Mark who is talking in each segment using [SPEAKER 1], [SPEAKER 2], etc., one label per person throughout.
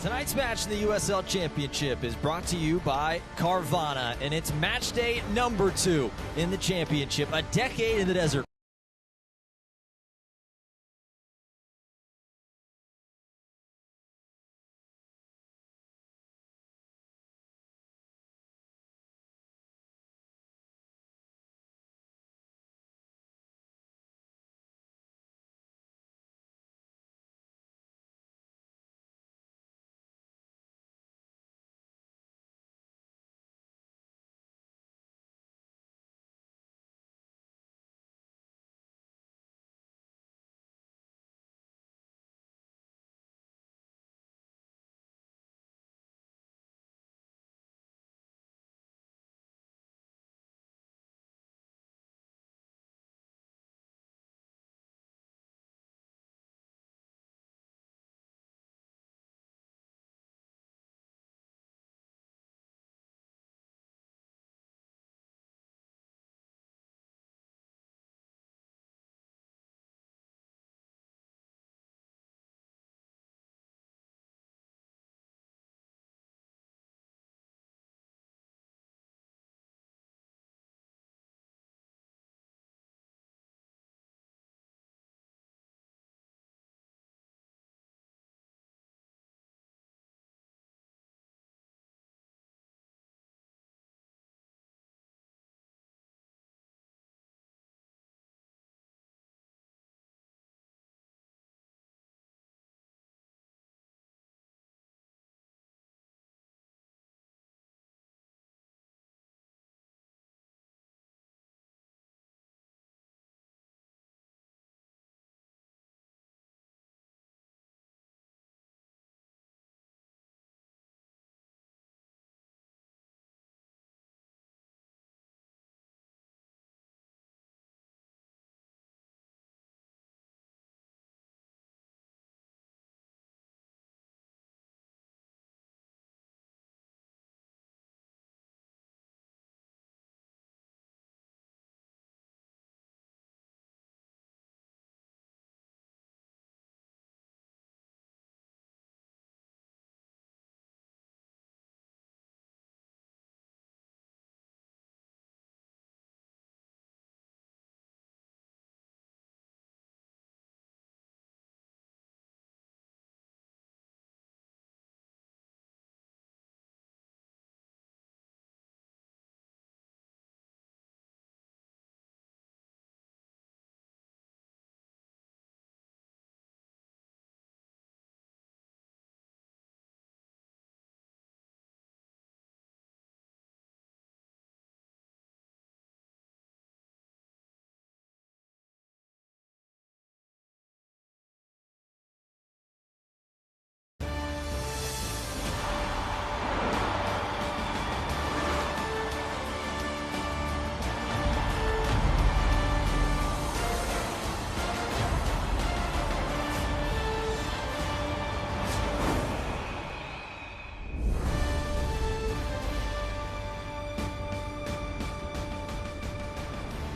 [SPEAKER 1] Tonight's match in the USL Championship is brought to you by Carvana, and it's match day number 2 in the championship, a decade in the desert.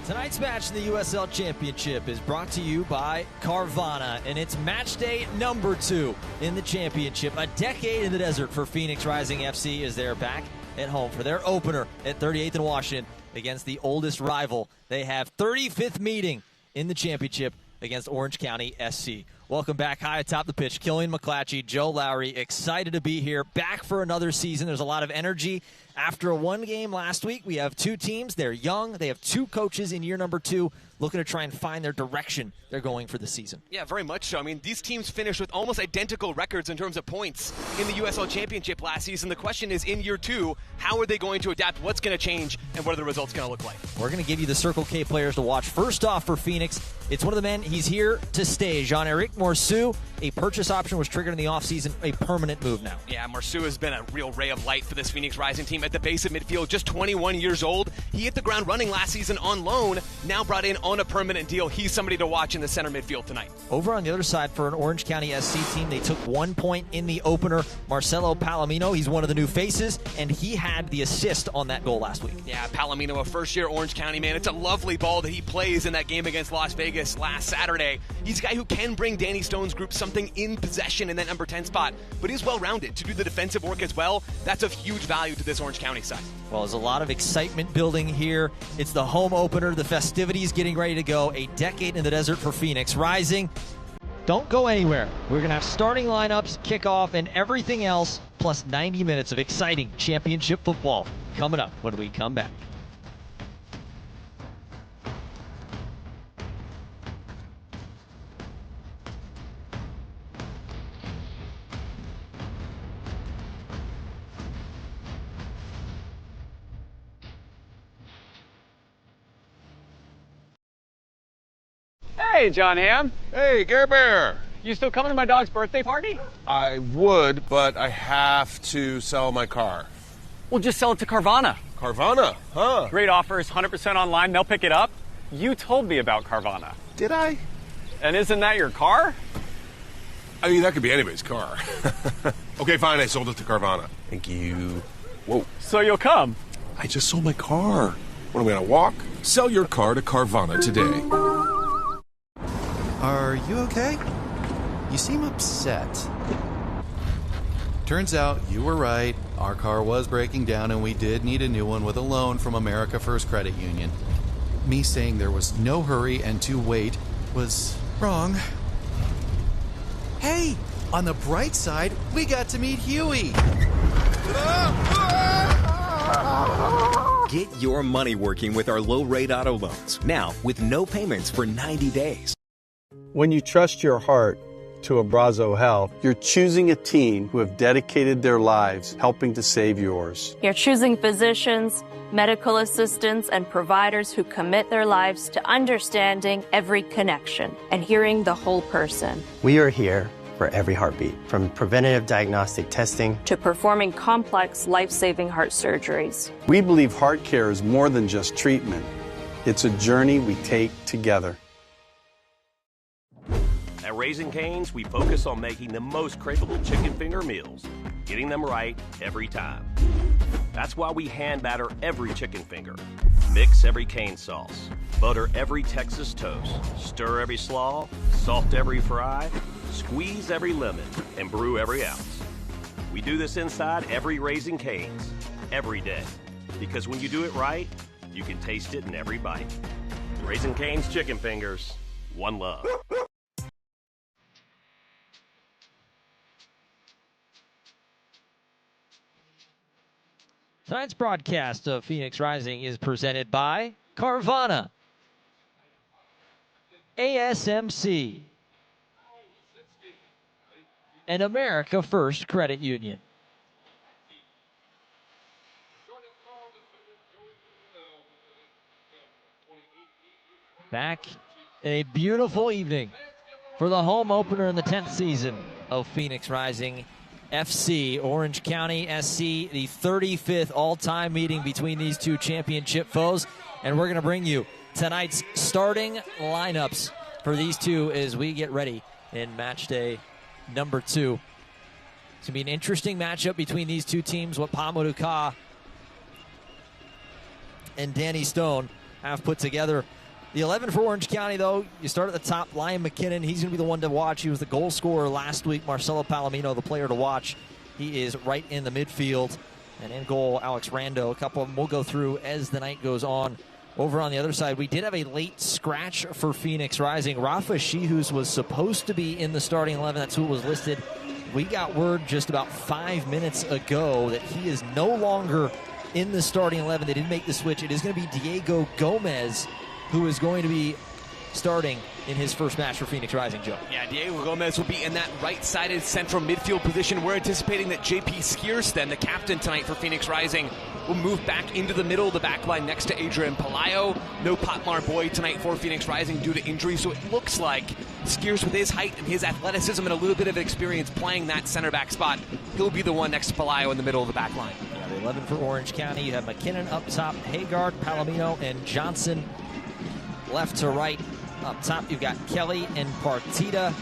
[SPEAKER 1] Tonight's match in the USL Championship is brought to you by Carvana, and it's match day number 2 in the championship. A decade in the desert for Phoenix Rising FC as they're back at home for their opener at 38th and Washington against the oldest rival. They have 35th meeting in the championship against Orange County SC. Welcome back high atop the pitch. Killian McClatchy, Joe Lowry, excited to be here, back for another season. There's a lot of energy. After a one game last week, we have 2 teams. They're young. They have 2 coaches in year number 2 looking to try and find their direction they're going for the season. Yeah, very much so. I mean, these teams finished with almost identical records in terms of points in the USL Championship last season. The question is, in year 2, how are they going to adapt? What's going to change? And what are the results going to look like? We're going to give you the Circle K players to watch. First off, for Phoenix, it's one of the men. He's here to stay. Jean-Eric Morceau, a purchase option was triggered in the offseason, a permanent move now. Yeah, Morceau has been a real ray of light for this Phoenix Rising team at the base of midfield, just 21 years old. He hit the ground running last season on loan, now brought in on a permanent deal. He's somebody to watch in the center midfield tonight. Over on the other side for an Orange County SC team, they took 1 point in the opener. Marcelo Palomino, he's one of the new faces, and he had the assist on that goal last week. Yeah, Palomino, a first-year Orange County man. It's a lovely ball that he plays in that game against Las Vegas last Saturday. He's a guy who can bring damage
[SPEAKER 2] Danny Stone's group something in possession in that number 10 spot, but is well-rounded to do the defensive work as well. That's of huge value to this Orange County side.
[SPEAKER 1] Well, there's a lot of excitement building here. It's the home opener, the festivities getting ready to go. A decade in the desert for Phoenix Rising. Don't go anywhere. We're going to have starting lineups, kickoff, and everything else, plus 90 minutes of exciting championship football coming up when we come back.
[SPEAKER 3] Hey, John Hamm.
[SPEAKER 4] Hey, Gare Bear.
[SPEAKER 3] You still coming to my dog's birthday party?
[SPEAKER 4] I would, but I have to sell my car.
[SPEAKER 3] Well, just sell it to Carvana.
[SPEAKER 4] Carvana, huh?
[SPEAKER 3] Great offers, 100% online. They'll pick it up. You told me about Carvana.
[SPEAKER 4] Did I?
[SPEAKER 3] And isn't that your car?
[SPEAKER 4] I mean, that could be anybody's car. Okay, fine, I sold it to Carvana. Thank you. Whoa.
[SPEAKER 3] So you'll come?
[SPEAKER 4] I just sold my car. What, am I gonna walk? Sell your car to Carvana today.
[SPEAKER 5] Are you okay? You seem upset. Turns out you were right. Our car was breaking down and we did need a new one with a loan from America First Credit Union. Me saying there was no hurry and to wait was wrong. Hey, on the bright side, we got to meet Huey.
[SPEAKER 6] Get your money working with our low-rate auto loans, now with no payments for 90 days.
[SPEAKER 7] When you trust your heart to Abrazo Health, you're choosing a team who have dedicated their lives helping to save yours.
[SPEAKER 8] You're choosing physicians, medical assistants, and providers who commit their lives to understanding every connection and hearing the whole person.
[SPEAKER 9] We are here for every heartbeat, from preventative diagnostic testing
[SPEAKER 8] to performing complex, life-saving heart surgeries.
[SPEAKER 7] We believe heart care is more than just treatment. It's a journey we take together.
[SPEAKER 10] At Raising Cane's, we focus on making the most craveable chicken finger meals, getting them right every time. That's why we hand batter every chicken finger, mix every cane sauce, butter every Texas toast, stir every slaw, salt every fry, squeeze every lemon, and brew every ounce. We do this inside every Raising Cane's, every day, because when you do it right, you can taste it in every bite. Raising Cane's chicken fingers, one love.
[SPEAKER 1] Tonight's broadcast of Phoenix Rising is presented by Carvana, ASMC, and America First Credit Union. Back in a beautiful evening for the home opener in the 10th season of Phoenix Rising FC, Orange County SC, the 35th all-time meeting between these two championship foes. And we're going to bring you tonight's starting lineups for these two as we get ready in match day number 2. It's going to be an interesting matchup between these two teams, what Pamuduka and Danny Stone have put together. The 11 for Orange County, though, you start at the top. Liam McKinnon, he's going to be the one to watch. He was the goal scorer last week. Marcelo Palomino, the player to watch. He is right in the midfield. And in goal, Alex Rando. A couple of them we'll go through as the night goes on. Over on the other side, we did have a late scratch for Phoenix Rising. Rafa Shihus was supposed to be in the starting 11. That's who was listed. We got word just about 5 minutes ago that he is no longer in the starting 11. They didn't make the switch. It is going to be Diego Gomez who is going to be starting in his first match for Phoenix Rising, Joe.
[SPEAKER 2] Yeah, Diego Gomez will be in that right-sided central midfield position. We're anticipating that JP Skiersten, the captain tonight for Phoenix Rising, will move back into the middle of the back line next to Adrian Palayo. No Potmar Boyd tonight for Phoenix Rising due to injury, so it looks like Skiers, with his height and his athleticism and a little bit of experience playing that center back spot, he'll be the one next to Palayo in the middle of the back line.
[SPEAKER 1] Yeah, the 11 for Orange County. You have McKinnon up top, Haggard, Palomino, and Johnson left to right. Up top, you've got Kelly and Partita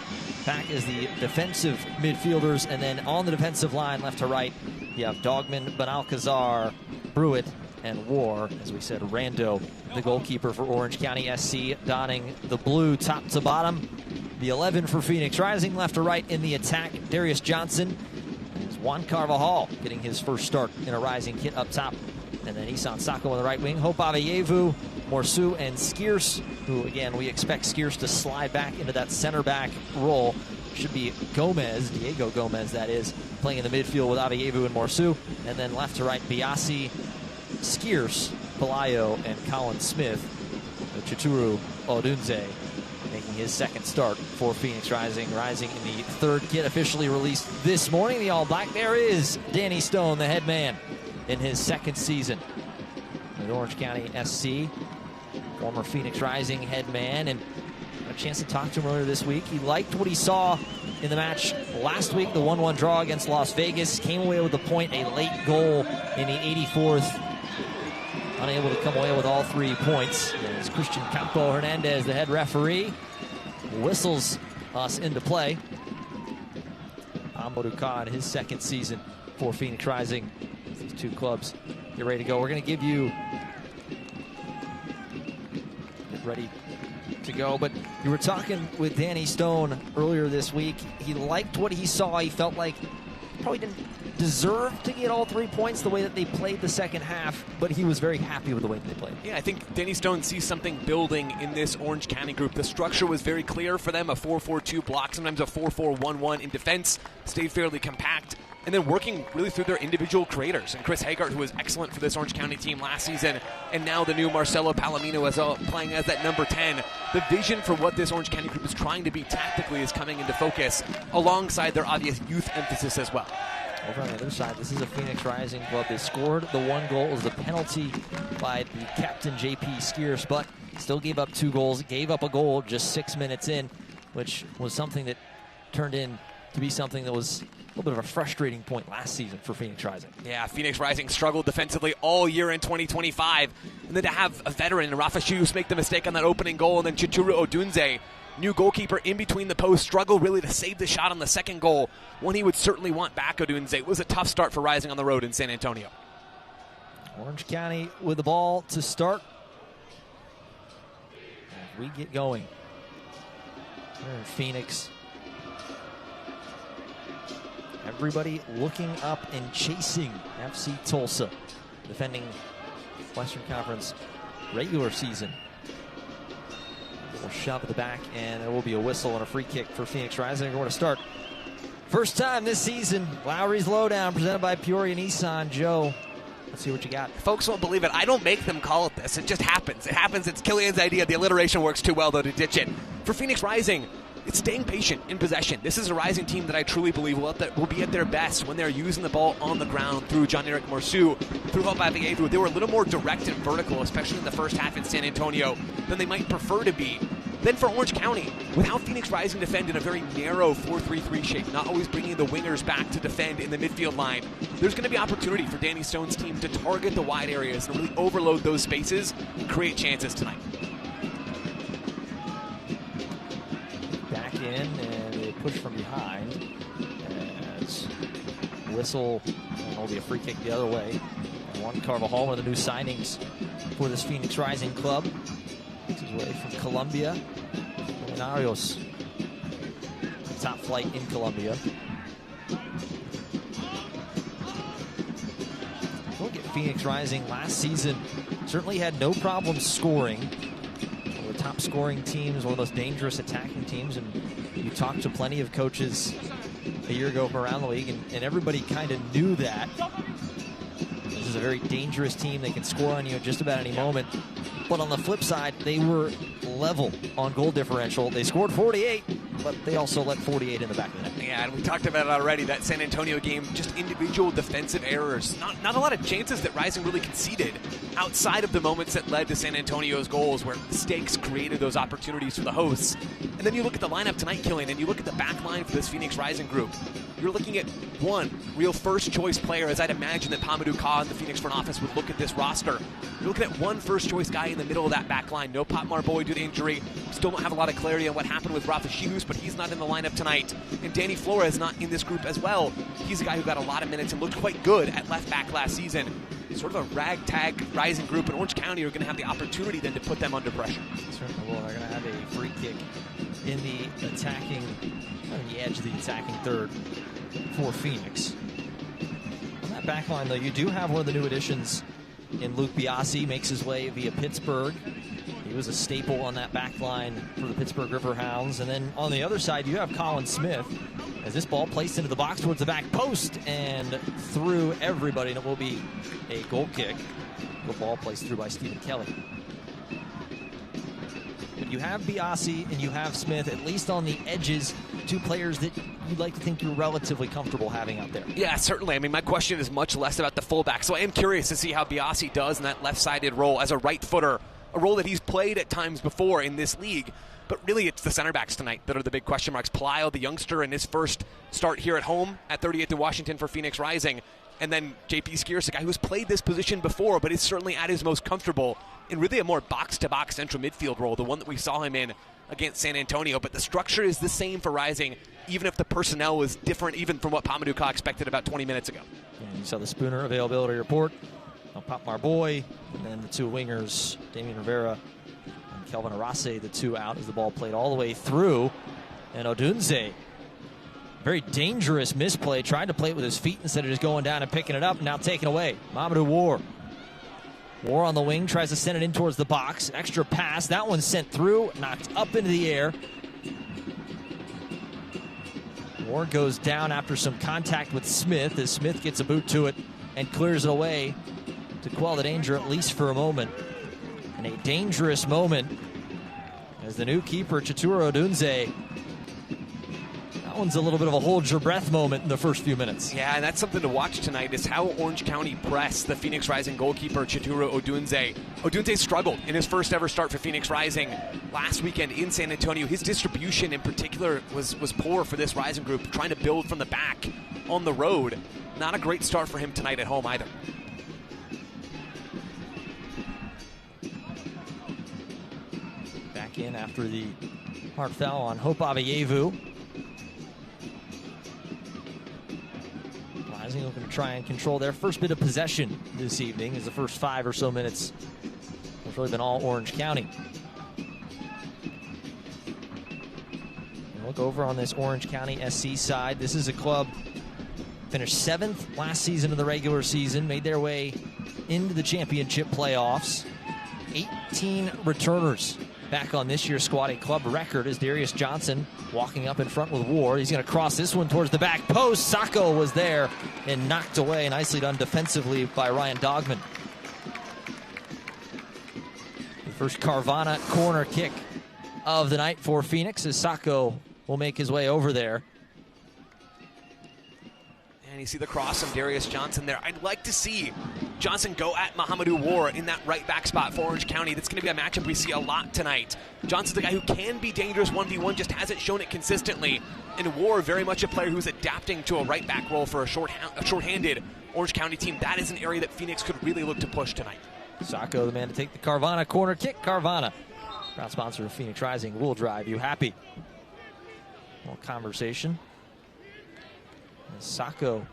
[SPEAKER 1] back as the defensive midfielders. And then on the defensive line, left to right, you have Dogman, Benalcazar, Brewitt, and War. As we said, Rando, the goalkeeper for Orange County SC, donning the blue top to bottom. The 11 for Phoenix Rising, left to right in the attack. Darius Johnson. There's Juan Carvajal getting his first start in a Rising kit up top. And then Isan Sako on the right wing. Hope Aveyevu, Morsu, and Skierce, who, again, we expect Skierce to slide back into that center back role. Should be Gomez, Diego Gomez, that is, playing in the midfield with Aveyevu and Morsu. And then left to right, Biasi, Skierce, Pelayo, and Colin Smith. Chituru Odunze making his second start for Phoenix Rising. Rising in the third kit, officially released this morning. The All Black. There is Danny Stone, the head man, in his second season with Orange County SC. Former Phoenix Rising head man, and got a chance to talk to him earlier this week. He liked what he saw in the match last week, the 1-1 draw against Las Vegas. Came away with a point, a late goal in the 84th. Unable to come away with all 3 points. It's Christian Campo Hernandez, the head referee, whistles us into play. Amadou Ka in his second season for Phoenix Rising. These two clubs get ready to go. We're going to give you... Get ready to go. But you were talking with Danny Stone earlier this week. He liked what he saw. He felt like probably didn't deserve to get all 3 points the way that they played the second half, but he was very happy with the way that they played.
[SPEAKER 2] Yeah, I think Danny Stone sees something building in this Orange County group. The structure was very clear for them, a 4-4-2 block, sometimes a 4-4-1-1 in defense, stayed fairly compact, and then working really through their individual creators. And Chris Hagart, who was excellent for this Orange County team last season, and now the new Marcelo Palomino playing as that number 10. The vision for what this Orange County group is trying to be tactically is coming into focus, alongside their obvious youth emphasis as well.
[SPEAKER 1] Over on the other side, this is a Phoenix Rising club. They scored the 1 goal. It was the penalty by the captain, JP Skierce, but still gave up 2 goals. Gave up a goal just 6 minutes in, which was something that turned in to be something that was a little bit of a frustrating point last season for Phoenix Rising.
[SPEAKER 2] Yeah, Phoenix Rising struggled defensively all year in 2025. And then to have a veteran, Rafa Shius, make the mistake on that opening goal, and then Chituru Odunze, new goalkeeper in between the posts, struggled really to save the shot on the second goal. One he would certainly want back, Odunze. It was a tough start for Rising on the road in San Antonio.
[SPEAKER 1] Orange County with the ball to start. As we get going here in Phoenix. Everybody looking up and chasing FC Tulsa, defending Western Conference regular season. A little shove at the back, and there will be a whistle and a free kick for Phoenix Rising. We're going to start. First time this season, Lowry's Lowdown, presented by Peoria Nissan. Joe, let's see what you got.
[SPEAKER 2] Folks won't believe it. I don't make them call it this. It just happens. It happens. It's Killian's idea. The alliteration works too well, though, to ditch it. For Phoenix Rising, it's staying patient in possession. This is a Rising team that I truly believe will be at their best when they're using the ball on the ground through John-Eric Morsu, through Hope Aveyevu. They were a little more direct and vertical, especially in the first half in San Antonio, than they might prefer to be. Then for Orange County, without Phoenix Rising defend in a very narrow 4-3-3 shape, not always bringing the wingers back to defend in the midfield line, there's going to be opportunity for Danny Stone's team to target the wide areas and really overload those spaces and create chances tonight.
[SPEAKER 1] Back in, and they push from behind. As whistle, and there'll be a free kick the other way. And Juan Carvajal, one of the new signings for this Phoenix Rising club. Makes his way from Colombia. Millonarios, top flight in Colombia. Look at Phoenix Rising last season. Certainly had no problem scoring. One of the top scoring teams, one of the most dangerous attacking teams. And you talked to plenty of coaches a year ago from around the league, and everybody kind of knew that. This is a very dangerous team. They can score on you at just about any moment. But on the flip side, they were level on goal differential. They scored 48, but they also let 48 in the back of the net.
[SPEAKER 2] Yeah, and we talked about it already, that San Antonio game, just individual defensive errors. Not a lot of chances that Rising really conceded outside of the moments that led to San Antonio's goals, where mistakes created those opportunities for the hosts. And then you look at the lineup tonight, Killian, and you look at the back line for this Phoenix Rising group. You're looking at one real first-choice player, as I'd imagine that Pamadou Ka and the Phoenix front office would look at this roster. You're looking at one first-choice guy in the middle of that back line. No Pop Marboy due to injury. Still don't have a lot of clarity on what happened with Rafa Shius, but he's not in the lineup tonight. And Danny Flores not in this group as well. He's a guy who got a lot of minutes and looked quite good at left back last season. Sort of a ragtag Rising group, and Orange County are going to have the opportunity then to put them under pressure.
[SPEAKER 1] Certainly will. They're going to have a free kick in the attacking, on the edge of the attacking third for Phoenix. On that back line, though, you do have one of the new additions in Luke Biasi, makes his way via Pittsburgh. He was a staple on that back line for the Pittsburgh Riverhounds. And then on the other side, you have Colin Smith, as this ball placed into the box towards the back post and through everybody, and it will be a goal kick. The ball placed through by Stephen Kelly. But you have Biasi and you have Smith, at least on the edges, two players that you'd like to think you're relatively comfortable having out there.
[SPEAKER 2] Yeah, certainly. I mean, my question is much less about the fullback, so I am curious to see how Biasi does in that left-sided role as a right footer, a role that he's played at times before in this league. But really, it's the center backs tonight that are the big question marks. Pelayo, the youngster, in his first start here at home at 38th in Washington for Phoenix Rising. And then JP Skier's a guy who's played this position before, but is certainly at his most comfortable in really a more box-to-box central midfield role, the one that we saw him in against San Antonio. But the structure is the same for Rising, even if the personnel was different, even from what Pamadouka expected about 20 minutes ago.
[SPEAKER 1] And you saw the Spooner availability report. Pop Marboy, and then the two wingers, Damian Rivera and Kelvin Arase, the two out as the ball played all the way through. And Odunze, very dangerous misplay, tried to play it with his feet instead of just going down and picking it up, and now taken away. Mamadou War. War on the wing, tries to send it in towards the box. Extra pass, that one's sent through, knocked up into the air. War goes down after some contact with Smith, as Smith gets a boot to it and clears it away to quell the danger, at least for a moment. And a dangerous moment as the new keeper, Chituro Odunze. That one's a little bit of a hold your breath moment in the first few minutes.
[SPEAKER 2] Yeah, and that's something to watch tonight, is how Orange County press the Phoenix Rising goalkeeper, Chituro Odunze. Odunze struggled in his first ever start for Phoenix Rising last weekend in San Antonio. His distribution in particular was poor for this Rising group, trying to build from the back on the road. Not a great start for him tonight at home either.
[SPEAKER 1] Back in after the hard foul on Hope Abayevu. Rising looking to try and control their first bit of possession this evening, as the first 5 or so minutes has really been all Orange County. And look over on this Orange County SC side. This is a club finished 7th last season of the regular season, made their way into the championship playoffs. 18 returners back on this year's squad, a club record, as Darius Johnson walking up in front with Ward. He's going to cross this one towards the back post. Sacco was there and knocked away, nicely done defensively by Ryan Dogman. The first Carvana corner kick of the night for Phoenix, as Sacco will make his way over there.
[SPEAKER 2] And you see the cross from Darius Johnson there. I'd like to see Johnson go at Mahamadou War in that right back spot for Orange County. That's going to be a matchup we see a lot tonight. Johnson's the guy who can be dangerous 1v1, just hasn't shown it consistently. And War, very much a player who's adapting to a right back role for a short-handed Orange County team. That is an area that Phoenix could really look to push tonight.
[SPEAKER 1] Sacco, the man to take the Carvana corner kick. Carvana, proud sponsor of Phoenix Rising, will drive you happy. A little conversation. Sacco,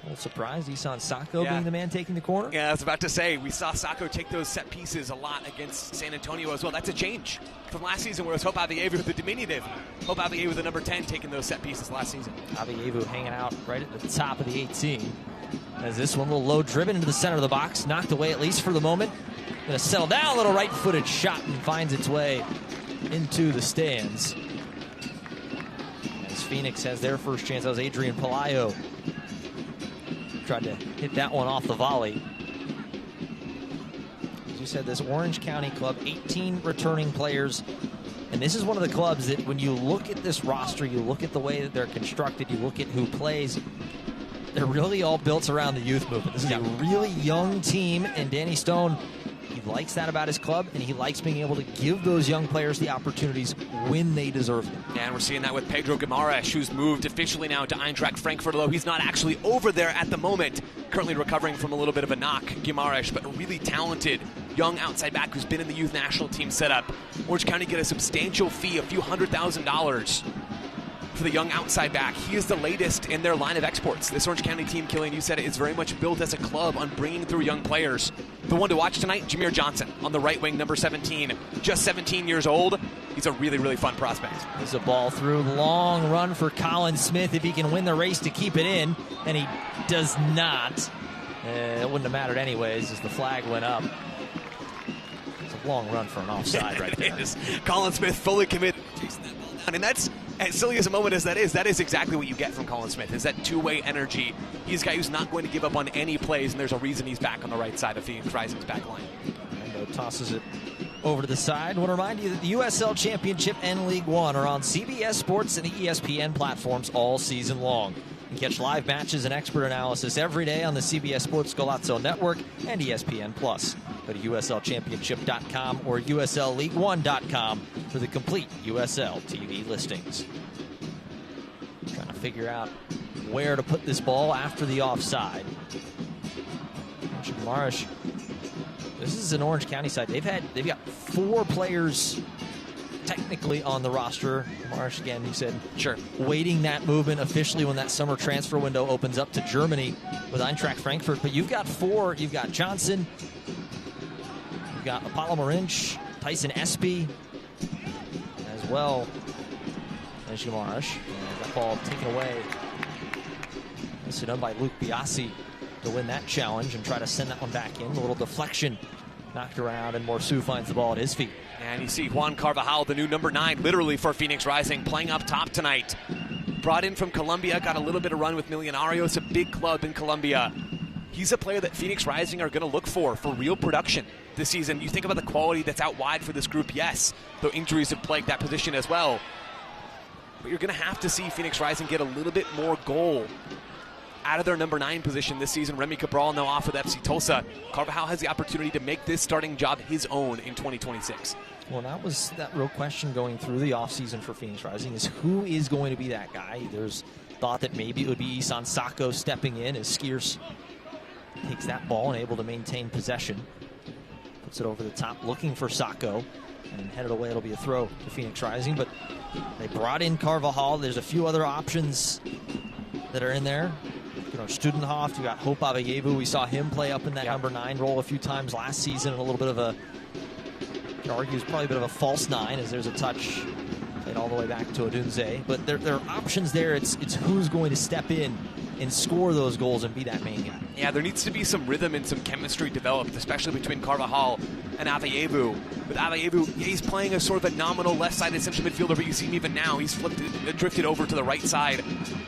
[SPEAKER 1] a little surprised Isan Sacco being the man taking the corner.
[SPEAKER 2] Yeah, I was about to say, we saw Sacco take those set pieces a lot against San Antonio as well. That's a change from last season, where it was Hope Abayevu, the diminutive Hope Abayevu, the number 10, taking those set pieces last season.
[SPEAKER 1] Abayevu hanging out right at the top of the 18. As this one, a little low driven into the center of the box, knocked away at least for the moment. Going to settle down, a little right-footed shot, and finds its way into the stands. As Phoenix has their first chance, that was Adrian Pelayo. Tried to hit that one off the volley. As you said, this Orange County club, 18 returning players. And this is one of the clubs that when you look at this roster, you look at the way that they're constructed, you look at who plays, they're really all built around the youth movement. This is a really young team, and Danny Stone, he likes that about his club, and he likes being able to give those young players the opportunities when they deserve them.
[SPEAKER 2] Yeah, and we're seeing that with Pedro Guimaraes, who's moved officially now to Eintracht Frankfurt, although he's not actually over there at the moment. Currently recovering from a little bit of a knock, Guimaraes, but a really talented young outside back who's been in the youth national team setup. Orange County get a substantial fee, a few $100,000 for the young outside back. He is the latest in their line of exports. This Orange County team, Killian, you said it, is very much built as a club on bringing through young players. The one to watch tonight, Jameer Johnson on the right wing, number 17. Just 17 years old. He's a really, really fun prospect.
[SPEAKER 1] There's a ball through. Long run for Colin Smith if he can win the race to keep it in. And he does not. It wouldn't have mattered anyways as the flag went up. It's a long run for an offside right there.
[SPEAKER 2] It is. Colin Smith fully committed. Chasing that ball down. And that's, as silly as a moment as that is exactly what you get from Colin Smith, is that two-way energy. He's a guy who's not going to give up on any plays, and there's a reason he's back on the right side of Phoenix Rising's back line.
[SPEAKER 1] Mando tosses it over to the side. I want to remind you that the USL Championship and League One are on CBS Sports and the ESPN platforms all season long. You can catch live matches and expert analysis every day on the CBS Sports Golazzo Network and ESPN+. Go to USLChampionship.com or USLLeague1.com for the complete USL TV listings. Trying to figure out where to put this ball after the offside. Marsh. This is an Orange County side. They've got 4 players technically on the roster. Marsh, again, you said,
[SPEAKER 2] sure,
[SPEAKER 1] waiting that movement officially when that summer transfer window opens up to Germany with Eintracht Frankfurt. But you've got 4. You've got Johnson. You've got Apollo Marinch, Tyson Espy, as well as Marsh. And that ball taken away. This is done by Luke Biasi to win that challenge and try to send that one back in. A little deflection knocked around, and Morsu finds the ball at his feet.
[SPEAKER 2] And you see Juan Carvajal, the new number 9, literally for Phoenix Rising, playing up top tonight. Brought in from Colombia, got a little bit of run with Millonarios, a big club in Colombia. He's a player that Phoenix Rising are going to look for real production this season. You think about the quality that's out wide for this group, yes, though injuries have plagued that position as well. But you're going to have to see Phoenix Rising get a little bit more goal out of their number 9 position this season. Remy Cabral now off with FC Tulsa. Carvajal has the opportunity to make this starting job his own in 2026.
[SPEAKER 1] Well, that was that real question going through the offseason for Phoenix Rising, is who is going to be that guy? There's thought that maybe it would be Isan Sacco stepping in as Skiers takes that ball and able to maintain possession. Puts it over the top looking for Sacco, and headed away. It'll be a throw to Phoenix Rising, but they brought in Carvajal. There's a few other options that are in there. You know, Studenhoff, you got Hope Aveyevu. We saw him play up in that number 9 role a few times last season, and a little bit of a, you could argue, is probably a bit of a false 9, as there's a touch played all the way back to Odunze. But there are options there. It's who's going to step in and score those goals and be that main guy.
[SPEAKER 2] Yeah, there needs to be some rhythm and some chemistry developed, especially between Carvajal and Aveyevu. With Aveyevu, he's playing a sort of a nominal left-sided central midfielder, but you see him even now. He's drifted over to the right side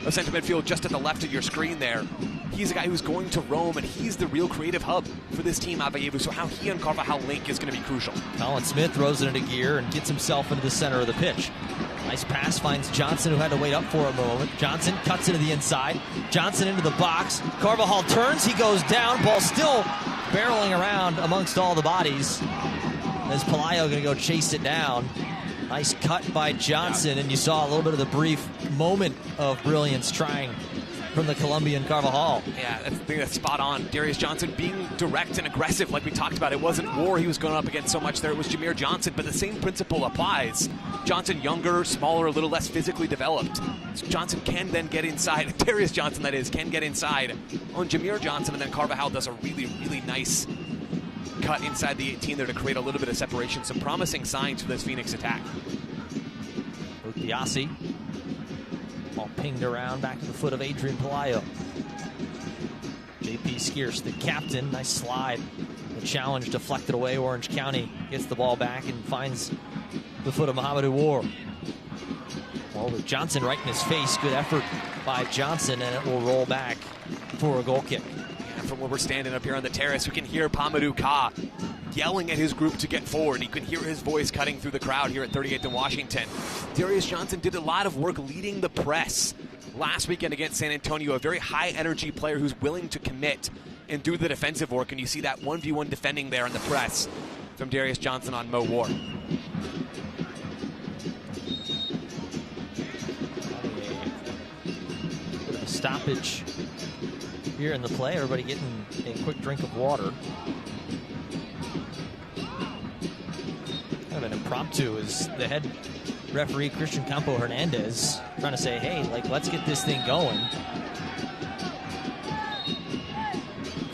[SPEAKER 2] of central midfield, just at the left of your screen there. He's a guy who's going to roam, and he's the real creative hub for this team, Aveyevu. So how he and Carvajal link is going to be crucial.
[SPEAKER 1] Colin Smith throws it into gear and gets himself into the center of the pitch. Nice pass, finds Johnson, who had to wait up for a moment. Johnson cuts into the inside. Johnson into the box. Carvajal turns, he goes down. Ball still barreling around amongst all the bodies. Is Pelayo going to go chase it down? Nice cut by Johnson, and you saw a little bit of the brief moment of brilliance trying from the Colombian Carvajal.
[SPEAKER 2] Yeah, I think that's spot on. Darius Johnson being direct and aggressive like we talked about. It wasn't War he was going up against so much there. It was Jameer Johnson, but the same principle applies. Johnson younger, smaller, a little less physically developed. So Johnson can then get inside. Darius Johnson, that is, can get inside on Jameer Johnson, and then Carvajal does a really, really nice cut inside the 18 there to create a little bit of separation. Some promising signs for this Phoenix attack.
[SPEAKER 1] Luke Biasi. Ball pinged around back to the foot of Adrian Pelayo. JP Skiers, the captain, nice slide. The challenge deflected away. Orange County gets the ball back and finds the foot of Mohamedou War. Well, with Johnson right in his face, good effort by Johnson, and it will roll back for a goal kick.
[SPEAKER 2] Yeah, from where we're standing up here on the terrace, we can hear Pamadou Ka yelling at his group to get forward. You can hear his voice cutting through the crowd here at 38th and Washington. Darius Johnson did a lot of work leading the press last weekend against San Antonio, a very high-energy player who's willing to commit and do the defensive work, and you see that 1v1 defending there in the press from Darius Johnson on Mo War.
[SPEAKER 1] Stoppage here in the play. Everybody getting a quick drink of water. Kind of an impromptu is the head referee Christian Campo Hernandez trying to say, hey, like, let's get this thing going.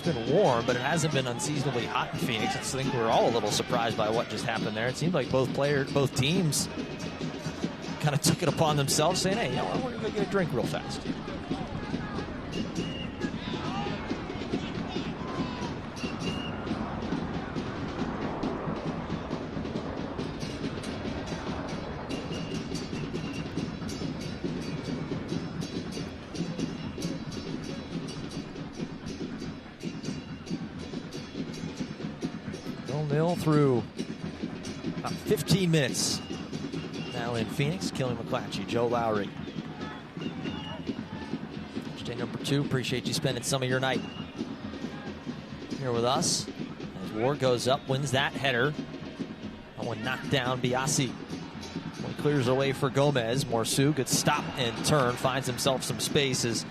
[SPEAKER 1] been warm, but it hasn't been unseasonably hot in Phoenix. I think we're all a little surprised by what just happened there. It seemed like both teams kind of took it upon themselves, saying, hey, you know what, we're going to go get a drink real fast. Nil through about 15 minutes now in Phoenix. Kelly McClatchy, Joe Lowry. Day number 2. Appreciate you spending some of your night here with us. As Ward goes up, wins that header. That one knocked down Biasi. One clears away for Gomez. Morsu, good stop and turn. Finds himself some space as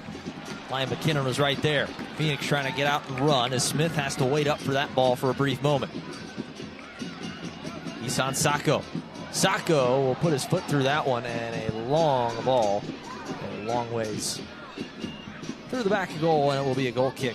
[SPEAKER 1] Ryan McKinnon was right there. Phoenix trying to get out and run as Smith has to wait up for that ball for a brief moment. Isan Sako. Sako will put his foot through that one, and a long ball, a long ways through the back of goal, and it will be a goal kick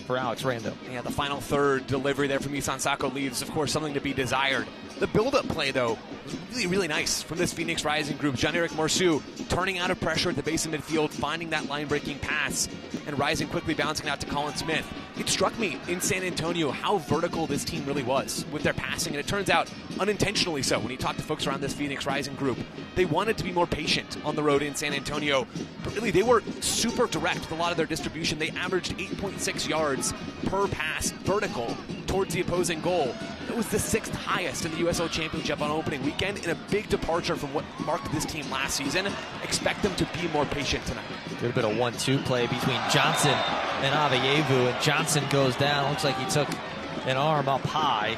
[SPEAKER 1] for Alex Rando.
[SPEAKER 2] Yeah, the final third delivery there from Isan Sako leaves, of course, something to be desired. The build-up play, though, was really, really nice from this Phoenix Rising group. Jean-Eric Morsu turning out of pressure at the base of midfield, finding that line-breaking pass, and Rising quickly bouncing out to Colin Smith. It struck me in San Antonio how vertical this team really was with their passing, and it turns out unintentionally so. When you talk to folks around this Phoenix Rising group, they wanted to be more patient on the road in San Antonio, but really they were super direct with a lot of their distribution. They averaged 8.6 yards per pass vertical towards the opposing goal. It was the 6th highest in the USL Championship on opening weekend, and a big departure from what marked this team last season. Expect them to be more patient tonight.
[SPEAKER 1] Good bit of 1-2 play between Johnson and Aveyevu, and Johnson goes down. Looks like he took an arm up high.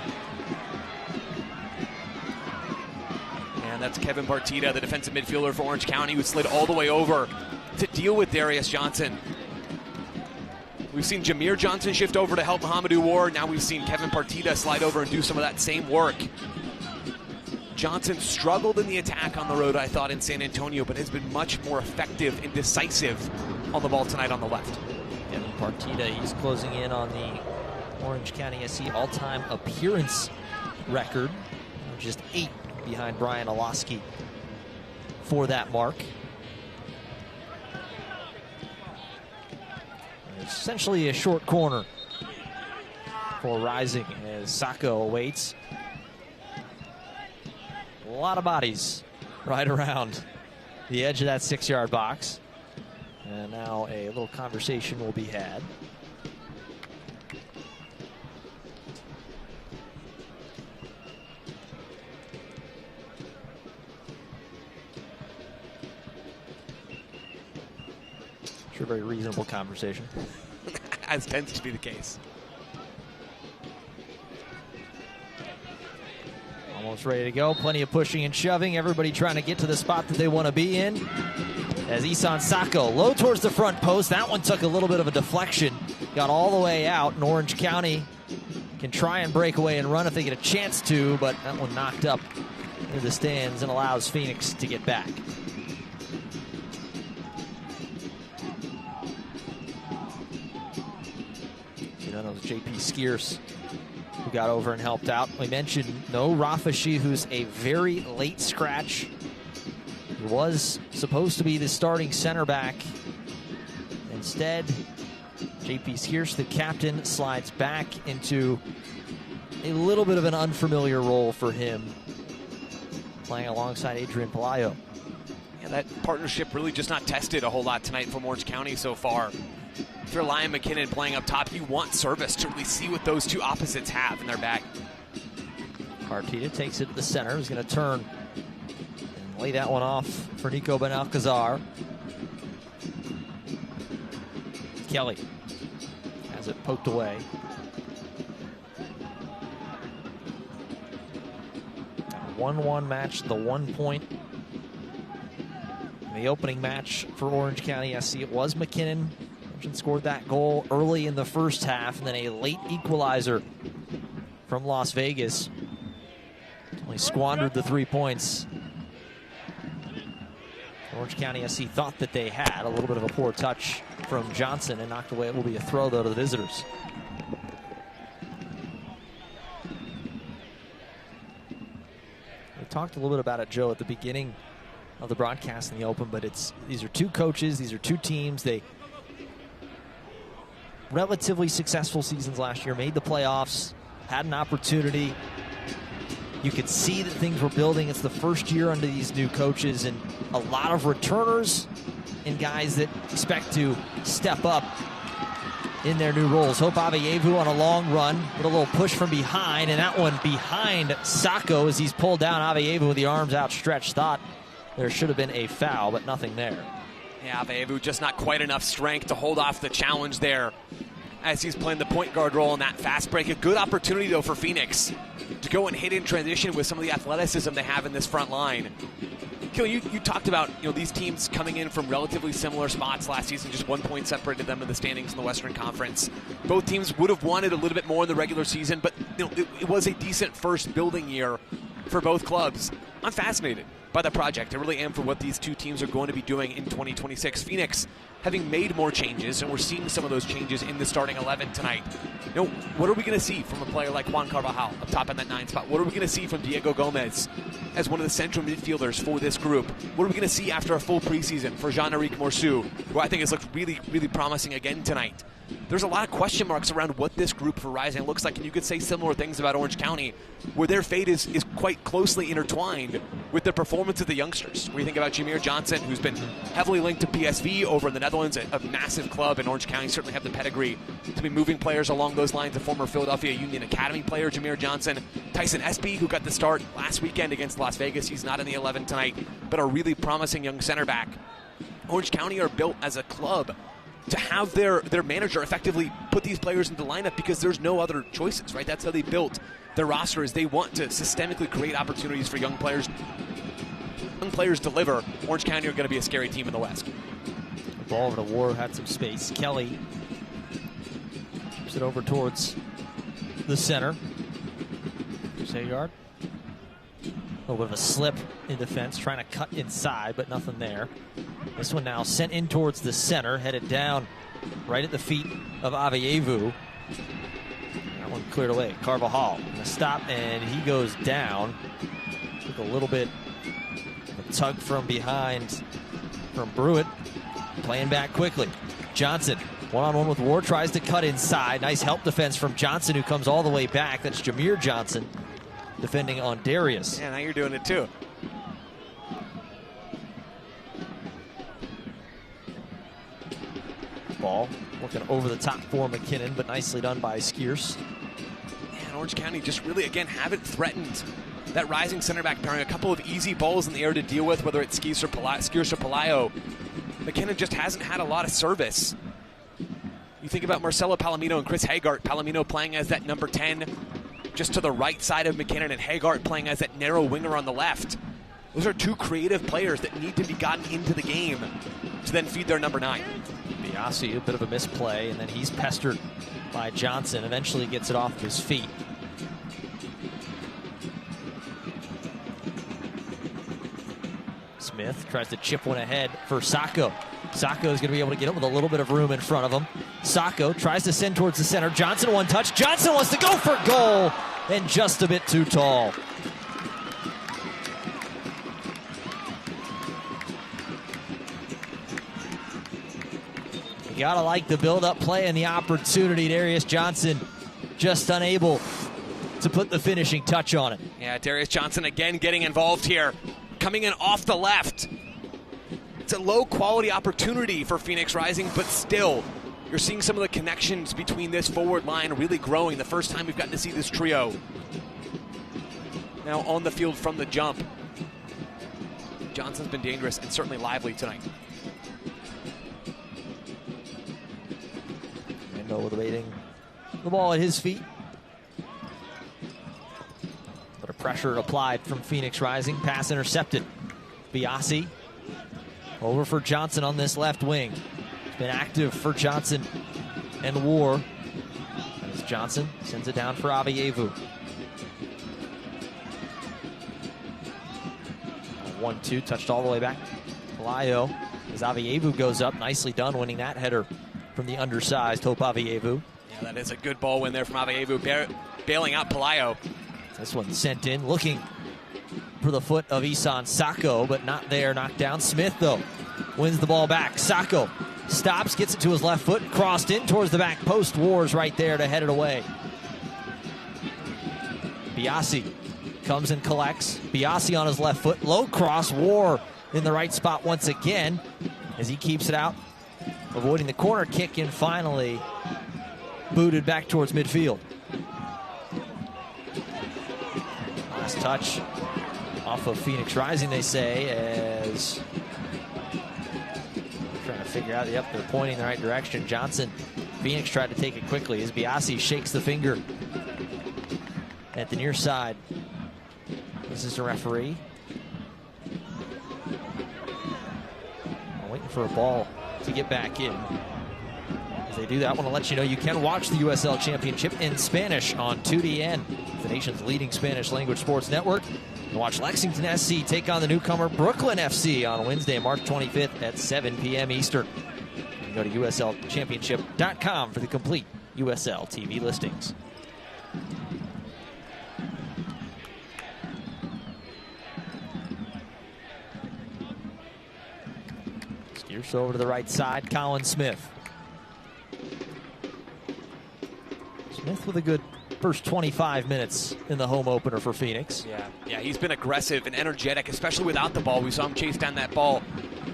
[SPEAKER 2] And that's Kevin Partita, the defensive midfielder for Orange County, who slid all the way over to deal with Darius Johnson. We've seen Jameer Johnson shift over to help Mohamedou Ward. Now we've seen Kevin Partita slide over and do some of that same work. Johnson struggled in the attack on the road, I thought, in San Antonio, but has been much more effective and decisive on the ball tonight on the left.
[SPEAKER 1] Kevin Partita, he's closing in on the Orange County SC all-time appearance record. Just 8 behind Brian Olosky for that mark. Essentially a short corner for Rising as Sako awaits. A lot of bodies right around the edge of that 6-yard box. And now a little conversation will be had. Sure, very reasonable conversation.
[SPEAKER 2] As tends to be the case.
[SPEAKER 1] Almost ready to go. Plenty of pushing and shoving. Everybody trying to get to the spot that they want to be in. As Isan Sako low towards the front post. That one took a little bit of a deflection. Got all the way out, and Orange County can try and break away and run if they get a chance to, but that one knocked up into the stands and allows Phoenix to get back. That was J.P. Skiers who got over and helped out. We mentioned no Rafashi, who's a very late scratch. He was supposed to be the starting center back. Instead, J.P. Skiers, the captain, slides back into a little bit of an unfamiliar role for him, playing alongside Adrian Pelayo.
[SPEAKER 2] Yeah, that partnership really just not tested a whole lot tonight from Orange County so far. If you're Ryan McKinnon playing up top, you want Service to really see what those two opposites have in their back.
[SPEAKER 1] Partita takes it to the center. He's going to turn and lay that one off for Nico Benalcazar. Kelly has it poked away. A 1-1 match, the 1 point. In the opening match for Orange County SC, it was McKinnon. Scored that goal early in the first half, and then a late equalizer from Las Vegas. Only squandered the 3 points. Orange County SC thought that they had a little bit of a poor touch from Johnson and knocked away. It will be a throw, though, to the visitors. We talked a little bit about it, Joe, at the beginning of the broadcast in the Open, but these are two coaches, these are two teams. They relatively successful seasons last year, made the playoffs, had an opportunity. You could see that things were building. It's the first year under these new coaches, and a lot of returners and guys that expect to step up in their new roles. Hope Avievu on a long run with a little push from behind, and that one behind Sacco as he's pulled down. Avievu with the arms outstretched. Thought there should have been a foul, but nothing there.
[SPEAKER 2] Yeah, Avievu just not quite enough strength to hold off the challenge there as he's playing the point guard role in that fast break. A good opportunity, though, for Phoenix to go and hit in transition with some of the athleticism they have in this front line. Kill, you talked about these teams coming in from relatively similar spots last season. Just 1 point separated them in the standings in the Western Conference. Both teams would have wanted a little bit more in the regular season, but it was a decent first building year for both clubs. I'm fascinated by the project. I really am for what these two teams are going to be doing in 2026. Phoenix having made more changes, and we're seeing some of those changes in the starting 11 tonight. What are we going to see from a player like Juan Carvajal up top in that 9 spot? What are we going to see from Diego Gomez as one of the central midfielders for this group? What are we going to see after a full preseason for Jean-Eric Morceau, who I think has looked really, really promising again tonight? There's a lot of question marks around what this group for Rising looks like, and you could say similar things about Orange County, where their fate is quite closely intertwined with the performance of the youngsters. When you think about Jameer Johnson, who's been heavily linked to PSV over in the Netherlands, a massive club, and Orange County certainly have the pedigree to be moving players along those lines. A former Philadelphia Union Academy player, Jameer Johnson. Tyson Espy, who got the start last weekend against Las Vegas. He's not in the 11 tonight, but a really promising young center back. Orange County are built as a club to have their manager effectively put these players into the lineup because there's no other choices, right? That's how they built their roster, is they want to systemically create opportunities for young players. Young players deliver. Orange County are going to be a scary team in the West.
[SPEAKER 1] Ball over to War, had some space. Kelly puts it over towards the center. Sagard. A little bit of a slip in defense, trying to cut inside, but nothing there. This one now sent in towards the center, headed down right at the feet of Avievu. That one cleared away. Carvajal going to stop, and he goes down. Took a little bit of a tug from behind from Brewitt. Playing back quickly. Johnson, one-on-one with Ward, tries to cut inside. Nice help defense from Johnson, who comes all the way back. That's Jameer Johnson defending on Darius.
[SPEAKER 2] Yeah, now you're doing it too.
[SPEAKER 1] Ball looking over the top for McKinnon, but nicely done by Skierce.
[SPEAKER 2] And Orange County just really, again, haven't threatened that Rising center back pairing. A couple of easy balls in the air to deal with, whether it's Skierce or Pelayo. McKinnon just hasn't had a lot of service. You think about Marcelo Palomino and Chris Hagart. Palomino playing as that number 10 just to the right side of McKinnon, and Hagart playing as that narrow winger on the left. Those are two creative players that need to be gotten into the game to then feed their number 9.
[SPEAKER 1] Biasi, a bit of a misplay, and then he's pestered by Johnson. Eventually gets it off of his feet. Smith tries to chip one ahead for Sacco. Sacco is going to be able to get it with a little bit of room in front of him. Sacco tries to send towards the center. Johnson one touch. Johnson wants to go for goal, and just a bit too tall. You gotta like the build-up play and the opportunity. Darius Johnson just unable to put the finishing touch on it.
[SPEAKER 2] Yeah, Darius Johnson again getting involved here. Coming in off the left. It's a low-quality opportunity for Phoenix Rising, but still, you're seeing some of the connections between this forward line really growing. The first time we've gotten to see this trio now on the field from the jump. Johnson's been dangerous and certainly lively tonight.
[SPEAKER 1] Waiting the ball at his feet. But a pressure applied from Phoenix Rising. Pass intercepted. Biasi over for Johnson on this left wing. It's been active for Johnson and War. As Johnson sends it down for Avievu. 1-2, touched all the way back. Pelayo as Avievu goes up. Nicely done, winning that header from the undersized Hope Avievu.
[SPEAKER 2] Yeah, that is a good ball win there from Avievu, bailing out Pelayo.
[SPEAKER 1] This one sent in, looking for the foot of Isan Sako, but not there. Knocked down. Smith, though, wins the ball back. Sako stops, gets it to his left foot, crossed in towards the back post. Wars right there to head it away. Biasi comes and collects. Biasi on his left foot. Low cross. War in the right spot once again as he keeps it out, avoiding the corner kick, and finally booted back towards midfield. Last touch off of Phoenix Rising, they say, as trying to figure out, yep, they're pointing in the right direction. Johnson, Phoenix tried to take it quickly as Biasi shakes the finger at the near side. This is the referee. I'm waiting for a ball to get back in. As they do that, I want to let you know you can watch the USL Championship in Spanish on 2DN, the nation's leading Spanish language sports network. You can watch Lexington SC take on the newcomer Brooklyn FC on Wednesday, March 25th at 7 p.m. Eastern. You can go to USLChampionship.com for the complete USL TV listings. Steers over to the right side, Colin Smith. Smith with a good first 25 minutes in the home opener for Phoenix.
[SPEAKER 2] Yeah, he's been aggressive and energetic, especially without the ball. We saw him chase down that ball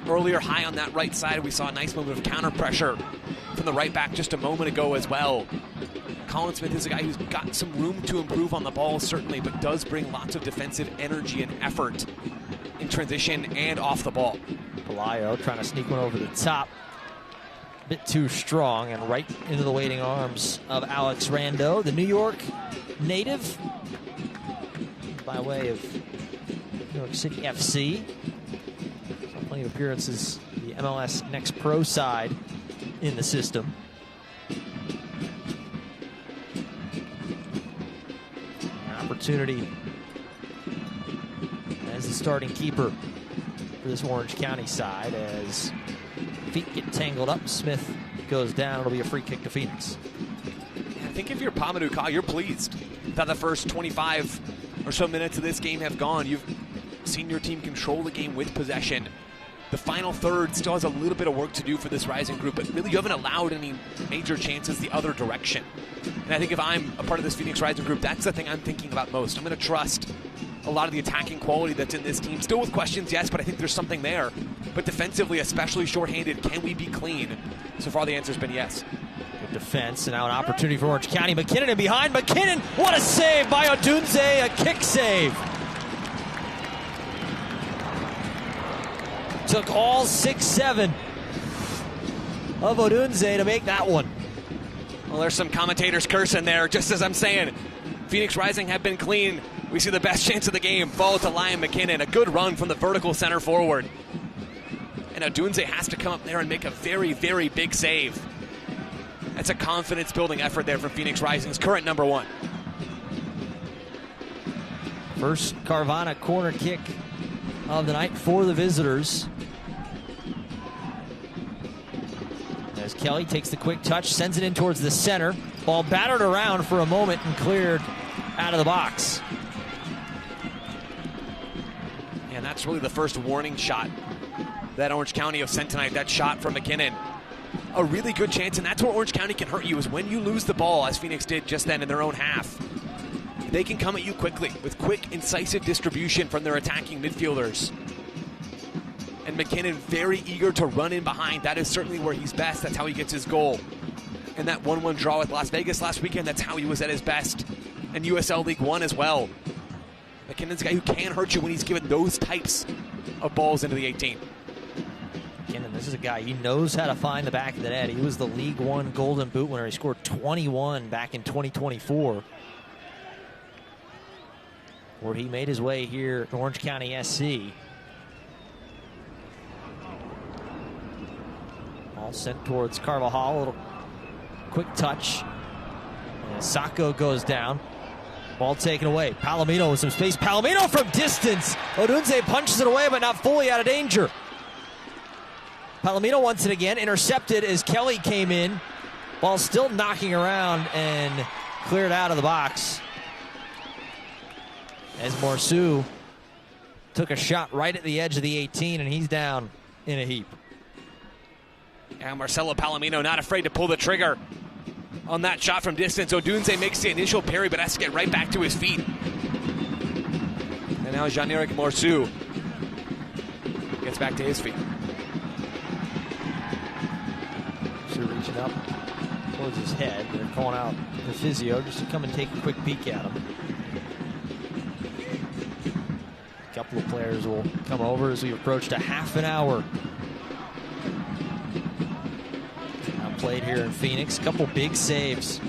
[SPEAKER 2] earlier high on that right side. We saw a nice moment of counter pressure from the right back just a moment ago as well. Colin Smith is a guy who's got some room to improve on the ball, certainly, but does bring lots of defensive energy and effort in transition and off the ball.
[SPEAKER 1] Pelayo trying to sneak one over the top. A bit too strong and right into the waiting arms of Alex Rando, the New York native, by way of New York City FC. So plenty of appearances, the MLS Next Pro side in the system. An opportunity as the starting keeper for this Orange County side as feet get tangled up. Smith goes down. It'll be a free kick to Phoenix.
[SPEAKER 2] I think if you're Pamadou Ka, you're pleased that the first 25 or so minutes of this game have gone. You've seen your team control the game with possession. The final third still has a little bit of work to do for this Rising group, but really you haven't allowed any major chances the other direction. And I think if I'm a part of this Phoenix Rising group, that's the thing I'm thinking about most. I'm going to trust a lot of the attacking quality that's in this team. Still with questions, yes, but I think there's something there. But defensively, especially shorthanded, can we be clean? So far, the answer's been yes.
[SPEAKER 1] Good defense, and now an opportunity for Orange County. McKinnon in behind. McKinnon, what a save by Odunze, a kick save. Took all 6-7 of Odunze to make that one.
[SPEAKER 2] Well, there's some commentators cursing there, just as I'm saying. Phoenix Rising have been clean. We see the best chance of the game fall to Liam McKinnon. A good run from the vertical center forward. And Odunze has to come up there and make a very, very big save. That's a confidence-building effort there from Phoenix Rising's current number one.
[SPEAKER 1] First Carvana corner kick of the night for the visitors. As Kelly takes the quick touch, sends it in towards the center. Ball battered around for a moment and cleared out of the box.
[SPEAKER 2] And that's really the first warning shot that Orange County have sent tonight, that shot from McKinnon. A really good chance, and that's where Orange County can hurt you, is when you lose the ball, as Phoenix did just then in their own half. They can come at you quickly with quick, incisive distribution from their attacking midfielders. And McKinnon very eager to run in behind. That is certainly where he's best. That's how he gets his goal. And that 1-1 draw with Las Vegas last weekend, that's how he was at his best. And USL League One as well. McKinnon's a guy who can hurt you when he's given those types of balls into the 18.
[SPEAKER 1] McKinnon, this is a guy, he knows how to find the back of the net. He was the League One Golden Boot winner. He scored 21 back in 2024. Where he made his way here at Orange County SC. All sent towards Carvajal, a little quick touch. And Sako goes down. Ball taken away. Palomino with some space. Palomino from distance. Odunze punches it away, but not fully out of danger. Palomino wants it again. Intercepted as Kelly came in. Ball still knocking around and cleared out of the box. As Morsu took a shot right at the edge of the 18, and he's down in a heap.
[SPEAKER 2] And Marcelo Palomino not afraid to pull the trigger on that shot from distance. Odunze makes the initial parry, but has to get right back to his feet. And now Jean-Eric Morsu gets back to his feet.
[SPEAKER 1] So reaching up towards his head. They're calling out the physio just to come and take a quick peek at him. A couple of players will come over as we approach to half an hour. Now played here in Phoenix. A couple big saves.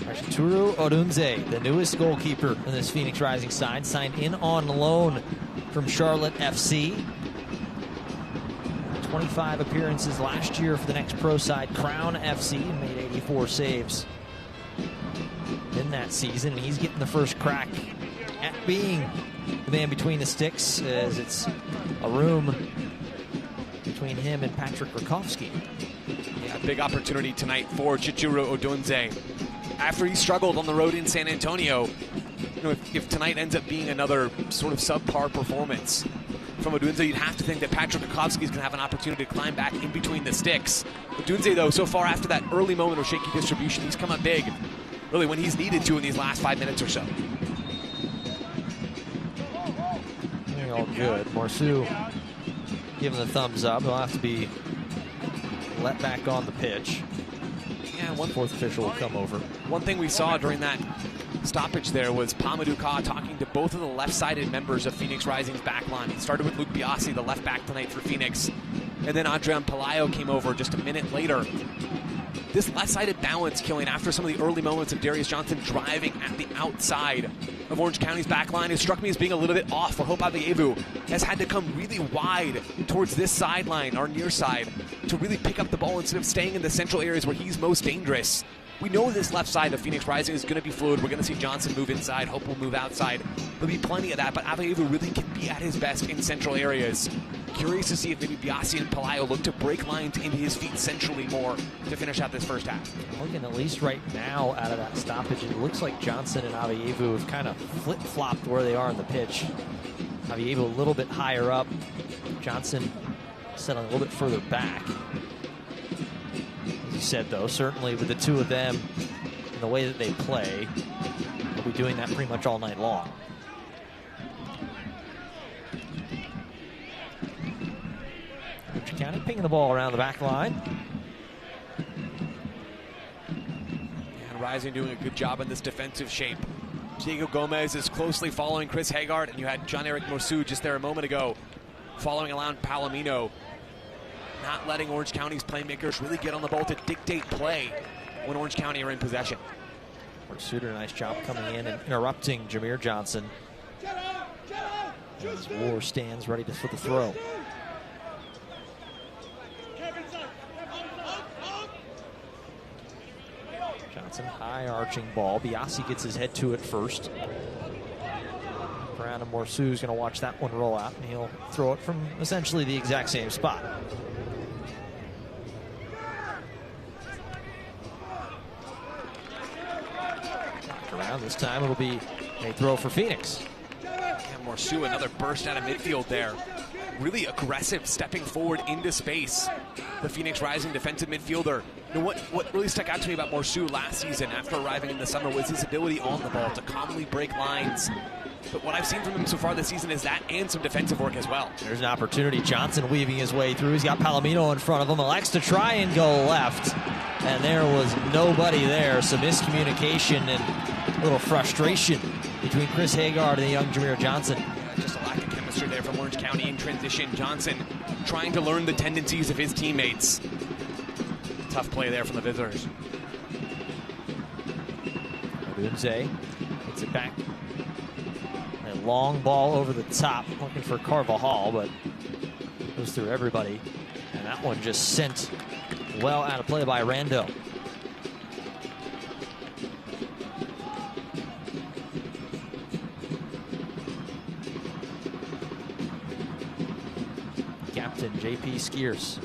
[SPEAKER 1] Arturo Odunze, the newest goalkeeper in this Phoenix Rising side, signed in on loan from Charlotte FC. 25 appearances last year for the next pro side, Crown FC, and made 84 saves in that season. And he's getting the first crack at being the man between the sticks, as it's a room between him and Patrick Rakowski.
[SPEAKER 2] Yeah, big opportunity tonight for Chichiro Odunze. After he struggled on the road in San Antonio, you know, if tonight ends up being another sort of subpar performance from Odunze, you'd have to think that Patrick Rakowski is going to have an opportunity to climb back in between the sticks. Odunze, though, so far after that early moment of shaky distribution, he's come up big, really, when he's needed to in these last 5 minutes or so.
[SPEAKER 1] All good. Morsu giving the thumbs up. He'll have to be let back on the pitch.
[SPEAKER 2] Yeah,
[SPEAKER 1] one fourth official will come over.
[SPEAKER 2] One thing we saw during that stoppage there was Pamadou Ka talking to both of the left-sided members of Phoenix Rising's back line. He started with Luke Biasi, the left back tonight for Phoenix, and then Adrian Pelayo came over just a minute later. This left-sided balance killing after some of the early moments of Darius Johnson driving at the outside of Orange County's back line, it struck me as being a little bit off, where Hope Aveyevu has had to come really wide towards this sideline, our near side, to really pick up the ball instead of staying in the central areas where he's most dangerous. We know this left side of Phoenix Rising is going to be fluid. We're going to see Johnson move inside. Hope will move outside. There'll be plenty of that, but Aveyevu really can be at his best in central areas. Curious to see if maybe Biasi and Pelayo look to break lines into his feet centrally more to finish out this first half.
[SPEAKER 1] Looking at least right now out of that stoppage, it looks like Johnson and Aveyevu have kind of flip-flopped where they are on the pitch. Aveyevu a little bit higher up. Johnson settling a little bit further back. As you said, though, certainly with the two of them and the way that they play, they'll be doing that pretty much all night long. County pinging the ball around the back line.
[SPEAKER 2] And Rising doing a good job in this defensive shape. Diego Gomez is closely following Chris Haggard, and you had Jean-Eric Morsu just there a moment ago following around Palomino. Not letting Orange County's playmakers really get on the ball to dictate play when Orange County are in possession.
[SPEAKER 1] Morsu did a nice job coming in and interrupting Jameer Johnson. As War stands ready for the throw. Johnson, high arching ball. Biasi gets his head to it first. Brown and Morsu's going to watch that one roll out, and he'll throw it from essentially the exact same spot. Knocked around this time. It'll be a throw for Phoenix.
[SPEAKER 2] And Morsu, another burst out of midfield there. Really aggressive, stepping forward into space. The Phoenix Rising defensive midfielder. You know, what really stuck out to me about Morsu last season after arriving in the summer was his ability on the ball to calmly break lines. But what I've seen from him so far this season is that and some defensive work as well.
[SPEAKER 1] There's an opportunity. Johnson weaving his way through. He's got Palomino in front of him. Elects to try and go left. And there was nobody there. Some miscommunication and a little frustration between Chris Haggard and the young Jameer Johnson.
[SPEAKER 2] Just a lack of chemistry there from Orange County in transition. Johnson trying to learn the tendencies of his teammates. Tough play there from the visitors.
[SPEAKER 1] Odunze gets it back. A long ball over the top, looking for Carvajal, but goes through everybody. And that one just sent well out of play by Rando. Captain JP Skiers.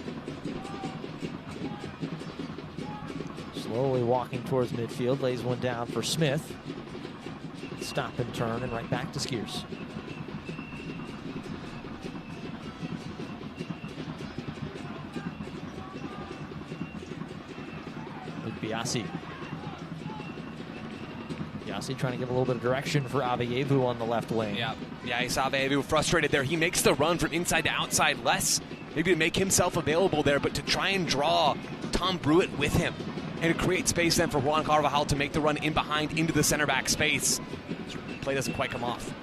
[SPEAKER 1] Slowly walking towards midfield, lays one down for Smith. Stop and turn and right back to Skiers. Biasi. Biasi trying to give a little bit of direction for Avievu on the left wing.
[SPEAKER 2] Yeah, I saw Avievu frustrated there. He makes the run from inside to outside, less maybe to make himself available there, but to try and draw Tom Brewitt with him and to create space then for Juan Carvajal to make the run in behind into the center back space. Play doesn't quite come off.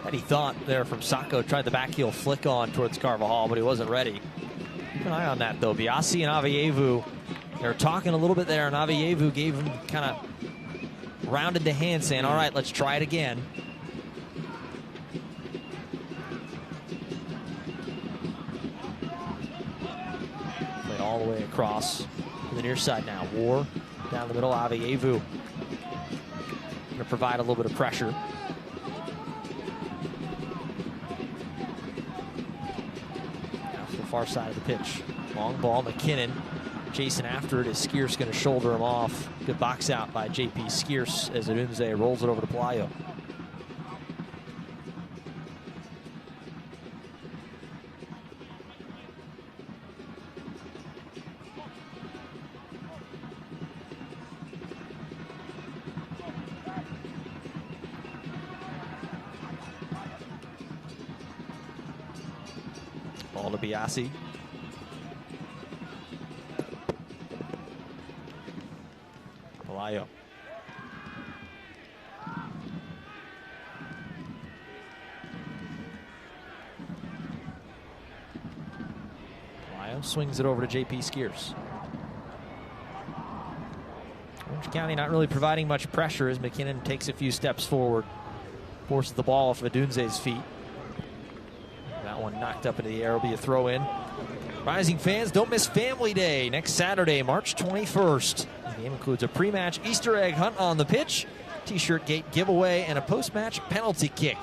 [SPEAKER 1] And he thought there from Sacco, tried the back heel flick on towards Carvajal, but he wasn't ready. Keep an eye on that though. Biasi and Avievu, they were talking a little bit there, and Avievu gave him kind of rounded the hand saying, all right, let's try it again. Played all the way across to the near side now. War down the middle. Avievu going to provide a little bit of pressure. Now to the far side of the pitch. Long ball, McKinnon chasing after it as Skier's going to shoulder him off. Good box out by JP Skiers as Odunze rolls it over to Pelayo. Ball to Biasi. Pelayo. Pelayo swings it over to JP Skiers. Orange County not really providing much pressure as McKinnon takes a few steps forward. Forces the ball off of Odunze's feet. That one knocked up into the air will be a throw in. Rising fans, don't miss Family Day next Saturday, March 21st. The game includes a pre-match Easter egg hunt on the pitch, t-shirt gate giveaway, and a post-match penalty kick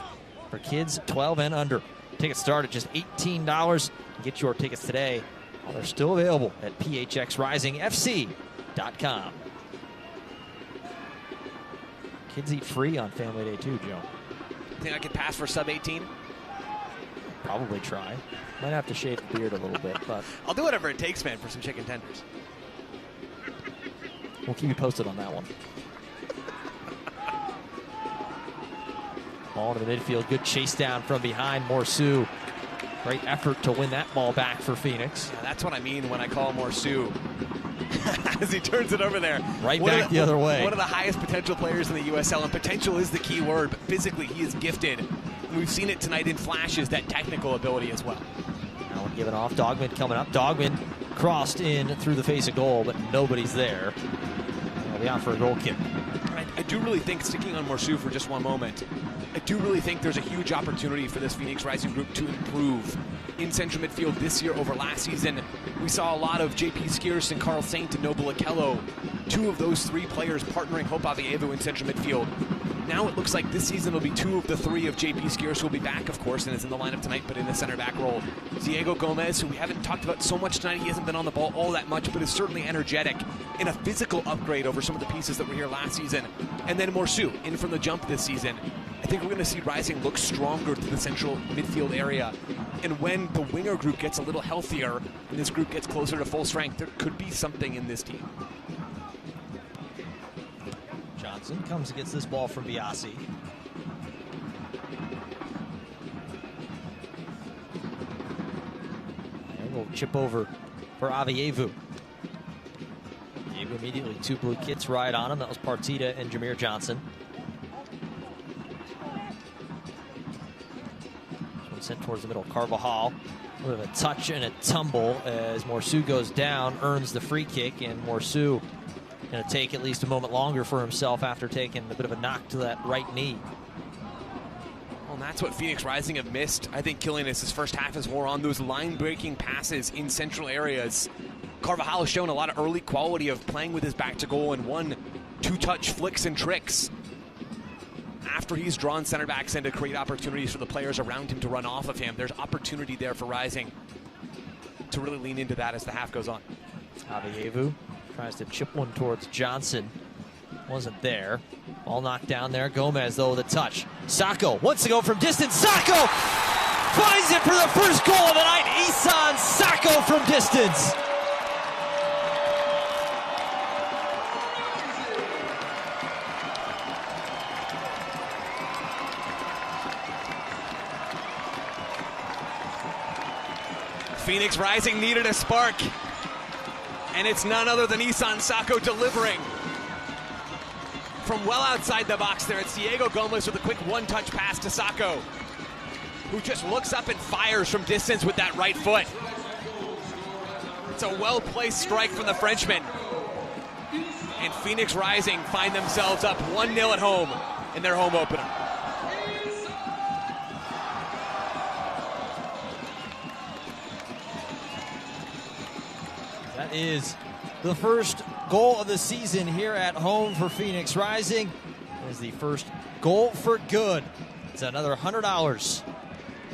[SPEAKER 1] for kids 12 and under. Tickets start at just $18. Get your tickets today while they're still available at phxrisingfc.com. Kids eat free on Family Day too, Joe.
[SPEAKER 2] Think I could pass for sub 18?
[SPEAKER 1] Probably try. Might have to shave the beard a little bit, but
[SPEAKER 2] I'll do whatever it takes, man, for some chicken tenders.
[SPEAKER 1] We'll keep you posted on that one. Ball to the midfield. Good chase down from behind. Morsu. Great effort to win that ball back for Phoenix.
[SPEAKER 2] Yeah, that's what I mean when I call Morsu. As he turns it over there.
[SPEAKER 1] Right back the other way.
[SPEAKER 2] One of the highest potential players in the USL, and potential is the key word, but physically he is gifted. We've seen it tonight in flashes, that technical ability as well.
[SPEAKER 1] Now one given off. Dogman coming up. Dogman crossed in through the face of goal, but nobody's there. They'll be out for a goal kick.
[SPEAKER 2] I do really think, sticking on Morsu for just one moment, I do really think there's a huge opportunity for this Phoenix Rising group to improve in central midfield this year over last season. We saw a lot of JP Skiers and Carl Saint and Noble Akello, two of those three players partnering Hope Avievu in central midfield. Now it looks like this season will be two of the three of JP Skiers, who will be back, of course, and is in the lineup tonight, but in the center back role. Diego Gomez, who we haven't talked about so much tonight, he hasn't been on the ball all that much, but is certainly energetic in a physical upgrade over some of the pieces that were here last season. And then Morsu, in from the jump this season. I think we're going to see Rising look stronger to the central midfield area. And when the winger group gets a little healthier and this group gets closer to full strength, there could be something in this team.
[SPEAKER 1] Johnson comes and gets this ball from Biasi. And we'll chip over for Avievu. Avievu immediately two blue kits right on him. That was Partita and Jameer Johnson. Sent towards the middle. Carvajal with a touch and a tumble as Morsu goes down, earns the free kick, and Morsu going to take at least a moment longer for himself after taking a bit of a knock to that right knee.
[SPEAKER 2] Well, and that's what Phoenix Rising have missed. I think Killian's first half is more on those line-breaking passes in central areas. Carvajal has shown a lot of early quality of playing with his back to goal and two-touch flicks and tricks. After he's drawn center backs in to create opportunities for the players around him to run off of him, there's opportunity there for Rising to really lean into that as the half goes on.
[SPEAKER 1] Avievu tries to chip one towards Johnson. Wasn't there. Ball knocked down there. Gomez, though, with a touch. Sacco wants to go from distance. Sacco finds it for the first goal of the night. Isan Sacco from distance.
[SPEAKER 2] Phoenix Rising needed a spark, and it's none other than Isan Sako delivering. From well outside the box there, it's Diego Gomez with a quick one-touch pass to Sako, who just looks up and fires from distance with that right foot. It's a well-placed strike from the Frenchman. And Phoenix Rising find themselves up 1-0 at home in their home opener.
[SPEAKER 1] That is the first goal of the season here at home for Phoenix Rising. That is the first goal for good. It's another $100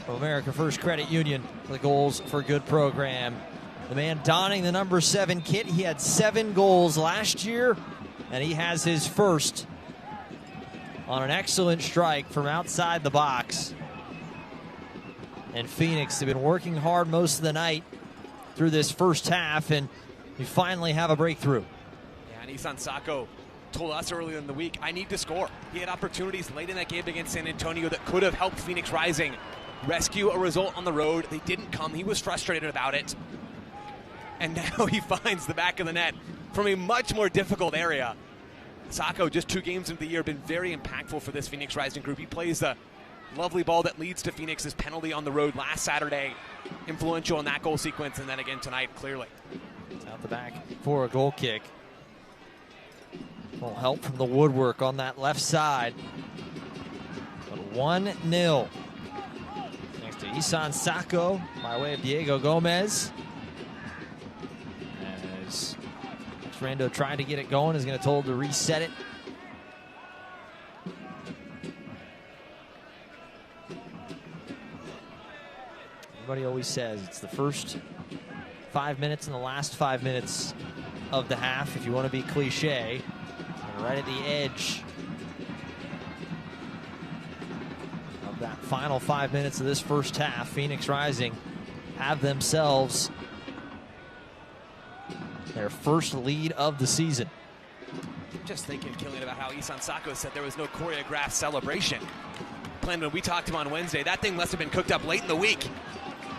[SPEAKER 1] from America First Credit Union for the Goals for Good program. The man donning the number 7 kit, he had 7 goals last year, and he has his first on an excellent strike from outside the box. And Phoenix have been working hard most of the night through this first half, and we finally have a breakthrough.
[SPEAKER 2] Yeah, and Isan Sako told us earlier in the week, I need to score. He had opportunities late in that game against San Antonio that could have helped Phoenix Rising rescue a result on the road. They didn't come. He was frustrated about it. And now he finds the back of the net from a much more difficult area. Sako, just 2 games into the year, been very impactful for this Phoenix Rising group. He plays the lovely ball that leads to Phoenix's penalty on the road last Saturday. Influential in that goal sequence, and then again tonight, clearly.
[SPEAKER 1] It's out the back for a goal kick. Little help from the woodwork on that left side. But 1-0. Thanks to Isan Sako by way of Diego Gomez. As Rando trying to get it going, is going to told to reset it. Everybody always says it's the first 5 minutes and the last 5 minutes of the half, if you want to be cliche. And right at the edge of that final 5 minutes of this first half, Phoenix Rising have themselves their first lead of the season.
[SPEAKER 2] Just thinking, Killian, about how Isan Sako said there was no choreographed celebration. When we talked to him on Wednesday, that thing must have been cooked up late in the week.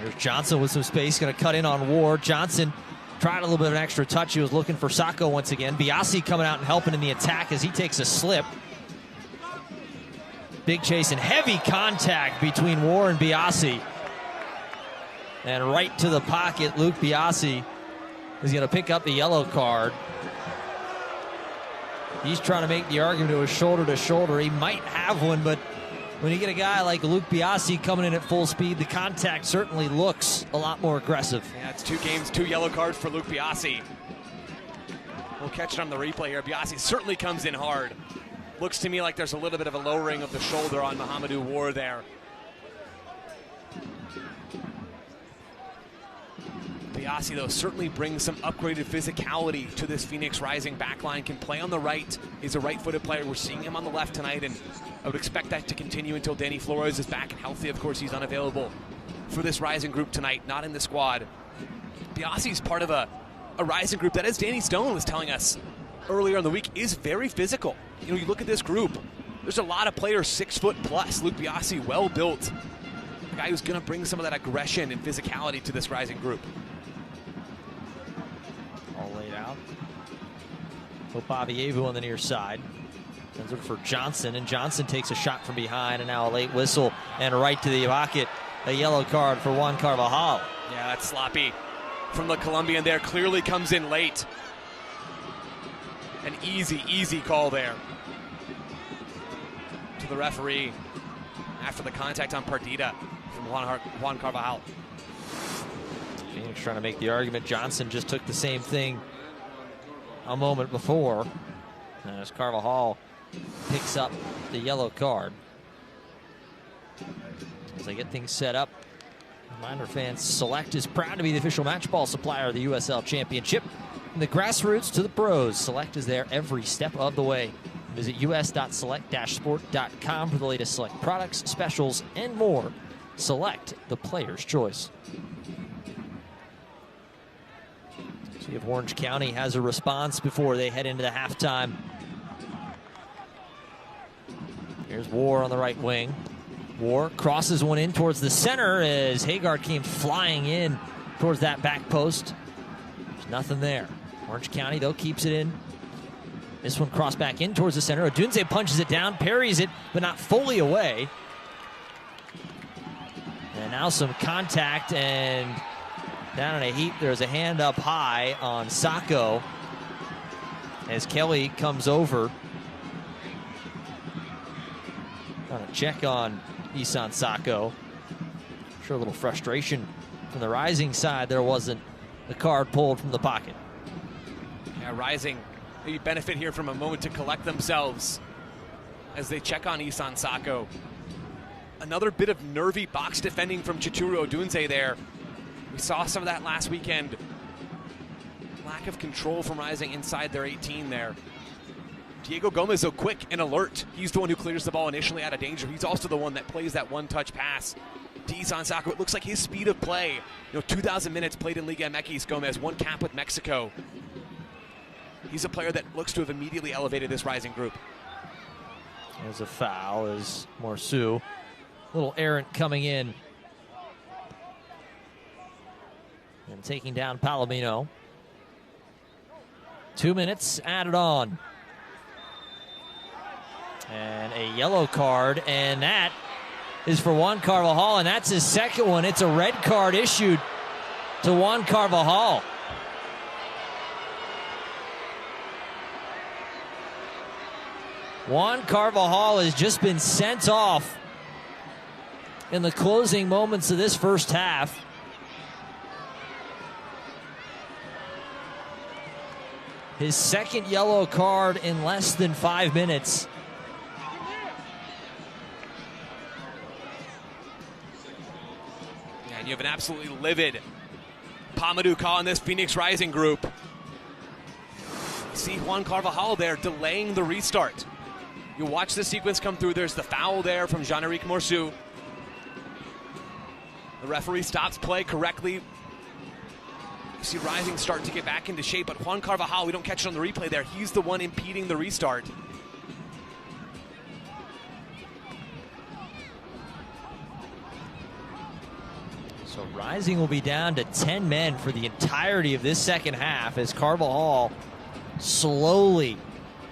[SPEAKER 1] Here's Johnson with some space, going to cut in on Ward. Johnson tried a little bit of an extra touch. He was looking for Sako once again. Biasi coming out and helping in the attack as he takes a slip. Big chase and heavy contact between Ward and Biasi. And right to the pocket, Luke Biasi is going to pick up the yellow card. He's trying to make the argument it was shoulder to shoulder. He might have one, but when you get a guy like Luke Biasi coming in at full speed, the contact certainly looks a lot more aggressive.
[SPEAKER 2] Yeah, it's 2 games, 2 yellow cards for Luke Biasi. We'll catch it on the replay here. Biasi certainly comes in hard. Looks to me like there's a little bit of a lowering of the shoulder on Mohamedou Ward there. Biasi, though, certainly brings some upgraded physicality to this Phoenix Rising backline. Can play on the right. He's a right-footed player. We're seeing him on the left tonight, and I would expect that to continue until Danny Flores is back and healthy. Of course, he's unavailable for this Rising group tonight, not in the squad. Biasi's part of a Rising group that, as Danny Stone was telling us earlier in the week, is very physical. You know, you look at this group, there's a lot of players 6 foot plus. Luke Biasi, well built. A guy who's going to bring some of that aggression and physicality to this Rising group.
[SPEAKER 1] All laid out. Opavievu on the near side. Sends it for Johnson, and Johnson takes a shot from behind, and now a late whistle, and right to the bucket. A yellow card for Juan Carvajal.
[SPEAKER 2] Yeah, that's sloppy from the Colombian there. Clearly comes in late. An easy call there to the referee after the contact on Partida from Juan Carvajal.
[SPEAKER 1] Phoenix trying to make the argument. Johnson just took the same thing a moment before. As Carvajal picks up the yellow card. As they get things set up, reminder fans, Select is proud to be the official match ball supplier of the USL Championship. From the grassroots to the pros, Select is there every step of the way. Visit us.select-sport.com for the latest Select products, specials, and more. Select, the player's choice. See if Orange County has a response before they head into the halftime. Here's War on the right wing. War crosses one in towards the center as Hagar came flying in towards that back post. There's nothing there. Orange County, though, keeps it in. This one crossed back in towards the center. Odunze punches it down, parries it, but not fully away. And now some contact, and down in a heap, there's a hand up high on Sacco as Kelly comes over. Trying to check on Isan Sacco. Sure, a little frustration from the Rising side. There wasn't the card pulled from the pocket.
[SPEAKER 2] Yeah, Rising, maybe benefit here from a moment to collect themselves as they check on Isan Sacco. Another bit of nervy box defending from Chituru Odunze there. We saw some of that last weekend. Lack of control from Rising inside their 18 there. Diego Gomez, though, quick and alert. He's the one who clears the ball initially out of danger. He's also the one that plays that one-touch pass to Isan Sacco. It looks like his speed of play, 2,000 minutes played in Liga MX, Gomez, one cap with Mexico. He's a player that looks to have immediately elevated this Rising group.
[SPEAKER 1] There's a foul as Morsu, a little errant coming in and taking down Palomino. 2 minutes added on. And a yellow card, and that is for Juan Carvajal, and that's his second one. It's a red card issued to Juan Carvajal. Juan Carvajal has just been sent off in the closing moments of this first half. His second yellow card in less than 5 minutes.
[SPEAKER 2] And you have an absolutely livid Pamadou in this Phoenix Rising group. You see Juan Carvajal there delaying the restart. You watch this sequence come through. There's the foul there from Jean-Eric Morsu. The referee stops play correctly. You see Rising start to get back into shape, but Juan Carvajal, we don't catch it on the replay there. He's the one impeding the restart.
[SPEAKER 1] So Rising will be down to 10 men for the entirety of this second half as Carvajal slowly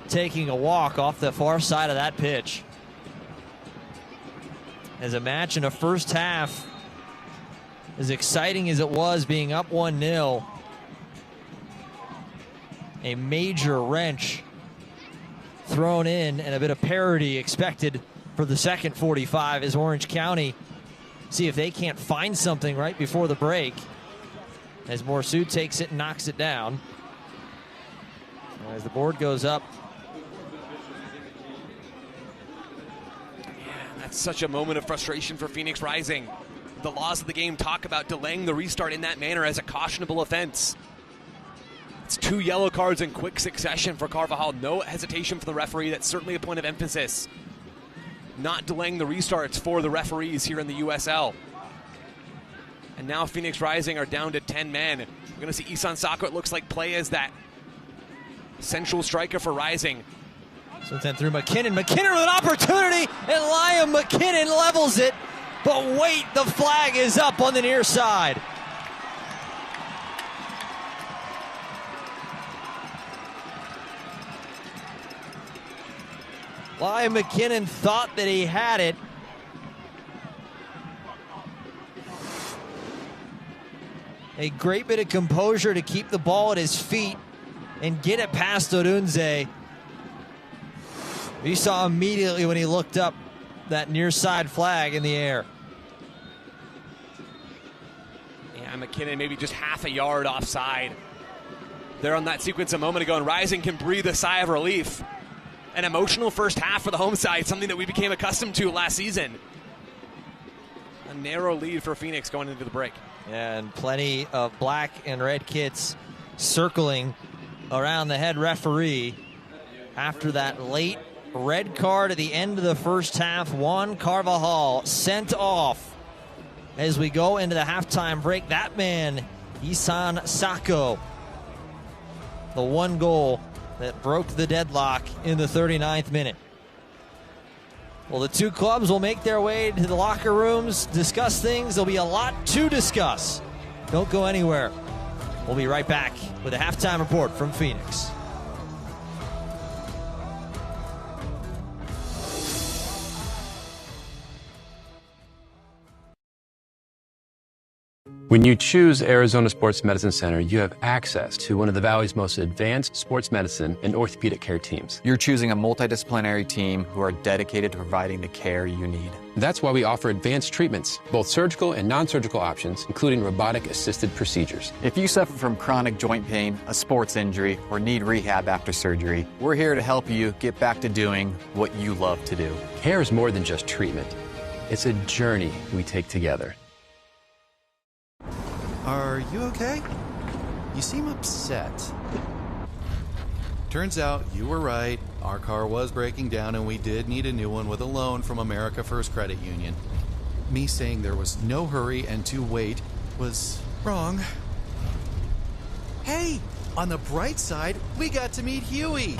[SPEAKER 1] taking a walk off the far side of that pitch. As a match in a first half, as exciting as it was being up 1-0, a major wrench thrown in and a bit of parity expected for the second 45 as Orange County see if they can't find something right before the break. As Morsu takes it and knocks it down. As the board goes up.
[SPEAKER 2] Yeah, that's such a moment of frustration for Phoenix Rising. The laws of the game talk about delaying the restart in that manner as a cautionable offense. It's 2 yellow cards in quick succession for Carvajal. No hesitation for the referee. That's certainly a point of emphasis. Not delaying the restarts for the referees here in the USL. And now Phoenix Rising are down to 10 men. We're going to see Isan Sacco, it looks like, play as that central striker for Rising.
[SPEAKER 1] So then through McKinnon. McKinnon with an opportunity, and Liam McKinnon levels it. But wait, the flag is up on the near side. Liam McKinnon thought that he had it. A great bit of composure to keep the ball at his feet and get it past Odunze. You saw immediately when he looked up that near side flag in the air.
[SPEAKER 2] Yeah, McKinnon maybe just half a yard offside. There on that sequence a moment ago, and Rising can breathe a sigh of relief. An emotional first half for the home side, something that we became accustomed to last season. A narrow lead for Phoenix going into the break.
[SPEAKER 1] Yeah, and plenty of black and red kits circling around the head referee after that late red card at the end of the first half. Juan Carvajal sent off as we go into the halftime break. That man, Isan Sacco, the one goal that broke the deadlock in the 39th minute. Well, the two clubs will make their way to the locker rooms, discuss things. There'll be a lot to discuss Don't go anywhere. We'll be right back with a halftime report from Phoenix.
[SPEAKER 11] When you choose Arizona Sports Medicine Center, you have access to one of the Valley's most advanced sports medicine and orthopedic care teams.
[SPEAKER 12] You're choosing a multidisciplinary team who are dedicated to providing the care you need.
[SPEAKER 11] That's why we offer advanced treatments, both surgical and non-surgical options, including robotic-assisted procedures.
[SPEAKER 12] If you suffer from chronic joint pain, a sports injury, or need rehab after surgery, we're here to help you get back to doing what you love to do.
[SPEAKER 11] Care is more than just treatment. It's a journey we take together.
[SPEAKER 5] Are you okay? You seem upset. Turns out you were right. Our car was breaking down and we did need a new one with a loan from America First Credit Union. Me saying there was no hurry and to wait was wrong. Hey, on the bright side, we got to meet Huey.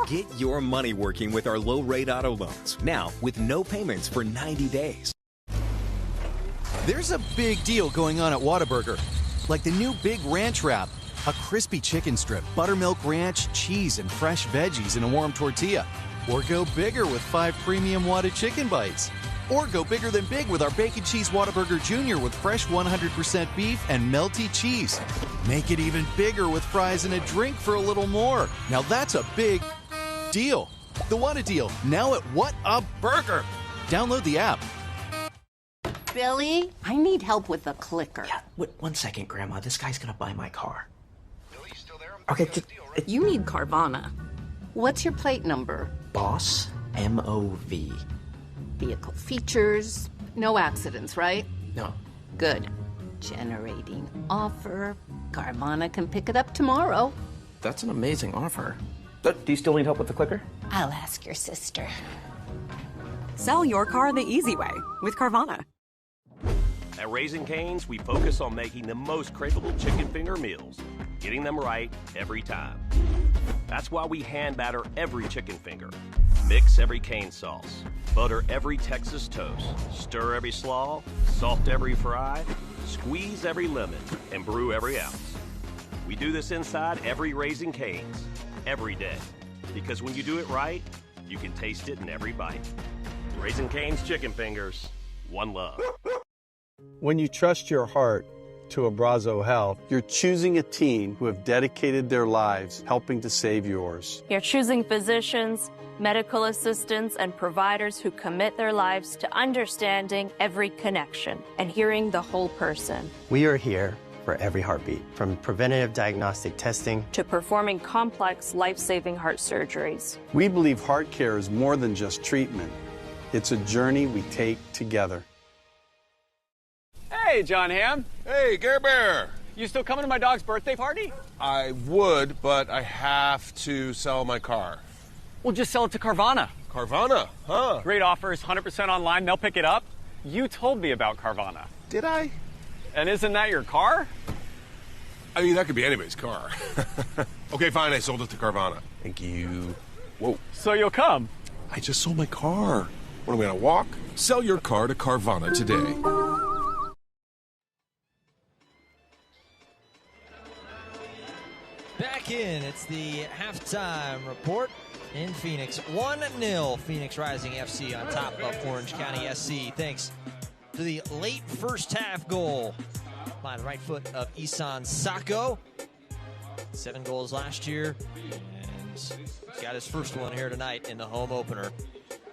[SPEAKER 6] Get your money working with our low-rate auto loans. Now, with no payments for 90 days.
[SPEAKER 5] There's a big deal going on at Whataburger. Like the new Big Ranch Wrap. A crispy chicken strip, buttermilk ranch, cheese, and fresh veggies in a warm tortilla. Or go bigger with 5 premium Whata chicken bites. Or go bigger than big with our Bacon Cheese Whataburger Jr. with fresh 100% beef and melty cheese. Make it even bigger with fries and a drink for a little more. Now that's a big deal. The Whata deal, now at Whataburger. Download the app.
[SPEAKER 13] Billy, I need help with the clicker.
[SPEAKER 14] Yeah, wait, 1 second, Grandma. This guy's gonna buy my car. Billy, you still there? Okay,
[SPEAKER 13] You need Carvana. What's your plate number?
[SPEAKER 14] Boss, M-O-V.
[SPEAKER 13] Vehicle features, no accidents, right?
[SPEAKER 14] No.
[SPEAKER 13] Good. Generating offer. Carvana can pick it up tomorrow.
[SPEAKER 14] That's an amazing offer. Do you still need help with the clicker?
[SPEAKER 13] I'll ask your sister.
[SPEAKER 15] Sell your car the easy way with Carvana.
[SPEAKER 10] At Raising Cane's, we focus on making the most craveable chicken finger meals, getting them right every time. That's why we hand batter every chicken finger, mix every cane sauce, butter every Texas toast, stir every slaw, salt every fry, squeeze every lemon, and brew every ounce. We do this inside every Raising Cane's, every day. Because when you do it right, you can taste it in every bite. Raising Cane's chicken fingers, one love.
[SPEAKER 7] When you trust your heart to Abrazo Health, you're choosing a team who have dedicated their lives helping to save yours.
[SPEAKER 8] You're choosing physicians, medical assistants, and providers who commit their lives to understanding every connection and hearing the whole person.
[SPEAKER 9] We are here for every heartbeat, from preventative diagnostic testing
[SPEAKER 8] to performing complex, life-saving heart surgeries.
[SPEAKER 7] We believe heart care is more than just treatment. It's a journey we take together.
[SPEAKER 3] Hey, John Hamm.
[SPEAKER 4] Hey, Gare Bear.
[SPEAKER 3] You still coming to my dog's birthday party?
[SPEAKER 4] I would, but I have to sell my car.
[SPEAKER 3] Well, just sell it to Carvana.
[SPEAKER 4] Carvana, huh?
[SPEAKER 3] Great offers, 100% online. They'll pick it up. You told me about Carvana.
[SPEAKER 4] Did I?
[SPEAKER 3] And isn't that your car?
[SPEAKER 4] I mean, that could be anybody's car. Okay, fine, I sold it to Carvana. Thank you. Whoa.
[SPEAKER 3] So you'll come?
[SPEAKER 4] I just sold my car. What, am I gonna walk? Sell your car to Carvana today.
[SPEAKER 1] Back in, it's the halftime report in Phoenix. 1-0 Phoenix Rising FC on top of Orange County SC. Thanks to the late first half goal by the right foot of Isan Sako. 7 goals last year, and he's got his first one here tonight in the home opener.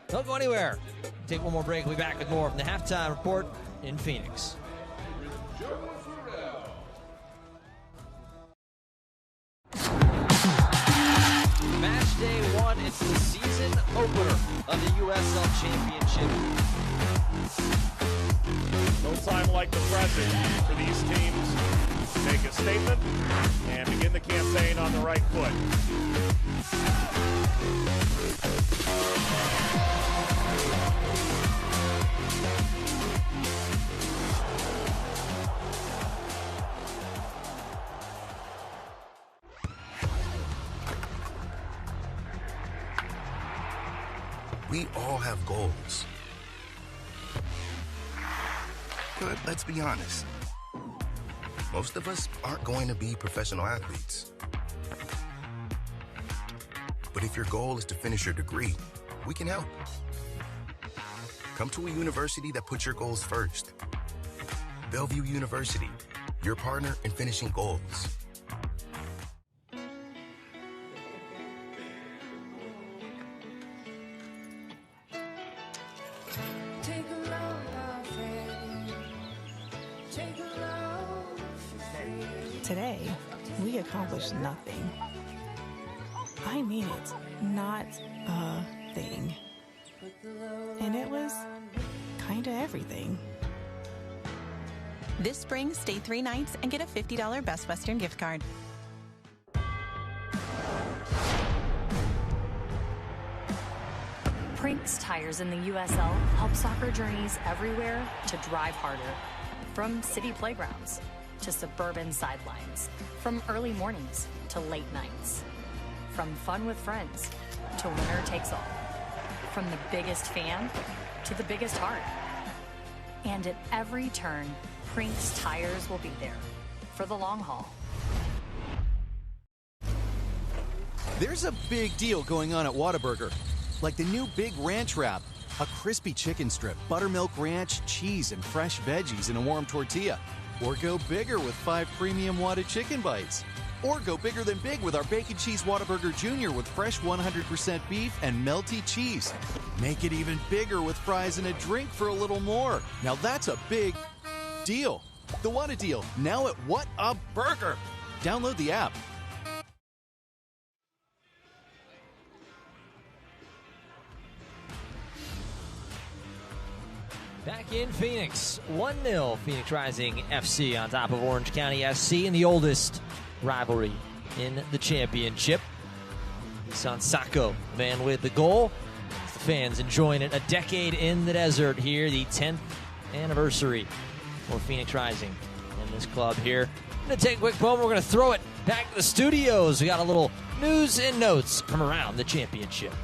[SPEAKER 1] Don't go anywhere. Take one more break. We'll be back with more from the halftime report in Phoenix. Match day 1, it's the season opener of the USL Championship.
[SPEAKER 16] No time like the present for these teams to make a statement and begin the campaign on the right foot.
[SPEAKER 4] We all have goals.
[SPEAKER 17] But let's be honest. Most of us aren't going to be professional athletes. But if your goal is to finish your degree, we can help. Come to a university that puts your goals first. Bellevue University, your partner in finishing goals.
[SPEAKER 18] Today, we accomplished nothing. I mean it, not a thing. And it was kinda everything.
[SPEAKER 19] This spring, stay 3 nights and get a $50 Best Western gift card.
[SPEAKER 20] Prinks tires in the USL help soccer journeys everywhere to drive harder. From city playgrounds to suburban sidelines. From early mornings to late nights. From fun with friends to winner takes all. From the biggest fan to the biggest heart. And at every turn, Prinks tires will be there for the long haul.
[SPEAKER 5] There's a big deal going on at Whataburger. Like the new Big Ranch Wrap. A crispy chicken strip, buttermilk ranch, cheese, and fresh veggies in a warm tortilla. Or go bigger with 5 premium Whata chicken bites. Or go bigger than big with our Bacon Cheese Whataburger Jr. with fresh 100% beef and melty cheese. Make it even bigger with fries and a drink for a little more. Now that's a big deal. The Whata Deal, now at What a Burger. Download the app.
[SPEAKER 1] Back in Phoenix, 1-0 Phoenix Rising FC on top of Orange County SC in the oldest rivalry in the championship. Sansako, man with the goal. The fans enjoying it. A decade in the desert here, the 10th anniversary for Phoenix Rising and this club here. I'm going to take a quick moment. We're going to throw it back to the studios. We got a little news and notes from around the championship.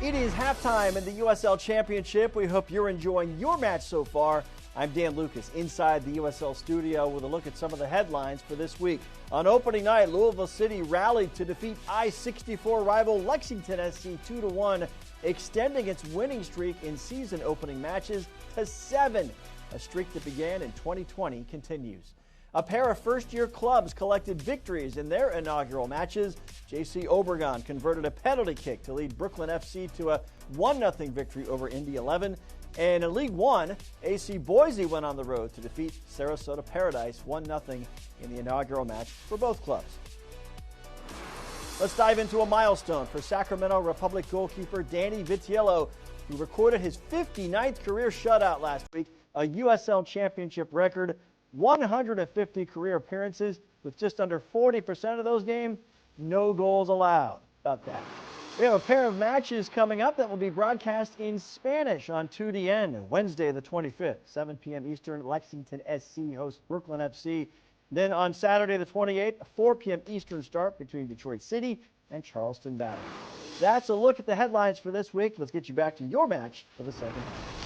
[SPEAKER 21] It is halftime in the USL Championship. We hope you're enjoying your match so far. I'm Dan Lucas inside the USL studio with a look at some of the headlines for this week. On opening night, Louisville City rallied to defeat I-64 rival Lexington SC 2-1, extending its winning streak in season opening matches to 7. A streak that began in 2020 continues. A pair of first-year clubs collected victories in their inaugural matches. JC Obregon converted a penalty kick to lead Brooklyn FC to a 1-0 victory over Indy 11. And in League One, AC Boise went on the road to defeat Sarasota Paradise 1-0 in the inaugural match for both clubs. Let's dive into a milestone for Sacramento Republic goalkeeper Danny Vitiello, who recorded his 59th career shutout last week, a USL Championship record. 150 career appearances, with just under 40% of those games, no goals allowed. About that. We have a pair of matches coming up that will be broadcast in Spanish on 2DN Wednesday the 25th, 7 p.m. Eastern. Lexington SC hosts Brooklyn FC. Then on Saturday the 28th, a 4 p.m. Eastern start between Detroit City and Charleston Battery. That's a look at the headlines for this week. Let's get you back to your match for the second half.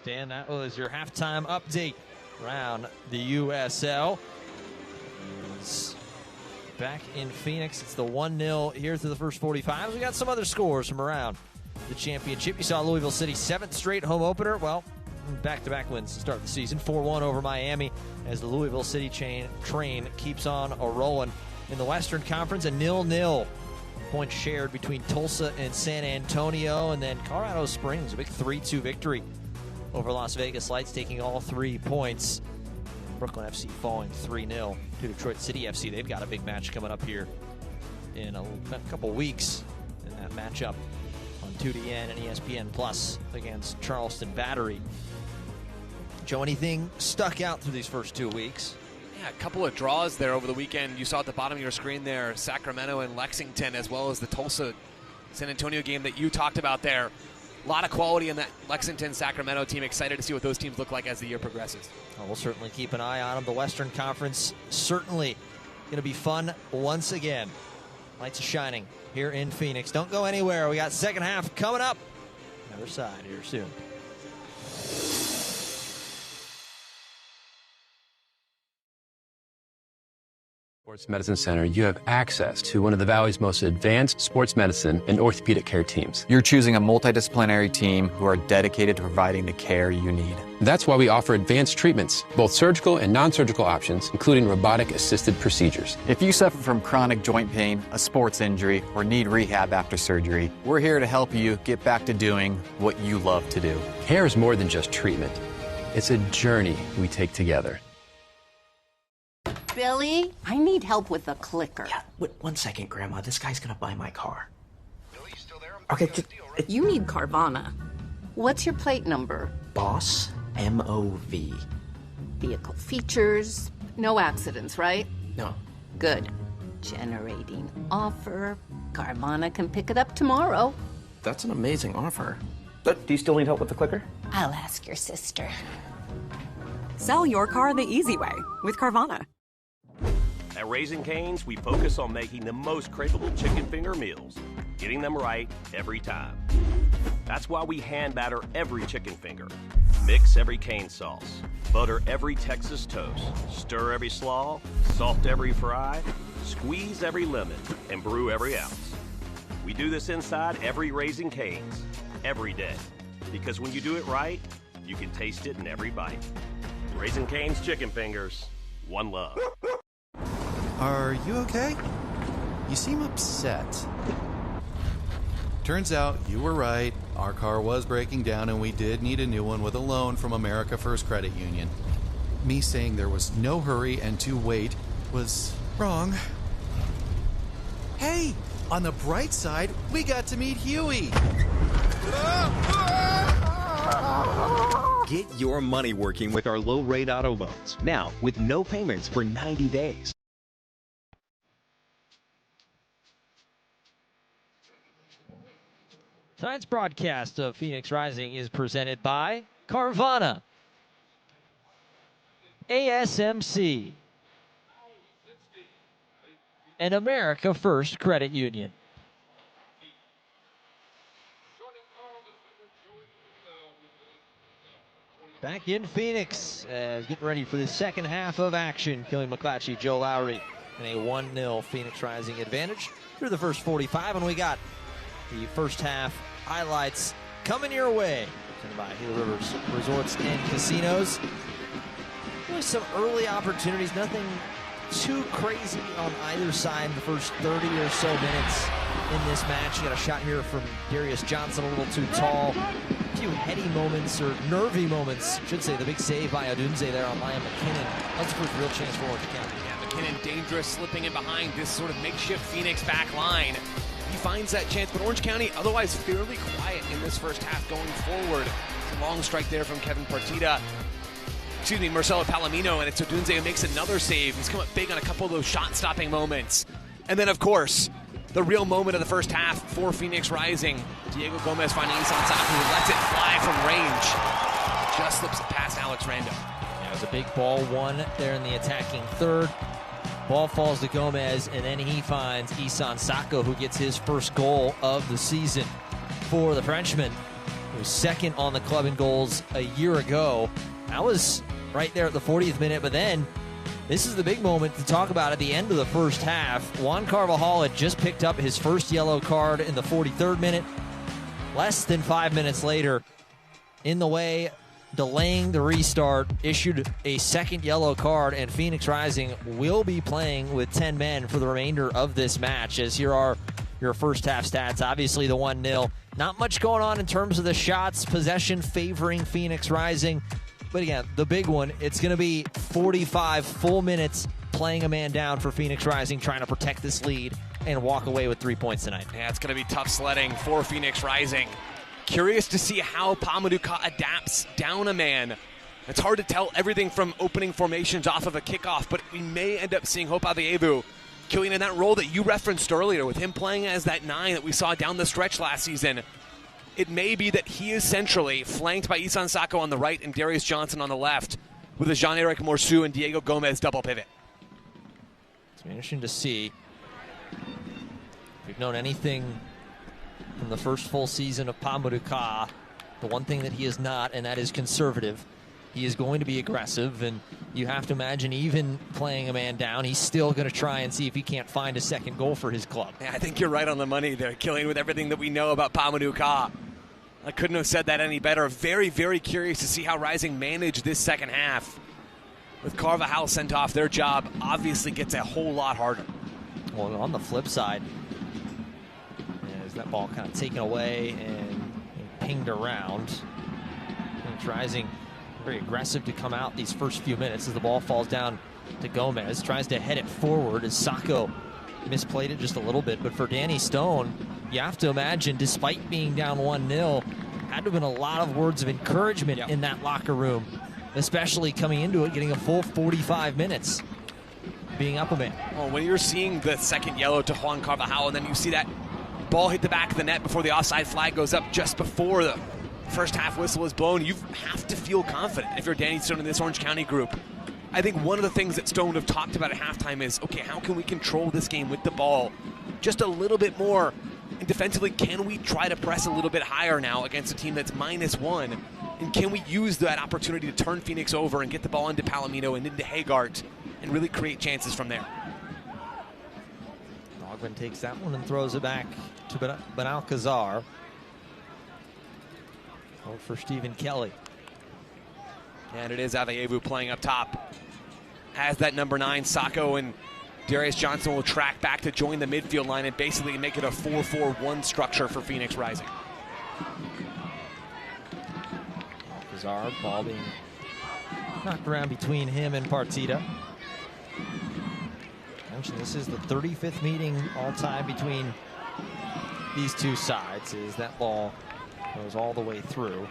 [SPEAKER 1] Dan, that was your halftime update around the USL. It's back in Phoenix. It's the 1-0 here through the first 45. We got some other scores from around the championship. You saw Louisville City 7th straight home opener. Well, back-to-back wins to start the season. 4-1 over Miami as the Louisville City train keeps on rolling. In the Western Conference, a 0-0. Points shared between Tulsa and San Antonio. And then Colorado Springs, a big 3-2 victory over Las Vegas Lights, taking all 3 points. Brooklyn FC falling 3-0 to Detroit City FC. They've got a big match coming up here in a couple weeks in that matchup on 2DN and ESPN Plus against Charleston Battery. Joe, anything stuck out through these first 2 weeks?
[SPEAKER 2] Yeah, a couple of draws there over the weekend. You saw at the bottom of your screen there, Sacramento and Lexington, as well as the Tulsa San Antonio game that you talked about there. A lot of quality in that Lexington-Sacramento team. Excited to see what those teams look like as the year progresses.
[SPEAKER 1] Well, we'll certainly keep an eye on them. The Western Conference certainly going to be fun once again. Lights are shining here in Phoenix. Don't go anywhere. We got second half coming up. Another side here soon.
[SPEAKER 11] Sports Medicine Center, you have access to one of the Valley's most advanced sports medicine and orthopedic care teams.
[SPEAKER 12] You're choosing a multidisciplinary team who are dedicated to providing the care you need.
[SPEAKER 11] That's why we offer advanced treatments, both surgical and non-surgical options, including robotic-assisted procedures.
[SPEAKER 12] If you suffer from chronic joint pain, a sports injury, or need rehab after surgery, we're here to help you get back to doing what you love to do.
[SPEAKER 11] Care is more than just treatment. It's a journey we take together.
[SPEAKER 13] Billy, I need help with the clicker.
[SPEAKER 14] Yeah, wait, 1 second, Grandma. This guy's gonna buy my car. Billy, you still there? Okay,
[SPEAKER 15] You need Carvana.
[SPEAKER 13] What's your plate number?
[SPEAKER 14] Boss MOV.
[SPEAKER 13] Vehicle features, no accidents, right?
[SPEAKER 14] No.
[SPEAKER 13] Good. Generating offer. Carvana can pick it up tomorrow.
[SPEAKER 14] That's an amazing offer. But do you still need help with the clicker?
[SPEAKER 13] I'll ask your sister.
[SPEAKER 15] Sell your car the easy way with Carvana.
[SPEAKER 10] At Raising Cane's, we focus on making the most craveable chicken finger meals, getting them right every time. That's why we hand batter every chicken finger, mix every cane sauce, butter every Texas toast, stir every slaw, salt every fry, squeeze every lemon, and brew every ounce. We do this inside every Raising Cane's, every day. Because when you do it right, you can taste it in every bite. Raising Cane's chicken fingers, one love.
[SPEAKER 5] Are you okay? You seem upset. Turns out you were right. Our car was breaking down and we did need a new one with a loan from America First Credit Union. Me saying there was no hurry and to wait was wrong. Hey, on the bright side, we got to meet Huey.
[SPEAKER 6] Get your money working with our low-rate auto loans. Now, with no payments for 90 days.
[SPEAKER 1] Tonight's broadcast of Phoenix Rising is presented by Carvana, ASMC, and America First Credit Union. Back in Phoenix, getting ready for the second half of action. Kelly McClatchy, Joe Lowry, and a 1-0 Phoenix Rising advantage through the first 45, and we got the first half highlights coming your way. Presented by Gila Rivers Resorts and Casinos. Really some early opportunities, nothing too crazy on either side in the first 30 or so minutes in this match. You got a shot here from Darius Johnson, a little too tall. A few heady moments, or nervy moments, I should say. The big save by Odunze there on Liam McKinnon. That's the first real chance for Orange County.
[SPEAKER 2] Yeah, McKinnon dangerous, slipping in behind this sort of makeshift Phoenix back line. He finds that chance, but Orange County otherwise fairly quiet in this first half going forward. It's a long strike there from Kevin Partida. Excuse me, Marcelo Palomino, and it's Odunze who makes another save. He's come up big on a couple of those shot-stopping moments. And then, of course, the real moment of the first half for Phoenix Rising. Diego Gomez finding Isan Saku, who lets it fly from range. Just slips it past Alex Rando.
[SPEAKER 1] Yeah, it was a big ball one there in the attacking third. Ball falls to Gomez, and then he finds Isan Sako, who gets his first goal of the season for the Frenchman, who was second on the club in goals a year ago. That was right there at the 40th minute, but then this is the big moment to talk about at the end of the first half. Juan Carvajal had just picked up his first yellow card in the 43rd minute. Less than 5 minutes later, in the way, delaying the restart, issued a second yellow card, and Phoenix Rising will be playing with 10 men for the remainder of this match. As here are your first half stats. Obviously the 1-0. Not much going on in terms of the shots, possession favoring Phoenix Rising. But again, the big one, it's going to be 45 full minutes playing a man down for Phoenix Rising, trying to protect this lead and walk away with 3 points tonight.
[SPEAKER 2] Yeah, it's going to be tough sledding for Phoenix Rising. Curious to see how Pamaduka adapts down a man. It's hard to tell everything from opening formations off of a kickoff, but we may end up seeing Hope Adievu killing in that role that you referenced earlier, with him playing as that 9 that we saw down the stretch last season. it may be that he is centrally flanked by Isan Sako on the right and Darius Johnson on the left, with a Jean-Eric Morsu and Diego Gomez double pivot.
[SPEAKER 1] It's interesting to see. If we've known anything from the first full season of Pamuduka, the one thing that he is not, and that is conservative. He is going to be aggressive, and you have to imagine even playing a man down, he's still going to try and see if he can't find a second goal for his club.
[SPEAKER 2] Yeah, I think you're right on the money there, Killian, with everything that we know about Pamuduka. I couldn't have said that any better. Very, very curious to see how Rising manage this second half. With Carvajal sent off, their job obviously gets a whole lot harder.
[SPEAKER 1] Well, on the flip side, as that ball kind of taken away and pinged around, and Rising very aggressive to come out these first few minutes as the ball falls down to Gomez. Tries to head it forward as Sako misplayed it just a little bit. But for Danny Stone, you have to imagine, despite being down 1-0, had to have been a lot of words of encouragement in that locker room, especially coming into it, getting a full 45 minutes, being up a man.
[SPEAKER 2] Well, when you're seeing the second yellow to Juan Carvajal, and then you see that ball hit the back of the net before the offside flag goes up just before the first half whistle is blown, you have to feel confident if you're Danny Stone in this Orange County group. I think one of the things that Stone have talked about at halftime is, okay, how can we control this game with the ball just a little bit more? And defensively, can we try to press a little bit higher now against a team that's -1? And can we use that opportunity to turn Phoenix over and get the ball into Palomino and into Hagart and really create chances from there?
[SPEAKER 1] Dogman takes that one and throws it back to Benalcazar. For Stephen Kelly.
[SPEAKER 2] And it is Aveyevu playing up top. As that number 9, Sako and Darius Johnson will track back to join the midfield line and basically make it a 4-4-1 structure for Phoenix Rising.
[SPEAKER 1] Bizarre ball being knocked around between him and Partida. Actually, this is the 35th meeting all time between these two sides, as that ball goes all the way through.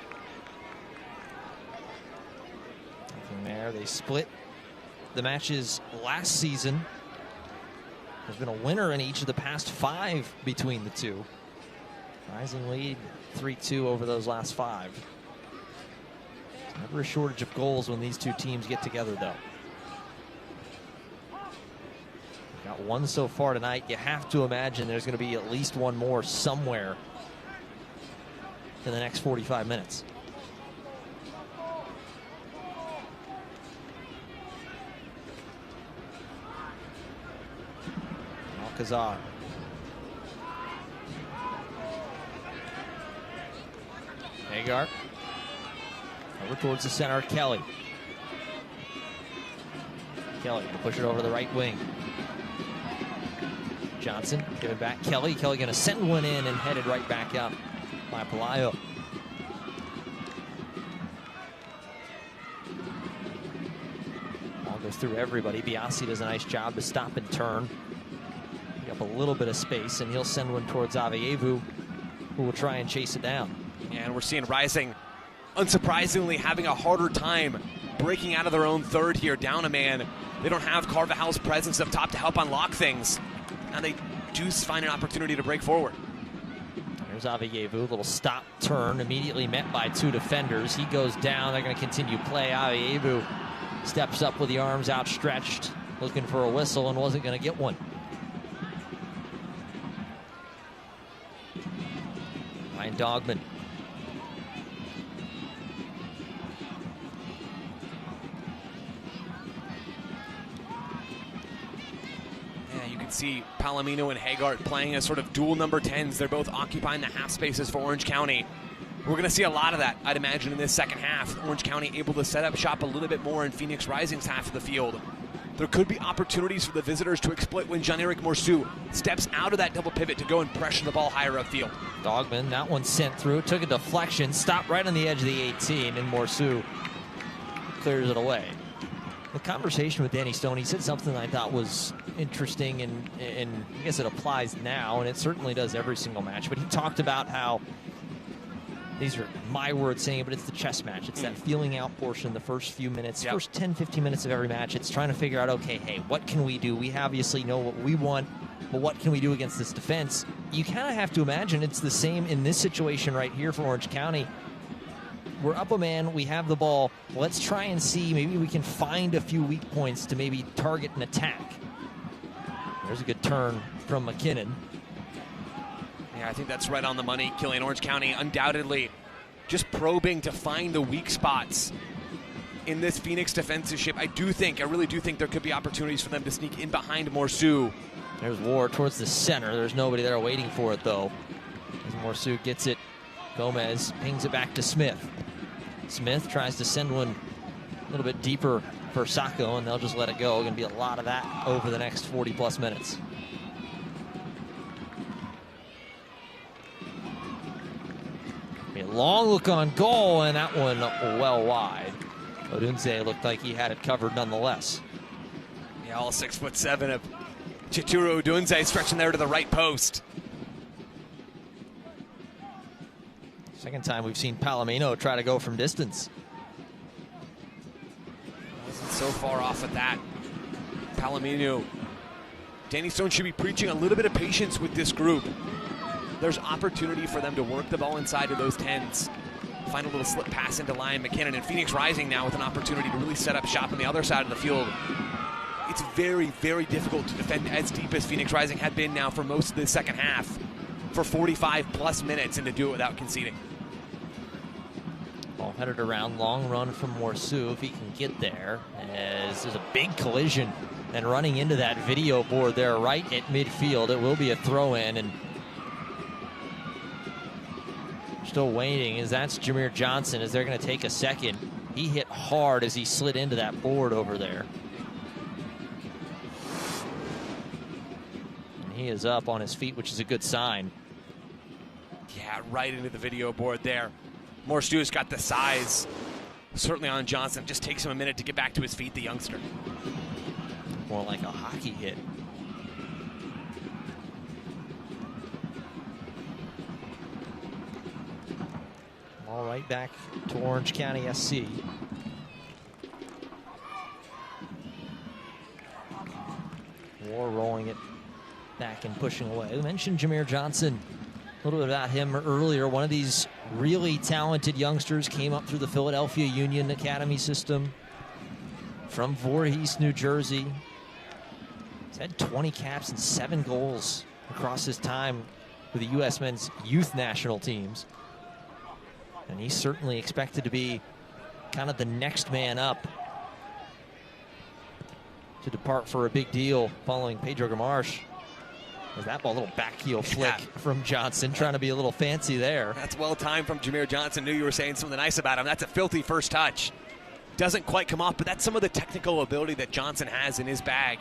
[SPEAKER 1] From there, they split the matches last season. There's been a winner in each of the past 5 between the two. Rising lead 3-2 over those last 5. There's never a shortage of goals when these two teams get together, though. Got one so far tonight. You have to imagine there's going to be at least one more somewhere in the next 45 minutes. Alcazar. Hagar. Over towards the center, Kelly. Kelly to push it over to the right wing. Johnson give it back. Kelly going to send one in and headed right back out by Pelayo. Ball goes through everybody. Biasi does a nice job to stop and turn. Pick up a little bit of space, and he'll send one towards Aveyevu, who will try and chase it down.
[SPEAKER 2] And we're seeing Rising, unsurprisingly, having a harder time breaking out of their own third here, down a man. They don't have Carvajal's presence up top to help unlock things. Now they do find an opportunity to break forward.
[SPEAKER 1] There's Aveyevu, a little stop turn, immediately met by 2 defenders. He goes down, they're going to continue play. Aveyevu steps up with the arms outstretched, looking for a whistle and wasn't going to get one. Ryan Dogman.
[SPEAKER 2] See Palomino and Hagart playing as sort of dual number 10s. They're both occupying the half spaces for Orange County. We're going to see a lot of that, I'd imagine, in this second half. Orange County able to set up shop a little bit more in Phoenix Rising's half of the field. There could be opportunities for the visitors to exploit when Jean-Eric Morsu steps out of that double pivot to go and pressure the ball higher upfield.
[SPEAKER 1] Dogman, that one sent through, took a deflection, stopped right on the edge of the 18, and Morsu clears it away. The conversation with Danny Stone, he said something I thought was interesting, and I guess it applies now, and it certainly does every single match. But he talked about how, these are my words saying it, but it's the chess match. It's that feeling out portion, the first few minutes, first 10, 15 minutes of every match. It's trying to figure out, okay, hey, what can we do? We obviously know what we want. but what can we do against this defense? You kind of have to imagine it's the same in this situation right here for Orange County. We're up a man, we have the ball. Let's try and see, maybe we can find a few weak points to maybe target an attack. There's a good turn from McKinnon.
[SPEAKER 2] Yeah, I think that's right on the money, Killian. Orange County undoubtedly just probing to find the weak spots in this Phoenix defensive ship. I really do think there could be opportunities for them to sneak in behind Morsu.
[SPEAKER 1] There's Ward towards the center. There's nobody there waiting for it, though. As Morsu gets it, Gomez pings it back to Smith. Smith tries to send one a little bit deeper for Sacco, and they'll just let it go. Going to be a lot of that over the next 40-plus minutes. A long look on goal, and that one well wide. Odunze looked like he had it covered nonetheless.
[SPEAKER 2] Yeah, all 6'7" of Chituru Odunze stretching there to the right post.
[SPEAKER 1] Second time we've seen Palomino try to go from distance.
[SPEAKER 2] Wasn't so far off at that. Palomino. Danny Stone should be preaching a little bit of patience with this group. There's opportunity for them to work the ball inside of those 10s. Find a little slip pass into Lion McKinnon, and Phoenix Rising now with an opportunity to really set up shop on the other side of the field. It's very, very difficult to defend as deep as Phoenix Rising had been now for most of the second half for 45-plus minutes, and to do it without conceding.
[SPEAKER 1] Ball headed around, long run from Morsu if he can get there, as there's a big collision and running into that video board there right at midfield. It will be a throw-in, and still waiting as that's Jameer Johnson, as they're going to take a second. He hit hard as he slid into that board over there. And he is up on his feet, which is a good sign.
[SPEAKER 2] Yeah, right into the video board there. Morsu's got the size. Certainly on Johnson. Just takes him a minute to get back to his feet, the youngster.
[SPEAKER 1] More like a hockey hit. All right, back to Orange County SC. War rolling it back and pushing away. We mentioned Jameer Johnson. A little bit about him earlier. One of these really talented youngsters came up through the Philadelphia Union Academy system from Voorhees, New Jersey. He's had 20 caps and 7 goals across his time with the U.S. men's youth national teams. And he's certainly expected to be kind of the next man up to depart for a big deal following Pedro Gamarsh. There's that ball, a little back heel flick from Johnson, trying to be a little fancy there.
[SPEAKER 2] That's well timed from Jameer Johnson. Knew you were saying something nice about him. That's a filthy first touch. Doesn't quite come off, but that's some of the technical ability that Johnson has in his bag.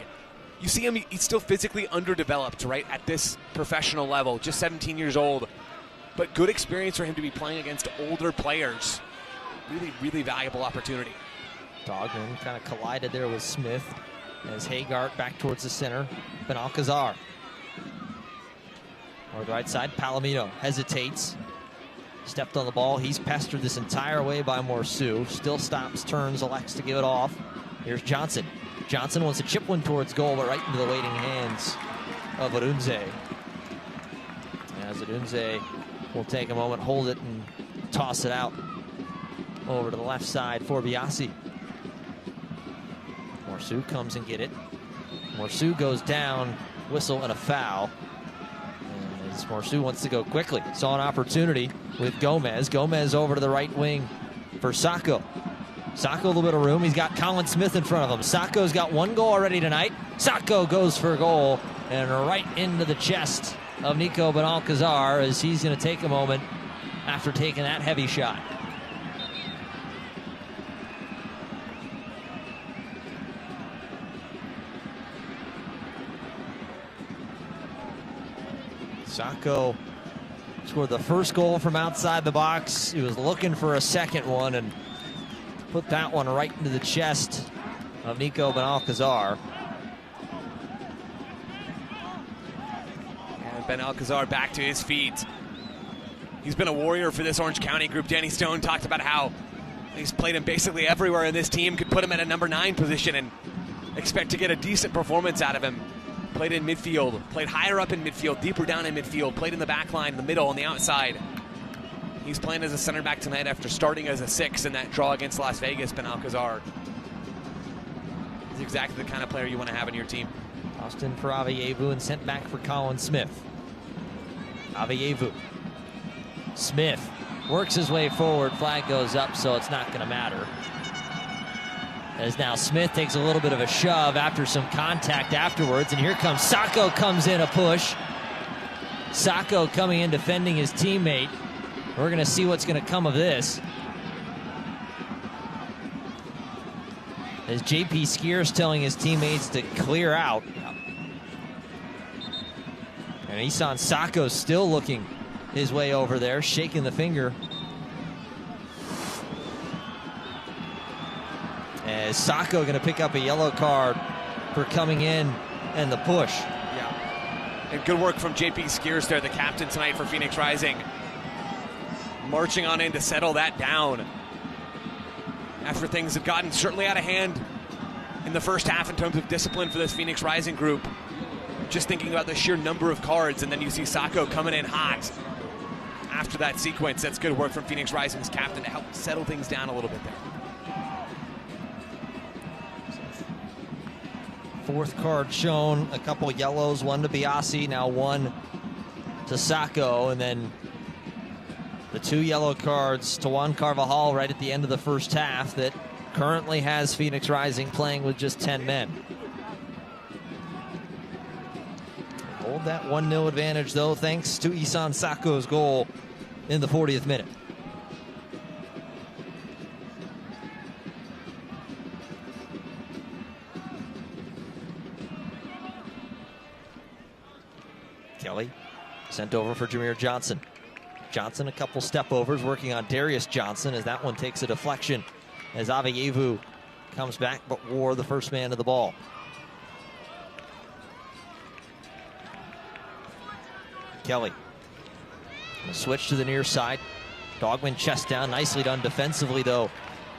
[SPEAKER 2] You see him, he's still physically underdeveloped, right, at this professional level, just 17 years old. But good experience for him to be playing against older players. Really, really valuable opportunity.
[SPEAKER 1] Dogman kind of collided there with Smith as Hagart back towards the center. Benalcazar. On the right side, Palomino hesitates. Stepped on the ball. He's pestered this entire way by Morsu. Still stops, turns, elects to give it off. Here's Johnson. Johnson wants to chip one towards goal, but right into the waiting hands of Odunze. As Odunze will take a moment, hold it, and toss it out over to the left side for Biasi. Morsu comes and get it. Morsu goes down, whistle and a foul. And as Morsu wants to go quickly, saw an opportunity with Gomez. Gomez over to the right wing for Sacco. Sacco a little bit of room. He's got Colin Smith in front of him. Sacco's got 1 goal already tonight. Sacco goes for a goal and right into the chest of Nico Benalcazar as he's going to take a moment after taking that heavy shot. Sacco scored the first goal from outside the box. He was looking for a second one and put that one right into the chest of Nico Benalcazar.
[SPEAKER 2] Benalcazar back to his feet. He's been a warrior for this Orange County group. Danny Stone talked about how he's played him basically everywhere in this team. Could put him at a number 9 position and expect to get a decent performance out of him. Played in midfield, played higher up in midfield, deeper down in midfield, played in the back line, in the middle, on the outside. He's playing as a center back tonight after starting as a 6 in that draw against Las Vegas, Benalcazar. He's exactly the kind of player you want to have in your team.
[SPEAKER 1] Austin for Avievu and sent back for Colin Smith. Avievu. Smith works his way forward. Flag goes up, so it's not going to matter. As now Smith takes a little bit of a shove after some contact afterwards, and here comes Sacco, comes in a push. Sacco coming in defending his teammate. We're going to see what's going to come of this. As JP Skier's telling his teammates to clear out. And Isan Sacco still looking his way over there, shaking the finger. As Sacco going to pick up a yellow card for coming in and the push.
[SPEAKER 2] Yeah. And good work from JP Skiers there, the captain tonight for Phoenix Rising. Marching on in to settle that down after things had gotten certainly out of hand in the first half in terms of discipline for this Phoenix Rising group. Just thinking about the sheer number of cards, and then you see Sacco coming in hot after that sequence. That's good work from Phoenix Rising's captain to help settle things down a little bit there.
[SPEAKER 1] Fourth card shown, a couple yellows, one to Biasi, now one to Sacco, and then the 2 yellow cards to Juan Carvajal right at the end of the first half that currently has Phoenix Rising playing with just 10 men. Hold that 1-0 advantage, though, thanks to Isan Sacco's goal in the 40th minute. Kelly sent over for Jameer Johnson. Johnson a couple step overs working on Darius Johnson as that one takes a deflection as Avievu comes back but wore the first man to the ball. Kelly gonna switch to the near side. Dogman chest down, nicely done defensively though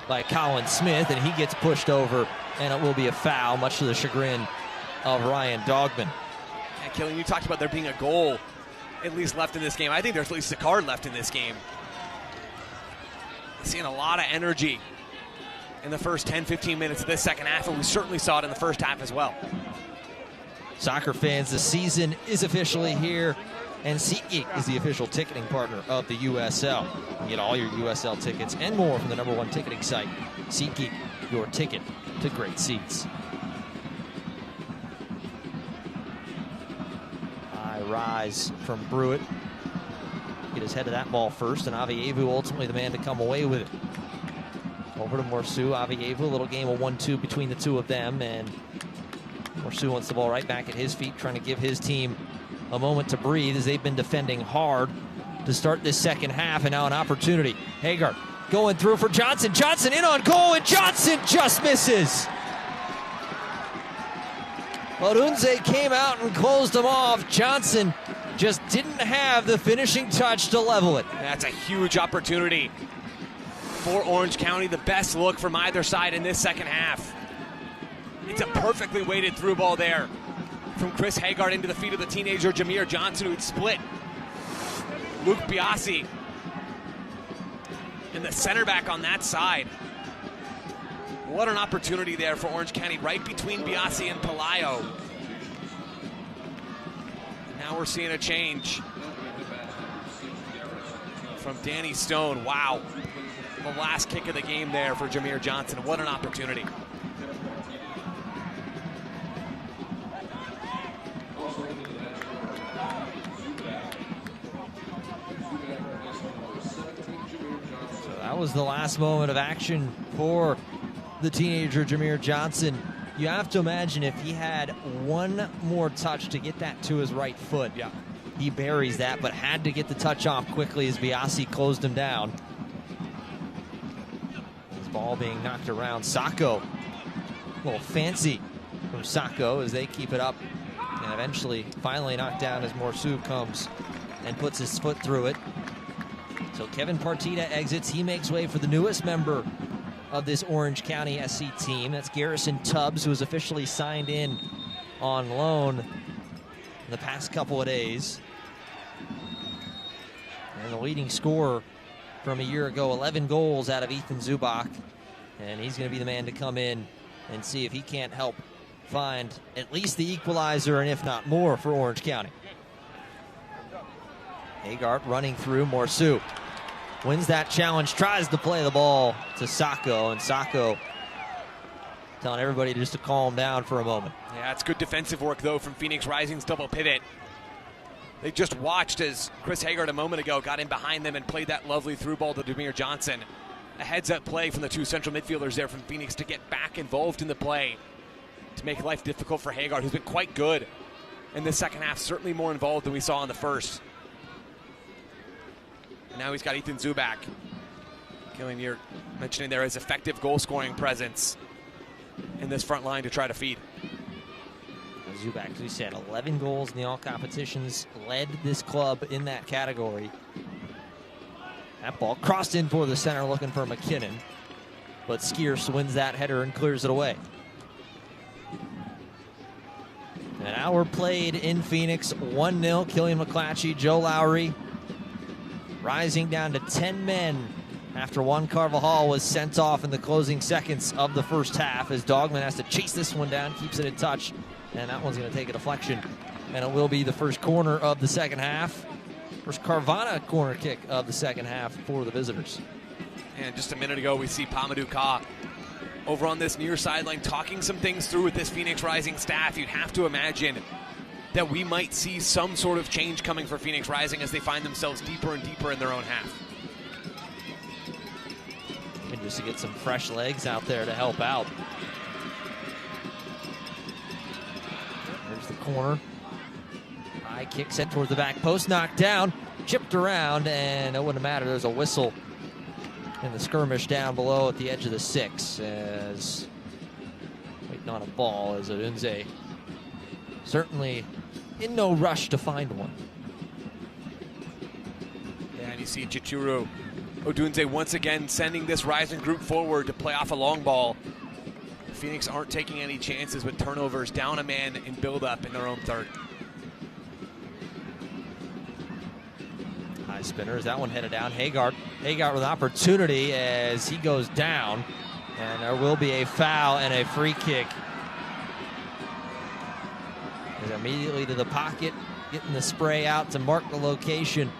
[SPEAKER 1] by Colin Smith, and he gets pushed over, and it will be a foul, much to the chagrin of Ryan Dogman.
[SPEAKER 2] Yeah, Kelly, you talked about there being a goal at least left in this game. I think there's at least a card left in this game. Seeing a lot of energy in the first 10-15 minutes of this second half, and we certainly saw it in the first half as well.
[SPEAKER 1] Soccer fans, the season is officially here, and SeatGeek is the official ticketing partner of the USL. You can get all your USL tickets and more from the #1 ticketing site, SeatGeek, your ticket to great seats. High rise from Brewitt. Get his head to that ball first, and Avievu ultimately the man to come away with it. Over to Morsu, Avievu, a little game of 1-2 between the two of them, and Morsu wants the ball right back at his feet, trying to give his team a moment to breathe as they've been defending hard to start this second half, and now an opportunity. Hagar going through for Johnson. Johnson in on goal, and Johnson just misses. Odunze came out and closed him off. Johnson just didn't have the finishing touch to level it.
[SPEAKER 2] That's a huge opportunity for Orange County. The best look from either side in this second half. It's a perfectly weighted through ball there from Chris Haggard into the feet of the teenager Jameer Johnson, who'd split Luke Biasi. And the center back on that side. What an opportunity there for Orange County, right between Biasi and Pelayo. Now we're seeing a change from Danny Stone. Wow. The last kick of the game there for Jameer Johnson. What an opportunity.
[SPEAKER 1] So that was the last moment of action for the teenager Jameer Johnson. You have to imagine if he had one more touch to get that to his right foot.
[SPEAKER 2] Yeah.
[SPEAKER 1] He buries that, but had to get the touch off quickly as Biasi closed him down. His ball being knocked around. Sacco, a little fancy from Sacco as they keep it up, and eventually finally knocked down as Morsu comes and puts his foot through it. So Kevin Partita exits. He makes way for the newest member of this Orange County SC team. That's Garrison Tubbs, who was officially signed in on loan in the past couple of days. And the leading scorer from a year ago, 11 goals out of Ethan Zubak. And he's going to be the man to come in and see if he can't help find at least the equalizer, and if not more, for Orange County. Hagart running through. Morsu wins that challenge, tries to play the ball to Sacco, and Sacco telling everybody just to calm down for a moment.
[SPEAKER 2] Yeah, it's good defensive work, though, from Phoenix Rising's double pivot. They just watched as Chris Hagart a moment ago got in behind them and played that lovely through ball to Demir Johnson. A heads-up play from the two central midfielders there from Phoenix to get back involved in the play, to make life difficult for Hagart, who's been quite good in the second half, certainly more involved than we saw in the first. And now he's got Ethan Zubak. Killing, you're mentioning there his effective goal-scoring presence in this front line to try to feed.
[SPEAKER 1] Zubak, as we said, 11 goals in the all competitions, led this club in that category. That ball crossed in for the center, looking for McKinnon, but Skierce wins that header and clears it away. An hour played in Phoenix, 1-0. Killian McClatchy, Joe Lowry rising down to 10 men after Juan Carvajal was sent off in the closing seconds of the first half, as Dogman has to chase this one down, keeps it in touch, and that one's going to take a deflection, and it will be the first corner of the second half. First Carvana corner kick of the second half for the visitors.
[SPEAKER 2] And just a minute ago, we see Pamadou Ka over on this near sideline talking some things through with this Phoenix Rising staff. You'd have to imagine that we might see some sort of change coming for Phoenix Rising as they find themselves deeper and deeper in their own half.
[SPEAKER 1] And just to get some fresh legs out there to help out. There's the corner. High kick sent towards the back post, knocked down, chipped around, and it wouldn't matter. There's a whistle in the skirmish down below at the edge of the 6, as waiting on a ball as Odunze certainly in no rush to find one.
[SPEAKER 2] Yeah, and you see Chichuru Odunze once again sending this Rising group forward to play off a long ball. Phoenix aren't taking any chances with turnovers, down a man in build-up in their own third.
[SPEAKER 1] High spinners, that one headed down. Hagart with an opportunity as he goes down, and there will be a foul and a free kick. He's immediately to the pocket, getting the spray out to mark the location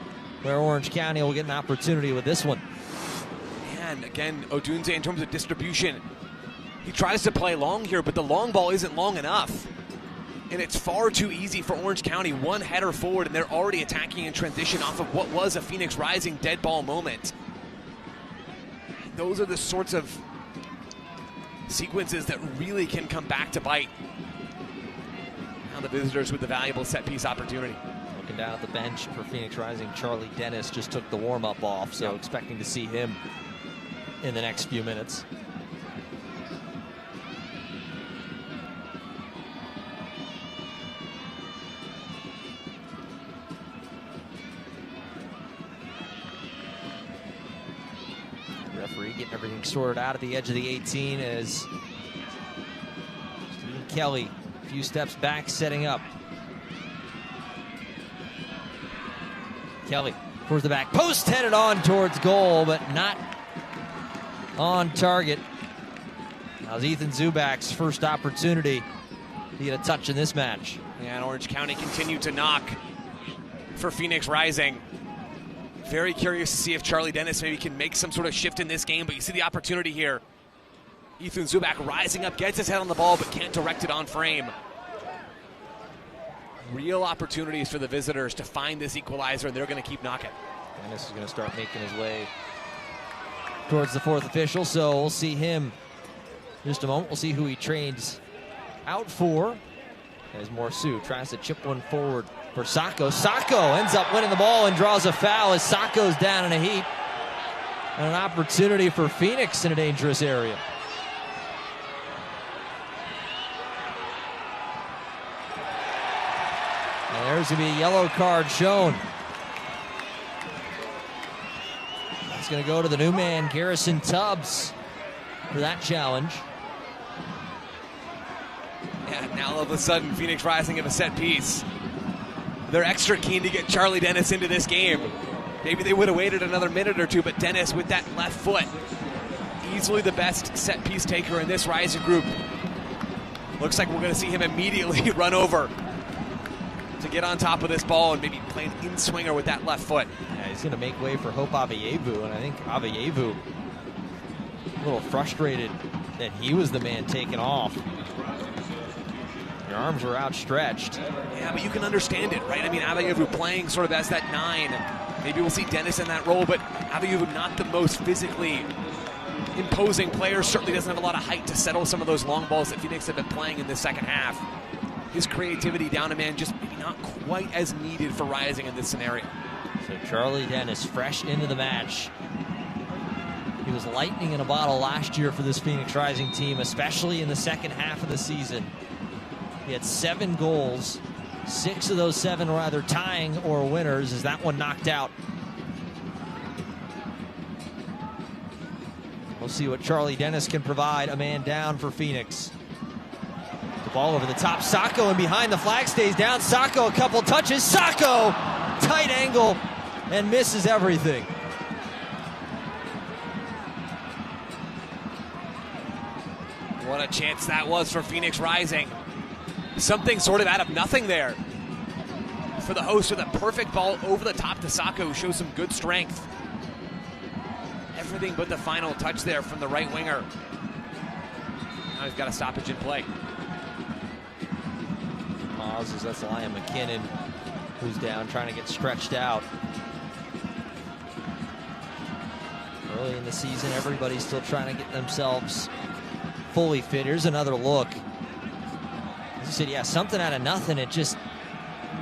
[SPEAKER 1] where Orange County will get an opportunity with this one.
[SPEAKER 2] And again, Odunze, in terms of distribution, he tries to play long here, but the long ball isn't long enough. And it's far too easy for Orange County. One header forward, and they're already attacking in transition off of what was a Phoenix Rising dead ball moment. Those are the sorts of sequences that really can come back to bite. Now the visitors with the valuable set-piece opportunity.
[SPEAKER 1] Looking down at the bench for Phoenix Rising, Charlie Dennis just took the warm-up off, so expecting to see him in the next few minutes. Referee getting everything sorted out at the edge of the 18 as Stephen Kelly a few steps back, setting up. Kelly towards the back post, headed on towards goal, but not on target. That was Ethan Zubak's first opportunity to get a touch in this match.
[SPEAKER 2] Yeah, and Orange County continued to knock for Phoenix Rising. Very curious to see if Charlie Dennis maybe can make some sort of shift in this game, but you see the opportunity here. Ethan Zubak rising up, gets his head on the ball, but can't direct it on frame. Real opportunities for the visitors to find this equalizer, and they're going to keep knocking.
[SPEAKER 1] Dennis is going to start making his way towards the fourth official, so we'll see him in just a moment. We'll see who he trades out for as Morsu tries to chip one forward for Sacco. Sacco ends up winning the ball and draws a foul as Sacco's down in a heap. And an opportunity for Phoenix in a dangerous area. And there's going to be a yellow card shown. It's going to go to the new man, Garrison Tubbs, for that challenge.
[SPEAKER 2] Yeah, now all of a sudden, Phoenix Rising have a set piece. they're extra keen to get Charlie Dennis into this game. Maybe they would have waited another minute or two, but Dennis with that left foot, easily the best set piece taker in this Rising group. Looks like we're going to see him immediately run over to get on top of this ball and maybe play an in-swinger with that left foot.
[SPEAKER 1] Yeah, he's going to make way for Hope Aveyevu, and I think Aveyevu a little frustrated that he was the man taken off. Your arms were outstretched.
[SPEAKER 2] Yeah, but you can understand it, right? I mean, Aveyevu playing sort of as that 9. Maybe we'll see Dennis in that role, but Aveyevu not the most physically imposing player. Certainly doesn't have a lot of height to settle some of those long balls that Phoenix have been playing in the second half. His creativity down a man just maybe not quite as needed for Rising in this scenario.
[SPEAKER 1] So Charlie Dennis fresh into the match. He was lightning in a bottle last year for this Phoenix Rising team, especially in the second half of the season. He had 7 goals. 6 of those 7 were either tying or winners, as that one knocked out. We'll see what Charlie Dennis can provide. A man down for Phoenix. The ball over the top. Sacco and behind the flag stays down. Sacco a couple touches. Sacco! Tight angle and misses everything.
[SPEAKER 2] What a chance that was for Phoenix Rising. Something sort of out of nothing there for the host with a perfect ball over the top to Sacco, who shows some good strength. Everything but the final touch there from the right winger. Now he's got a stoppage in play.
[SPEAKER 1] Pauses, that's Liam McKinnon, who's down, trying to get stretched out. Early in the season, everybody's still trying to get themselves fully fit. Here's another look. As you said, yeah, something out of nothing. It just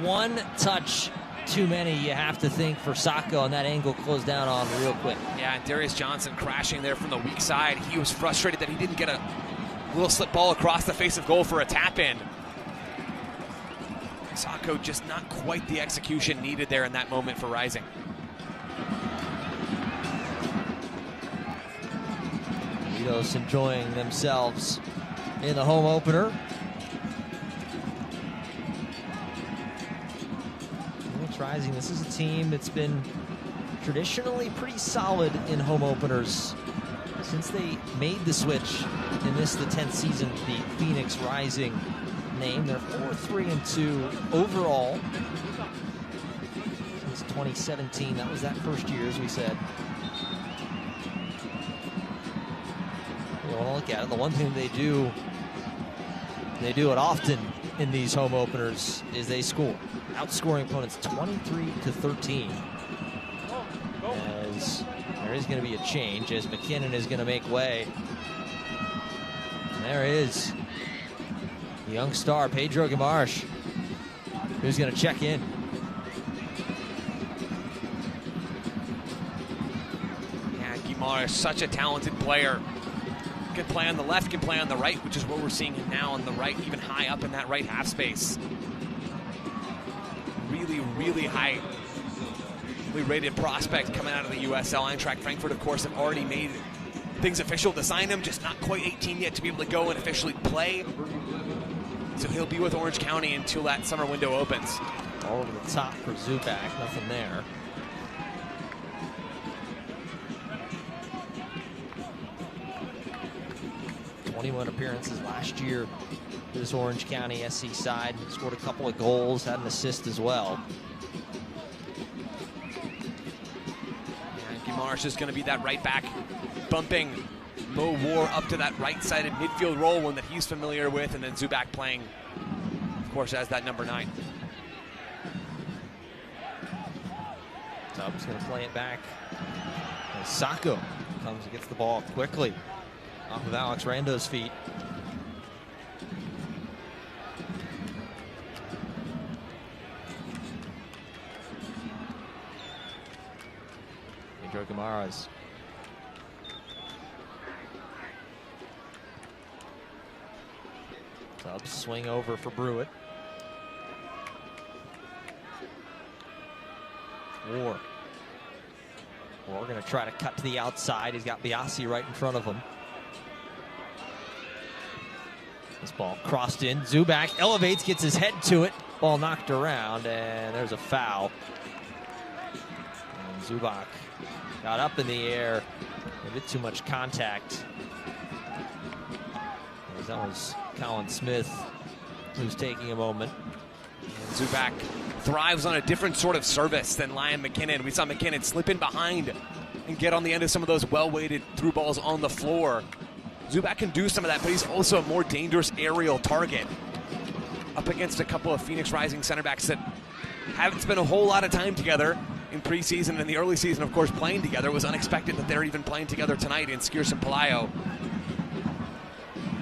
[SPEAKER 1] one touch too many, you have to think, for Sacco, and that angle closed down on real quick.
[SPEAKER 2] Yeah, and Darius Johnson crashing there from the weak side. He was frustrated that he didn't get a little slip ball across the face of goal for a tap in. Sacco just not quite the execution needed there in that moment for Rising.
[SPEAKER 1] Lidos enjoying themselves in the home opener. Phoenix Rising, this is a team that's been traditionally pretty solid in home openers since they made the switch in this, the 10th season, the Phoenix Rising name. They're 4-3-2 overall since 2017. That was that first year, as we said. You want to look at it. The one thing they do it often in these home openers, is they score, outscoring opponents 23-13. As there is going to be a change, as McKinnon is going to make way. And there is the young star, Pedro Gamarsh, who's going to check in.
[SPEAKER 2] Yeah, Gamarsh, such a talented player. Can play on the left, can play on the right, which is what we're seeing him now on the right, even high up in that right half space. Really, really highly rated prospect coming out of the USL. Eintracht Frankfurt, of course, have already made things official to sign him, just not quite 18 yet to be able to go and officially play. So he'll be with Orange County until that summer window opens.
[SPEAKER 1] All over the top for Zubak, nothing there. Appearances last year for this Orange County SC side. Scored a couple of goals, had an assist as well.
[SPEAKER 2] And Gamarsh is going to be that right back, bumping Mo War up to that right-sided midfield role, one that he's familiar with, and then Zubak playing, of course, as that number 9.
[SPEAKER 1] Tubbs going to play it back. And Sacco comes and gets the ball quickly off of Alex Rando's feet. Pedro Gamarras. Tubbs swing over for Brewitt. War going to try to cut to the outside. He's got Biasi right in front of him. This ball crossed in. Zubak elevates, gets his head to it, Ball knocked around, and there's a foul. And Zubak got up in the air, a bit too much contact. That was Colin Smith, who's taking a moment.
[SPEAKER 2] And Zubak thrives on a different sort of service than Liam McKinnon. We saw McKinnon slip in behind and get on the end of some of those well-weighted through balls on the floor. Zubak can do some of that, but he's also a more dangerous aerial target. Up against a couple of Phoenix Rising center backs that haven't spent a whole lot of time together in preseason and the early season, of course, playing together. It was unexpected that they're even playing together tonight in Skierce and Pelayo.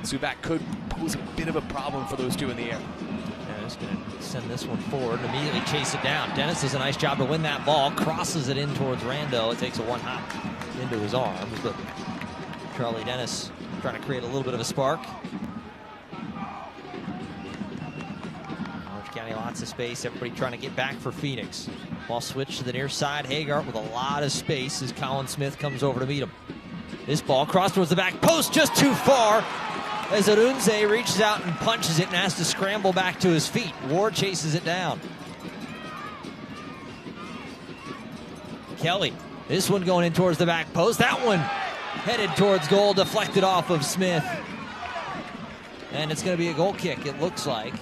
[SPEAKER 2] Zubak could pose a bit of a problem for those two in the air.
[SPEAKER 1] Yeah, he's going to send this one forward and immediately chase it down. Dennis does a nice job to win that ball, crosses it in towards Rando. It takes a one hop into his arms, but Charlie Dennis trying to create a little bit of a spark. Orange County, lots of space. Everybody trying to get back for Phoenix. Ball switched to the near side. Hagart with a lot of space as Colin Smith comes over to meet him. This ball crossed towards the back post, just too far, as Arunze reaches out and punches it and has to scramble back to his feet. Ward chases it down. Kelly, this one going in towards the back post. That one headed towards goal, deflected off of Smith. And it's going to be a goal kick, it looks like.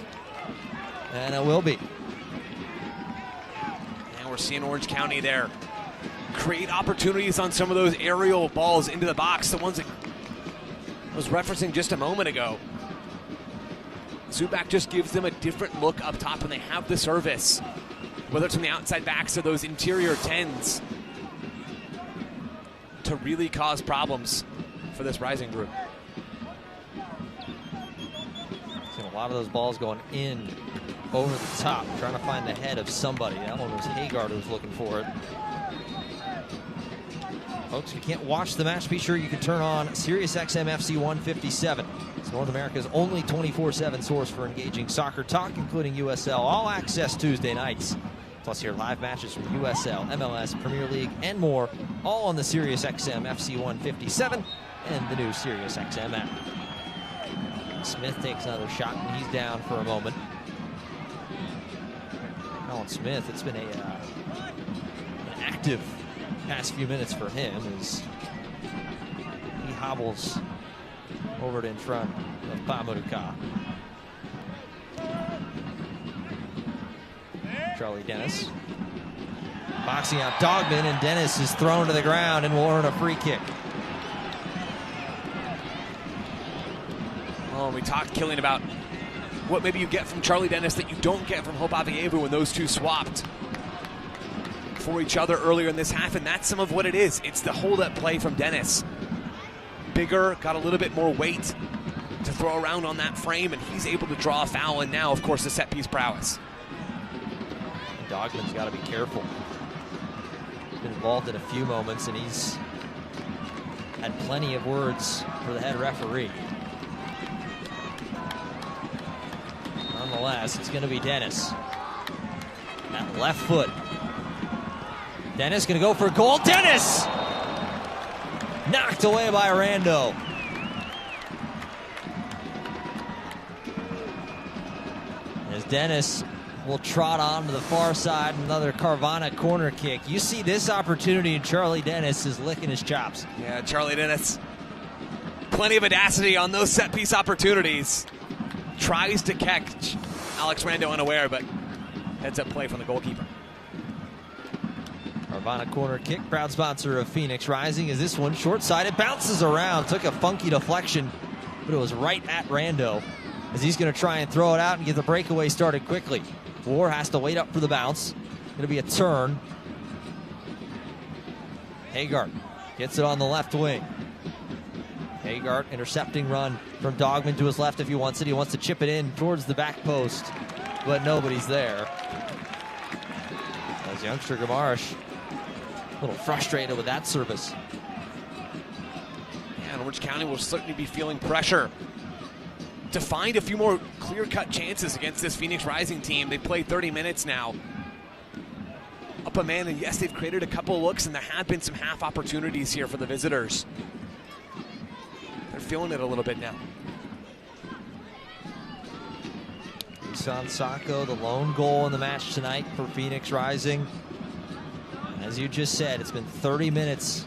[SPEAKER 1] And it will be.
[SPEAKER 2] And we're seeing Orange County there create opportunities on some of those aerial balls into the box, the ones that I was referencing just a moment ago. Zubak just gives them a different look up top when they have the service, whether it's from the outside backs or those interior 10s, to really cause problems for this Rising group.
[SPEAKER 1] Seen a lot of those balls going in over the top, trying to find the head of somebody. That one was Hagart who was looking for it. Folks, if you can't watch the match, be sure you can turn on SiriusXM FC 157. It's North America's only 24/7 source for engaging soccer talk, including USL All Access Tuesday nights. Plus, hear live matches from USL, MLS, Premier League, and more, all on the SiriusXM FC 157 and the new SiriusXM app. Smith takes another shot, and he's down for a moment. Colin Smith, it's been an active past few minutes for him as he hobbles over to in front of Pamuduka. Charlie Dennis boxing out Dogman, and Dennis is thrown to the ground and will earn a free kick.
[SPEAKER 2] Oh, we talked, Killian, about what maybe you get from Charlie Dennis that you don't get from Hope Avievu when those two swapped for each other earlier in this half, and that's some of what it is. It's the hold-up play from Dennis. Bigger, got a little bit more weight to throw around on that frame, and he's able to draw a foul, and now, of course, the set-piece prowess.
[SPEAKER 1] Dogman's got to be careful. He's been involved in a few moments, and he's had plenty of words for the head referee. Nonetheless, it's going to be Dennis. That left foot. Dennis going to go for a goal. Dennis! Knocked away by Rando. As Dennis will trot on to the far side, another Carvana corner kick. You see this opportunity, and Charlie Dennis is licking his chops.
[SPEAKER 2] Yeah, Charlie Dennis, plenty of audacity on those set-piece opportunities. Tries to catch Alex Rando unaware, but heads-up play from the goalkeeper.
[SPEAKER 1] Carvana corner kick, proud sponsor of Phoenix Rising, as this one short-sided, bounces around, took a funky deflection, but it was right at Rando, as he's going to try and throw it out and get the breakaway started quickly. War has to wait up for the bounce. Going to be a turn. Hagart gets it on the left wing. Hagart intercepting run from Dogman to his left if he wants it. He wants to chip it in towards the back post, but nobody's there. As youngster Gamarish a little frustrated with that service.
[SPEAKER 2] Yeah, and Orange County will certainly be feeling pressure to find a few more clear-cut chances against this Phoenix Rising team. They've played 30 minutes now. Up a man, and yes, they've created a couple of looks, and there have been some half opportunities here for the visitors. They're feeling it a little bit now.
[SPEAKER 1] Isan Sako, the lone goal in the match tonight for Phoenix Rising. As you just said, it's been 30 minutes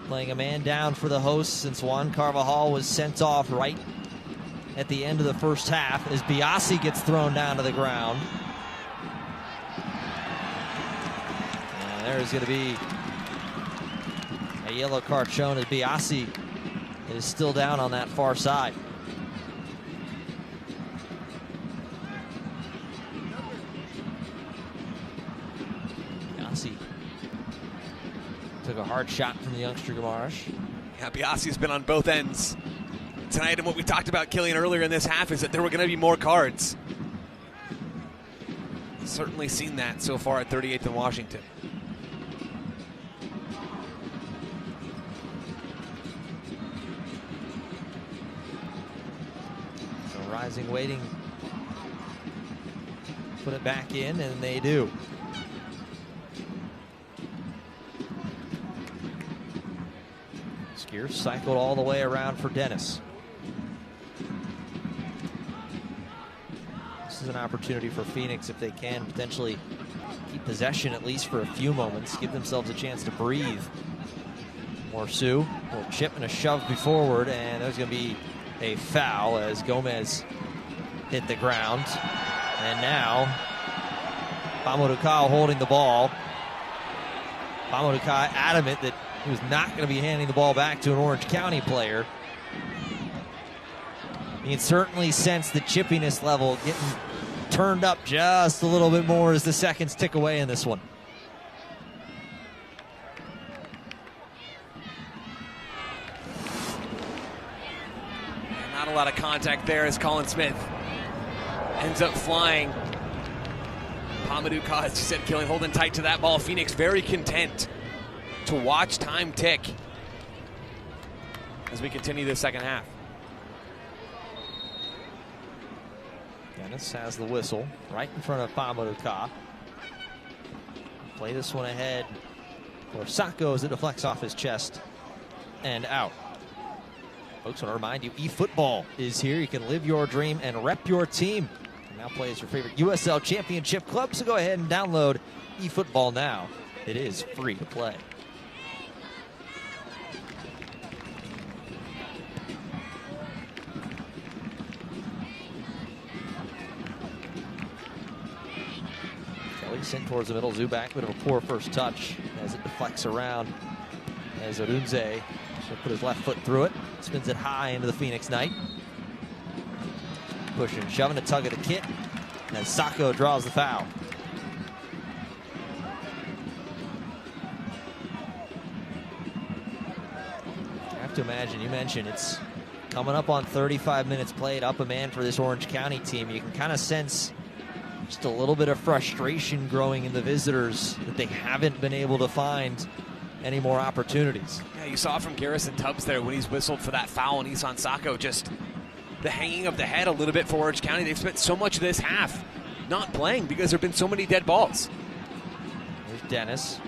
[SPEAKER 1] playing a man down for the hosts since Juan Carvajal was sent off right at the end of the first half as Biasi gets thrown down to the ground. And there's going to be a yellow card shown as Biasi is still down on that far side. Biasi took a hard shot from the youngster Gamarish.
[SPEAKER 2] Yeah, Biasi's been on both ends tonight, and what we talked about, Killian, earlier in this half is that there were going to be more cards. Certainly seen that so far at 38th and Washington.
[SPEAKER 1] So Rising waiting, put it back in, and they do. Skier cycled all the way around for Dennis. This is an opportunity for Phoenix, if they can potentially keep possession at least for a few moments, give themselves a chance to breathe. Morsu will chip and a shove forward, and there's going to be a foul as Gomez hit the ground. And now Pamuduka holding the ball. Pamuduka adamant that he was not going to be handing the ball back to an Orange County player. You can certainly sense the chippiness level getting turned up just a little bit more as the seconds tick away in this one.
[SPEAKER 2] Not a lot of contact there as Colin Smith ends up flying. Pamuduka, as you said, Killian, holding tight to that ball. Phoenix very content to watch time tick as we continue the second half.
[SPEAKER 1] Dennis has the whistle right in front of Pamuduka. Play this one ahead for Sako as it deflects off his chest and out. Folks, I want to remind you, eFootball is here. You can live your dream and rep your team. And now play as your favorite USL Championship club, so go ahead and download eFootball now. It is free to play. Sent towards the middle, Zubac, bit of a poor first touch as it deflects around as Odunze should put his left foot through it, spins it high into the Phoenix Knight. Pushing, shoving, a tug of the kit, and Sako draws the foul. I have to imagine, you mentioned it's coming up on 35 minutes played, up a man for this Orange County team. You can kind of sense just a little bit of frustration growing in the visitors that they haven't been able to find any more opportunities.
[SPEAKER 2] Yeah, you saw from Garrison Tubbs there when he's whistled for that foul on Isan Sako, just the hanging of the head a little bit for Orange County. They've spent so much of this half not playing because there have been so many dead balls.
[SPEAKER 1] There's Dennis.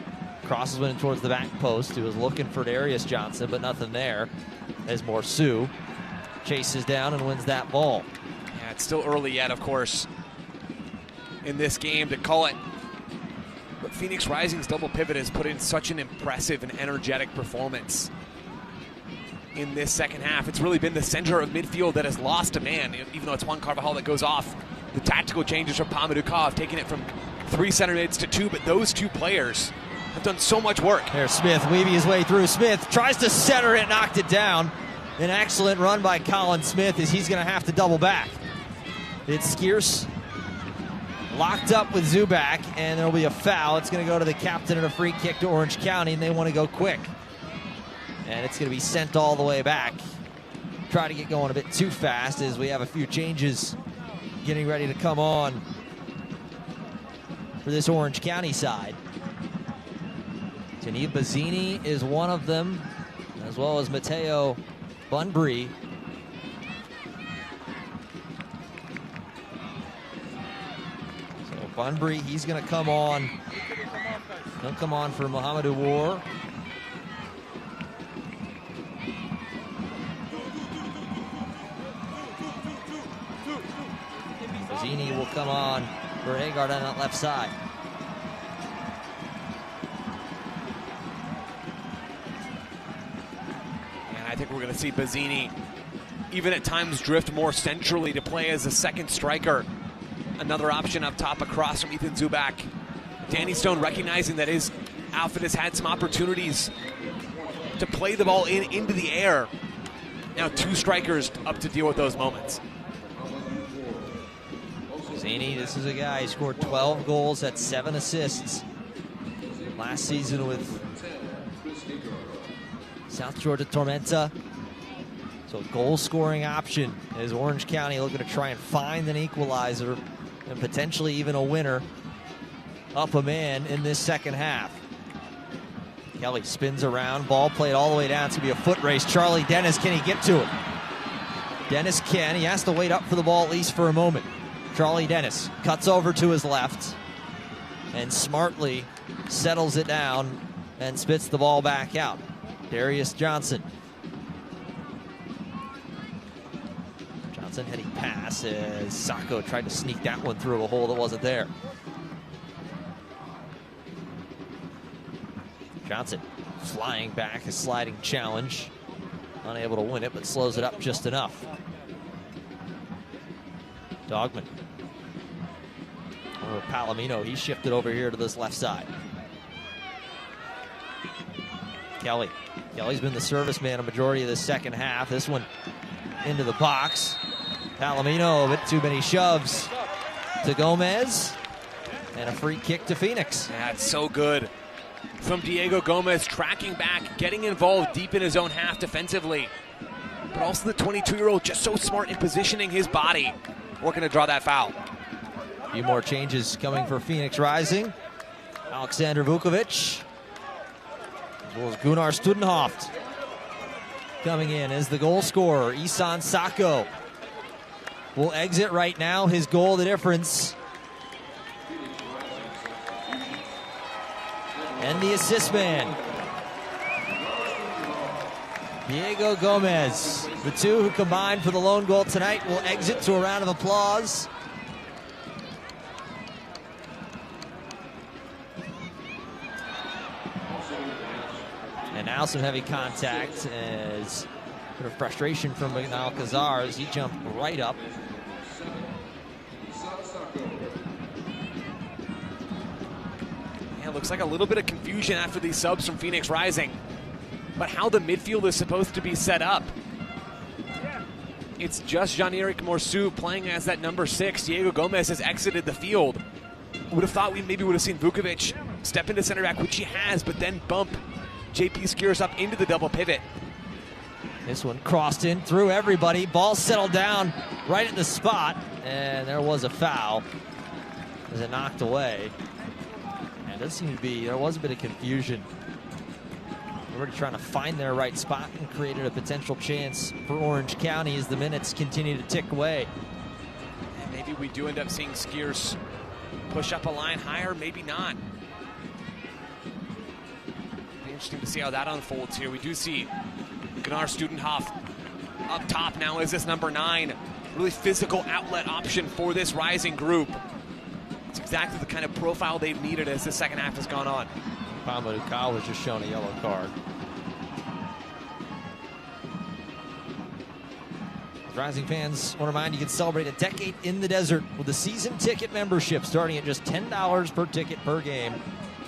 [SPEAKER 1] Crosses went towards the back post. He was looking for Darius Johnson, but nothing there. As Morsu chases down and wins that ball.
[SPEAKER 2] Yeah, it's still early yet, of course, in this game to call it. But Phoenix Rising's double pivot has put in such an impressive and energetic performance in this second half. It's really been the center of midfield that has lost a man, even though it's Juan Carvajal that goes off. The tactical changes from Pamuduka have taken it from 3 center mids to 2, but those 2 players have done so much work.
[SPEAKER 1] There's Smith weaving his way through. Smith tries to center it, knocked it down. An excellent run by Colin Smith as he's going to have to double back. It's Skierce locked up with Zubac, and there'll be a foul. It's going to go to the captain and a free kick to Orange County, and they want to go quick. And it's going to be sent all the way back. Try to get going a bit too fast as we have a few changes getting ready to come on for this Orange County side. Tanib Bazzini is one of them, as well as Mateo Bunbury. Bunbury, he's going to come on. He'll come on for Mohamedou War. Bazzini will come on for Agard on that left side.
[SPEAKER 2] And I think we're going to see Bazzini even at times drift more centrally to play as a second striker. Another option up top across from Ethan Zubak. Danny Stone recognizing that his outfit has had some opportunities to play the ball into the air. Now 2 strikers up to deal with those moments.
[SPEAKER 1] Bazzini, this is a guy who scored 12 goals, had 7 assists last season with South Georgia Tormenta. So goal-scoring option is Orange County looking to try and find an equalizer and potentially even a winner up a man in this second half. Kelly spins around, ball played all the way down. It's going to be a foot race. Charlie Dennis, can he get to it? Dennis can. He has to wait up for the ball at least for a moment. Charlie Dennis cuts over to his left and smartly settles it down and spits the ball back out. Darius Johnson. Johnson heading pass as Sacco tried to sneak that one through a hole that wasn't there. Johnson flying back, a sliding challenge. Unable to win it, but slows it up just enough. Dogman. Over Palomino, he shifted over here to this left side. Kelly. Kelly's been the service man a majority of the second half. This one into the box. Palomino, a bit too many shoves to Gomez. And a free kick to Phoenix.
[SPEAKER 2] That's so good. From Diego Gomez, tracking back, getting involved deep in his own half defensively. But also the 22-year-old just so smart in positioning his body. Working to draw that foul.
[SPEAKER 1] A few more changes coming for Phoenix Rising. Alexander Vukovic, as well as Gunnar Studenhoft coming in as the goal scorer. Isan Sacco will exit right now. His goal, the difference. And the assist man, Diego Gomez. The two who combined for the lone goal tonight will exit to a round of applause. And now some heavy contact as a bit of frustration from Alcazar as he jumped right up.
[SPEAKER 2] Yeah, looks like a little bit of confusion after these subs from Phoenix Rising. But how the midfield is supposed to be set up. It's just Jean-Eric Morceau playing as that number 6. Diego Gomez has exited the field. Would have thought we maybe would have seen Vukovic step into center back, which he has, but then bump JP Skiers up into the double pivot.
[SPEAKER 1] This one crossed in through everybody. Ball settled down right at the spot, and there was a foul as it knocked away. And it does seem to be, there was a bit of confusion. They were trying to find their right spot and created a potential chance for Orange County as the minutes continue to tick away.
[SPEAKER 2] And maybe we do end up seeing Skiers push up a line higher, maybe not. Be interesting to see how that unfolds here. We do see Gunnar Studenhoff up top now as this number 9. Really physical outlet option for this Rising group. It's exactly the kind of profile they've needed as the second half has gone on.
[SPEAKER 1] Pamadukal was just shown a yellow card. Rising fans want to remind you can celebrate a decade in the desert with a season ticket membership starting at just $10 per ticket per game.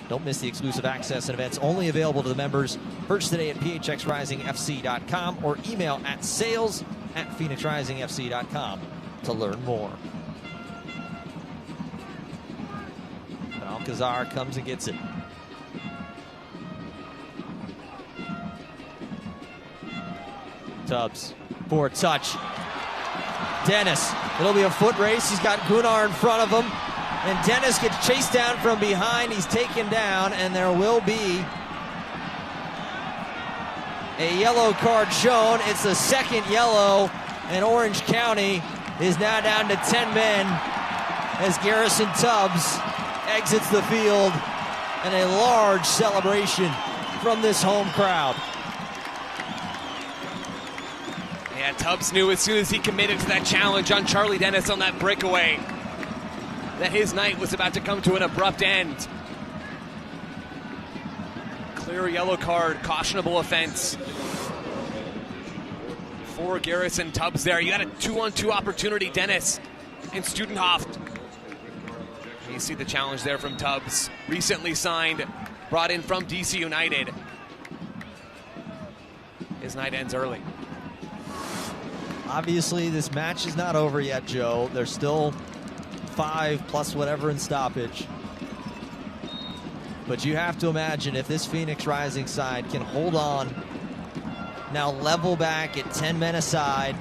[SPEAKER 1] Don't miss the exclusive access and events only available to the members. Purchase today at phxrisingfc.com or email at sales@phoenixrisingfc.com to learn more. And Alcazar comes and gets it. Tubbs for a touch. Dennis, it'll be a foot race. He's got Gunnar in front of him. And Dennis gets chased down from behind. He's taken down, and there will be a yellow card shown. It's the second yellow, and Orange County is now down to 10 men as Garrison Tubbs exits the field, and a large celebration from this home crowd.
[SPEAKER 2] Yeah, Tubbs knew as soon as he committed to that challenge on Charlie Dennis on that breakaway that his night was about to come to an abrupt end. Clear yellow card, cautionable offense for Garrison Tubbs there. You got a 2-on-2 opportunity, Dennis and Studenhoft. You see the challenge there from Tubbs, recently signed, brought in from DC United. His night ends early.
[SPEAKER 1] Obviously, this match is not over yet, Joe. There's still 5 plus whatever in stoppage. But you have to imagine if this Phoenix Rising side can hold on, now level back at 10 men aside,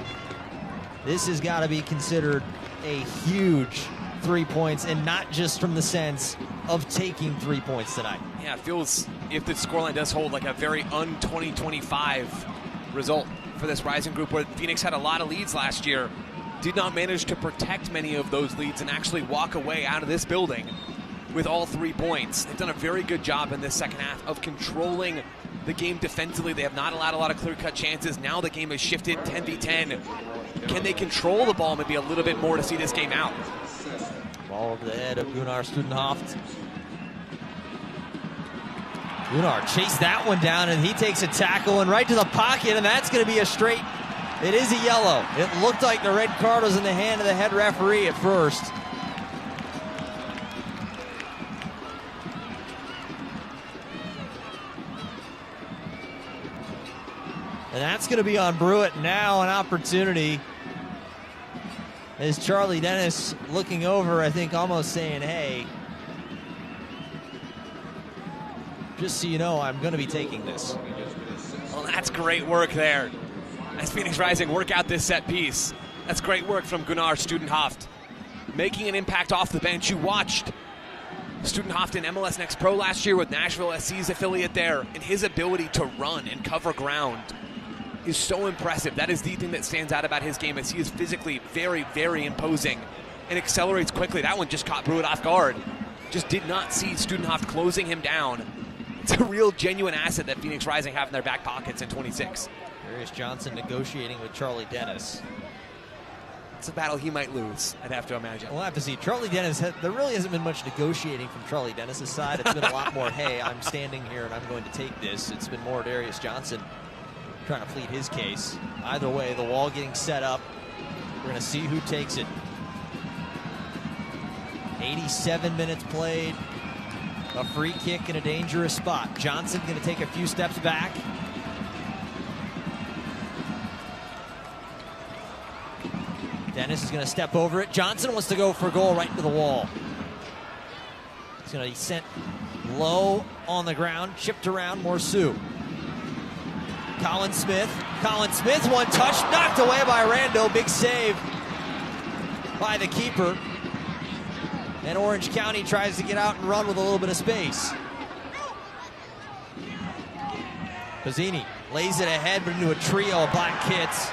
[SPEAKER 1] this has got to be considered a huge 3 points, and not just from the sense of taking 3 points tonight.
[SPEAKER 2] Yeah, it feels, if the scoreline does hold, like a very un-2025 result for this Rising group, where Phoenix had a lot of leads last year, did not manage to protect many of those leads and actually walk away out of this building with all 3 points. They've done a very good job in this second half of controlling the game defensively. They have not allowed a lot of clear-cut chances. Now the game has shifted 10v10. Can they control the ball maybe a little bit more to see this game out?
[SPEAKER 1] Ball over the head of Gunnar Studenhoft. Gunnar chased that one down, and he takes a tackle and right to the pocket, and that's going to be a straight. It is a yellow. It looked like the red card was in the hand of the head referee at first. And that's going to be on Brewitt. Now an opportunity. As Charlie Dennis looking over, I think almost saying, hey, just so you know, I'm going to be taking this.
[SPEAKER 2] Well, that's great work there. As Phoenix Rising work out this set piece. That's great work from Gunnar Studenhoft. Making an impact off the bench. You watched Studenhoft in MLS Next Pro last year with Nashville SC's affiliate there, and his ability to run and cover ground is so impressive. That is the thing that stands out about his game, as he is physically very, very imposing and accelerates quickly. That one just caught Brewitt off guard. Just did not see Studenhoft closing him down. It's a real genuine asset that Phoenix Rising have in their back pockets in 26.
[SPEAKER 1] Darius Johnson negotiating with Charlie Dennis.
[SPEAKER 2] It's a battle he might lose, I'd have to imagine.
[SPEAKER 1] We'll have to see. Charlie Dennis, there really hasn't been much negotiating from Charlie Dennis's side. It's been a lot more, hey, I'm standing here and I'm going to take this. It's been more Darius Johnson trying to plead his case. Either way, the wall getting set up. We're going to see who takes it. 87 minutes played. A free kick in a dangerous spot. Johnson going to take a few steps back. Dennis is going to step over it. Johnson wants to go for a goal right into the wall. He's going to be sent low on the ground, chipped around Morsu. Colin Smith, one touch, knocked away by Rando. Big save by the keeper. And Orange County tries to get out and run with a little bit of space. Pizzini lays it ahead, but into a trio of black kits.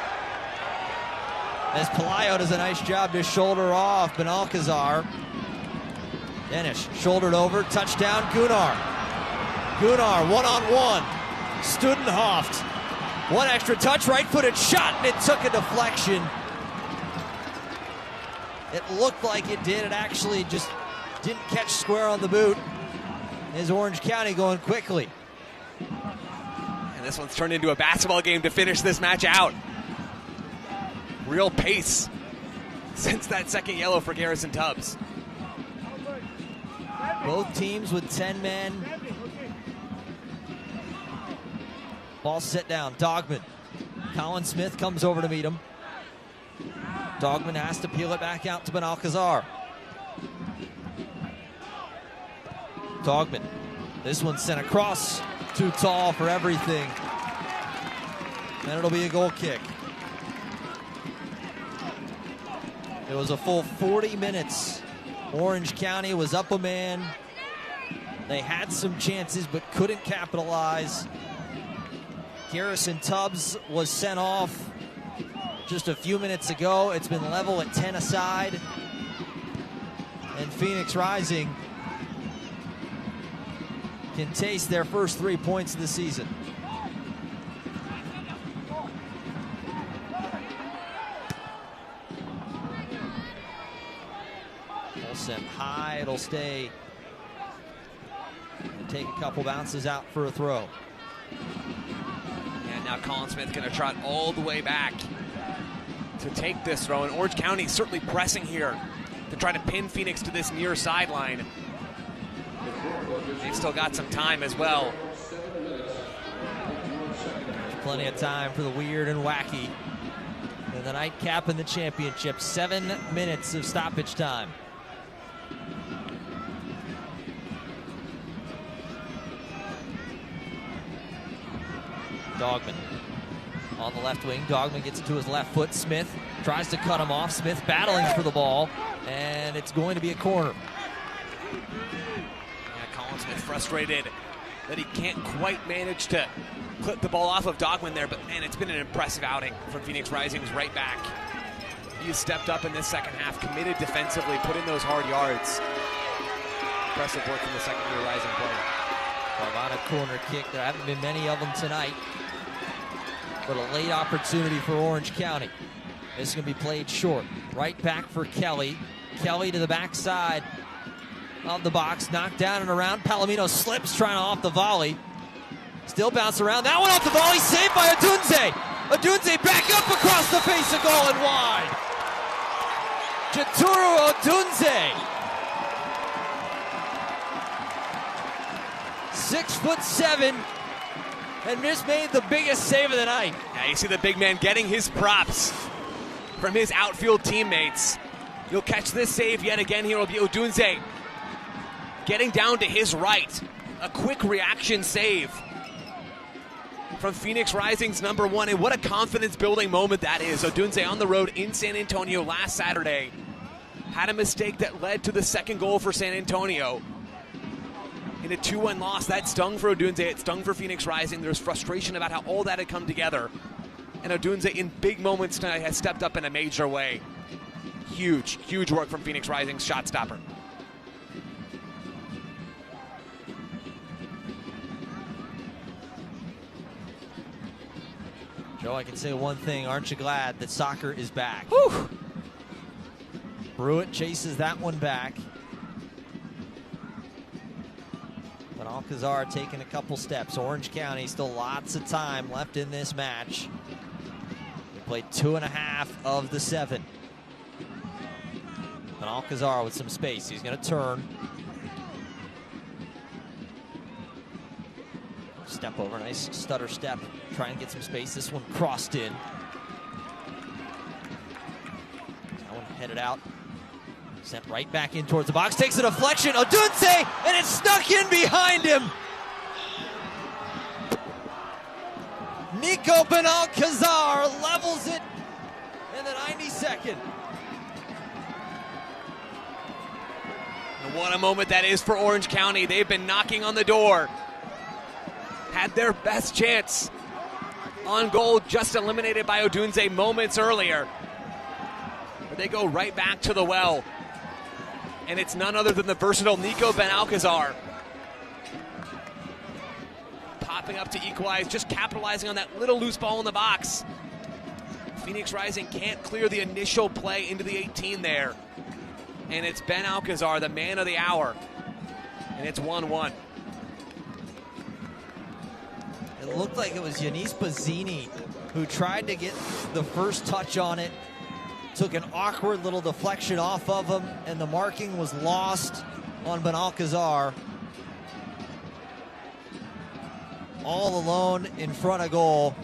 [SPEAKER 1] As Pelayo does a nice job to shoulder off Benalcazar. Dennis shouldered over, touchdown Gunnar. Gunnar one-on-one. Studenhoft. One extra touch, right-footed shot, and it took a deflection. It looked like it did. It actually just didn't catch square on the boot. Is Orange County going quickly.
[SPEAKER 2] And this one's turned into a basketball game to finish this match out. Real pace since that second yellow for Garrison Tubbs.
[SPEAKER 1] Both teams with 10 men. Ball set down. Dogman. Colin Smith comes over to meet him. Dogman has to peel it back out to Benalcazar. Dogman. This one's sent across. Too tall for everything. And it'll be a goal kick. It was a full 40 minutes. Orange County was up a man. They had some chances but couldn't capitalize. Garrison Tubbs was sent off just a few minutes ago. It's been level at 10 aside. And Phoenix Rising can taste their first 3 points of the season. Sent high, it'll stay. Take a couple bounces out for a throw.
[SPEAKER 2] And now Colin Smith going to trot all the way back to take this throw. And Orange County certainly pressing here to try to pin Phoenix to this near sideline. They've still got some time as well.
[SPEAKER 1] Plenty of time for the weird and wacky. And the nightcap in the championship, 7 minutes of stoppage time. Dogman on the left wing. Dogman gets it to his left foot. Smith tries to cut him off. Smith battling for the ball, and it's going to be a corner.
[SPEAKER 2] Yeah, Colin Smith frustrated that he can't quite manage to clip the ball off of Dogman there, but man, it's been an impressive outing from Phoenix Rising's right back. He has stepped up in this second half, committed defensively, put in those hard yards. Impressive work from the second-year Rising player.
[SPEAKER 1] Carvana corner kick. There haven't been many of them tonight, but a late opportunity for Orange County. This is going to be played short. Right back for Kelly. Kelly to the backside of the box, knocked down and around. Palomino slips trying off the volley. Still bounce around. That one off the volley, saved by Odunze. Odunze back up across the face of goal and wide. Jaturu Odunze. 6'7", and just made the biggest save of the night.
[SPEAKER 2] Yeah, you see the big man getting his props from his outfield teammates. You'll catch this save yet again here. Will be Odunze getting down to his right. A quick reaction save from Phoenix Rising's number one, and what a confidence-building moment that is. Odunze on the road in San Antonio last Saturday had a mistake that led to the second goal for San Antonio. In a 2-1 loss, that stung for Odunze, it stung for Phoenix Rising. There's frustration about how all that had come together. And Odunze, in big moments tonight, has stepped up in a major way. Huge, huge work from Phoenix Rising's shot stopper.
[SPEAKER 1] Joe, I can say one thing. Aren't you glad that soccer is back?
[SPEAKER 2] Whew.
[SPEAKER 1] Brewitt chases that one back. But Alcazar taking a couple steps. Orange County, still lots of time left in this match. They played 2.5 of the 7. And Alcazar with some space. He's going to turn. Step over, nice stutter step. Trying to get some space. This one crossed in. That one headed out. Sent right back in towards the box. Takes a deflection. Odunze, and it snuck in behind him. Nico Benalcazar levels it in the 92nd.
[SPEAKER 2] And what a moment that is for Orange County. They've been knocking on the door. Had their best chance on goal, just eliminated by Odunze moments earlier. But they go right back to the well. And it's none other than the versatile Nico Benalcazar. Popping up to equalize, just capitalizing on that little loose ball in the box. Phoenix Rising can't clear the initial play into the 18 there. And it's Benalcazar, the man of the hour. And it's 1-1.
[SPEAKER 1] It looked like it was Yanis Bazzini who tried to get the first touch on it. Took an awkward little deflection off of him, and the marking was lost on Benalcazar. All alone in front of goal,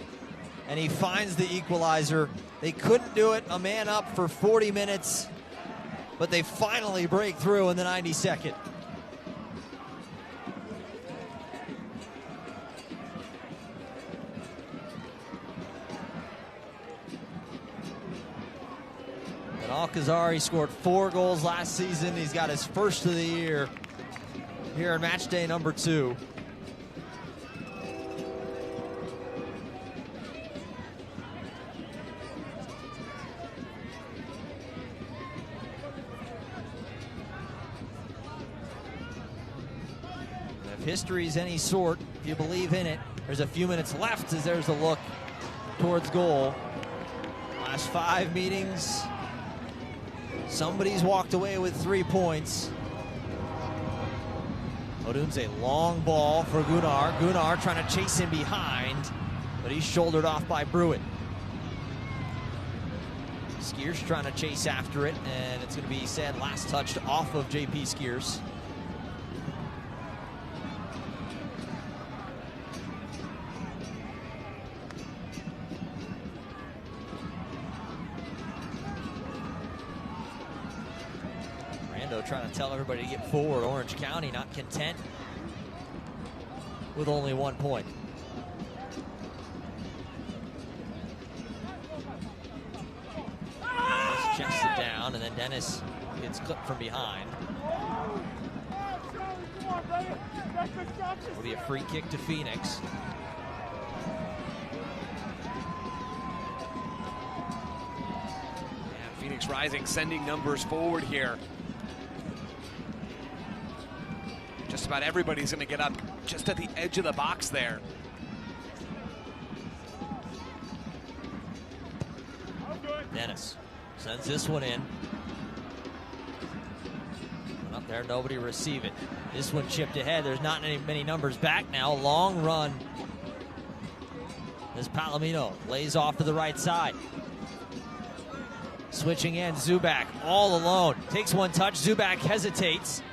[SPEAKER 1] and he finds the equalizer. They couldn't do it, a man up for 40 minutes, but they finally break through in the 92nd. Alcazar, he scored 4 goals last season. He's got his first of the year here in match day number 2. And if history's any sort, if you believe in it, there's a few minutes left as there's a look towards goal. Last 5 meetings, somebody's walked away with 3 points. Odunze, long ball for Gunnar. Gunnar trying to chase him behind, but he's shouldered off by Brewitt. Skiers trying to chase after it, and it's going to be said last touched off of JP Skiers. Trying to tell everybody to get forward. Orange County not content with only 1 point. Just checks it down, and then Dennis gets clipped from behind. It'll be a free kick to Phoenix.
[SPEAKER 2] Yeah, Phoenix Rising sending numbers forward here. Just about everybody's going to get up just at the edge of the box there.
[SPEAKER 1] Dennis sends this one in. And up there, nobody receive it. This one chipped ahead. There's not many numbers back now. Long run. As Palomino lays off to the right side. Switching in, Zubak all alone. Takes one touch, Zubak hesitates.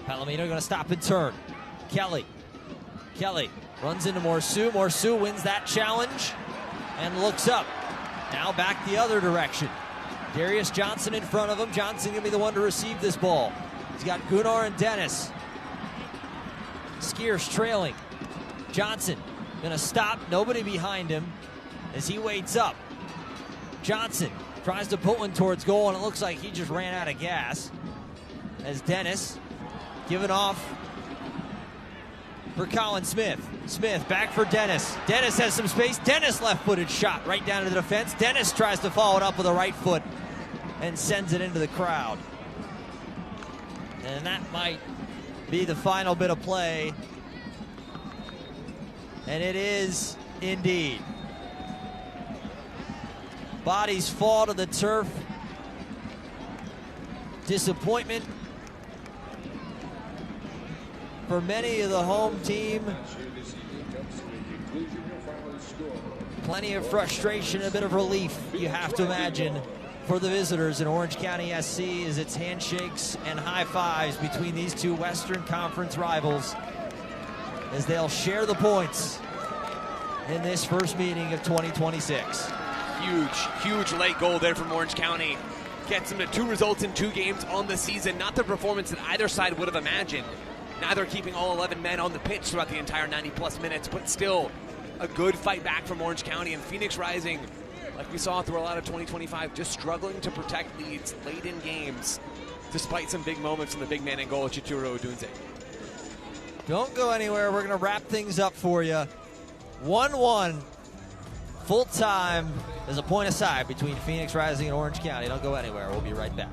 [SPEAKER 1] Palomino going to stop and turn. Kelly runs into Morsu. Morsu wins that challenge and looks up. Now back the other direction. Darius Johnson in front of him. Johnson going to be the one to receive this ball. He's got Gunnar and Dennis. Skiers trailing. Johnson going to stop. Nobody behind him as he waits up. Johnson tries to put one towards goal, and it looks like he just ran out of gas. As Dennis giving off for Colin Smith. Smith back for Dennis. Dennis has some space. Dennis left-footed shot right down to the defense. Dennis tries to follow it up with a right foot and sends it into the crowd. And that might be the final bit of play. And it is indeed. Bodies fall to the turf. Disappointment for many of the home team. Plenty of frustration, a bit of relief, you have to imagine, for the visitors in Orange County SC as it's handshakes and high fives between these two Western Conference rivals as they'll share the points in this first meeting of 2026.
[SPEAKER 2] Huge late goal there from Orange County. Gets them to 2 results in 2 games on the season. Not the performance that either side would have imagined. Neither keeping all 11 men on the pitch throughout the entire 90-plus minutes, but still a good fight back from Orange County. And Phoenix Rising, like we saw through a lot of 2025, just struggling to protect leads late in games, despite some big moments from the big man in goal, Chituro Odunze.
[SPEAKER 1] Don't go anywhere. We're going to wrap things up for you. 1-1, full time. There's a point aside between Phoenix Rising and Orange County. Don't go anywhere. We'll be right back.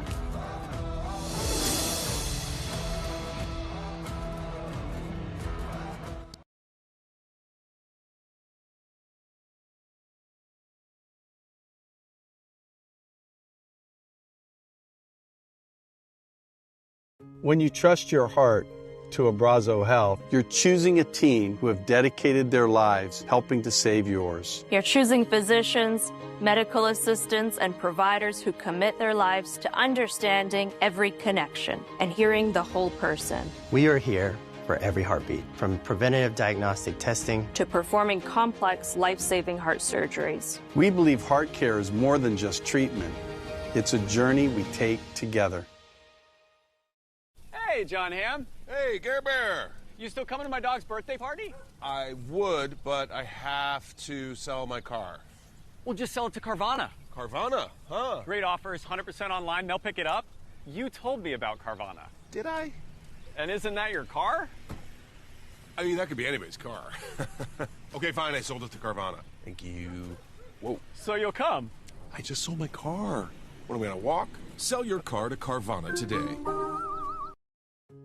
[SPEAKER 7] When you trust your heart to Abrazo Health, you're choosing a team who have dedicated their lives helping to save yours.
[SPEAKER 8] You're choosing physicians, medical assistants, and providers who commit their lives to understanding every connection and hearing the whole person.
[SPEAKER 9] We are here for every heartbeat, from preventative diagnostic testing
[SPEAKER 8] to performing complex, life-saving heart surgeries.
[SPEAKER 7] We believe heart care is more than just treatment. It's a journey we take together.
[SPEAKER 3] Hey, John Hamm.
[SPEAKER 4] Hey, Gare Bear.
[SPEAKER 3] You still coming to my dog's birthday party?
[SPEAKER 4] I would, but I have to sell my car.
[SPEAKER 3] Well, just sell it to Carvana.
[SPEAKER 4] Carvana, huh?
[SPEAKER 3] Great offers, 100% online. They'll pick it up. You told me about Carvana.
[SPEAKER 4] Did I?
[SPEAKER 3] And isn't that your car?
[SPEAKER 4] I mean, that could be anybody's car. Okay, fine, I sold it to Carvana. Thank you. Whoa.
[SPEAKER 3] So you'll come?
[SPEAKER 4] I just sold my car. What, are we on a walk? Sell your car to Carvana today.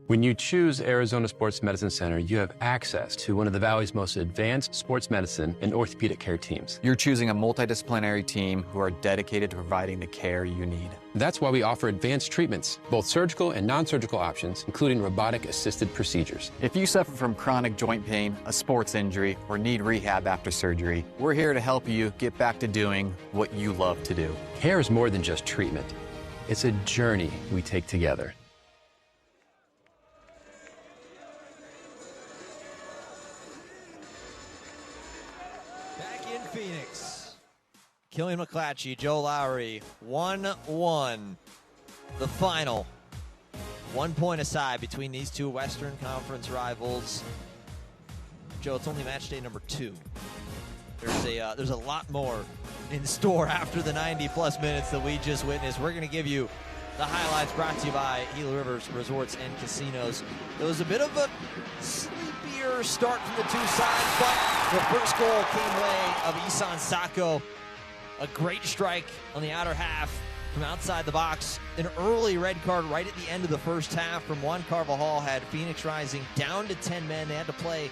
[SPEAKER 11] When you choose Arizona Sports Medicine Center, you have access to one of the Valley's most advanced sports medicine and orthopedic care teams.
[SPEAKER 12] You're choosing a multidisciplinary team who are dedicated to providing the care you need.
[SPEAKER 11] That's why we offer advanced treatments, both surgical and non-surgical options, including robotic-assisted procedures.
[SPEAKER 12] If you suffer from chronic joint pain, a sports injury, or need rehab after surgery, we're here to help you get back to doing what you love to do.
[SPEAKER 11] Care is more than just treatment. It's a journey we take together.
[SPEAKER 1] Back in Phoenix. Killian McClatchy, Joe Lowry, 1-1. The final. 1 point aside between these two Western Conference rivals. Joe, it's only match day number 2. There's a lot more in store after the 90-plus minutes that we just witnessed. We're going to give you the highlights brought to you by Gila Rivers Resorts and Casinos. It was a bit of a sleepier start from the two sides, but the first goal came way of Isan Sacco. A great strike on the outer half from outside the box. An early red card right at the end of the first half from Juan Carvajal had Phoenix Rising down to 10 men. They had to play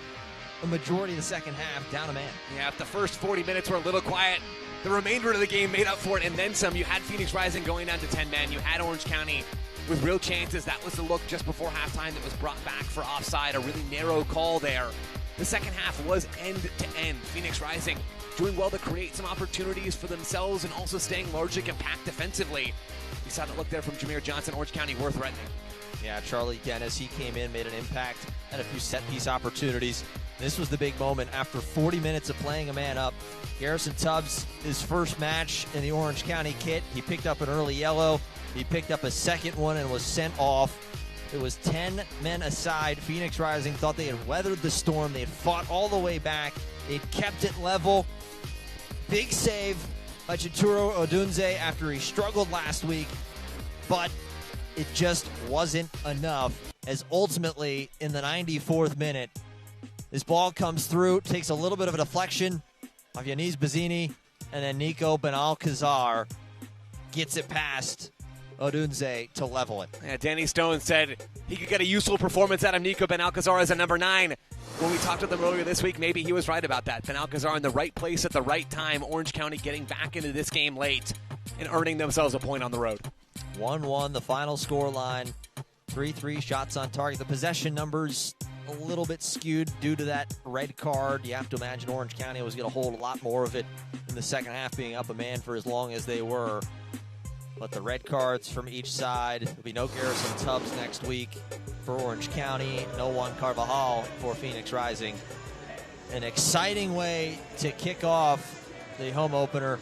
[SPEAKER 1] a majority of the second half down a man.
[SPEAKER 2] Yeah, if the first 40 minutes were a little quiet, the remainder of the game made up for it, and then some. You had Phoenix Rising going down to 10 men. You had Orange County with real chances. That was the look just before halftime that was brought back for offside. A really narrow call there. The second half was end to end. Phoenix Rising doing well to create some opportunities for themselves and also staying largely compact defensively. You saw that look there from Jameer Johnson, Orange County worth threatening.
[SPEAKER 1] Yeah, Charlie Dennis, he came in, made an impact, had a few set-piece opportunities. This was the big moment after 40 minutes of playing a man up. Garrison Tubbs, his first match in the Orange County kit. He picked up an early yellow. He picked up a second one and was sent off. It was 10 men aside. Phoenix Rising thought they had weathered the storm. They had fought all the way back. They'd kept it level. Big save by Chituro Odunze after he struggled last week, but it just wasn't enough, as ultimately in the 94th minute, this ball comes through, takes a little bit of a deflection of Yanis Bazzini, and then Nico Benalcazar gets it past Odunze to level it.
[SPEAKER 2] Yeah, Danny Stone said he could get a useful performance out of Nico Benalcazar as a number 9. When we talked to them earlier this week, maybe he was right about that. Benalcazar in the right place at the right time. Orange County getting back into this game late and earning themselves a point on the road.
[SPEAKER 1] 1-1, the final score line. 3-3 shots on target. The possession numbers a little bit skewed due to that red card. You have to imagine Orange County was going to hold a lot more of it in the second half, being up a man for as long as they were. But the red cards from each side. There'll be no Garrison Tubbs next week for Orange County. No Juan Carvajal for Phoenix Rising. An exciting way to kick off the home opener.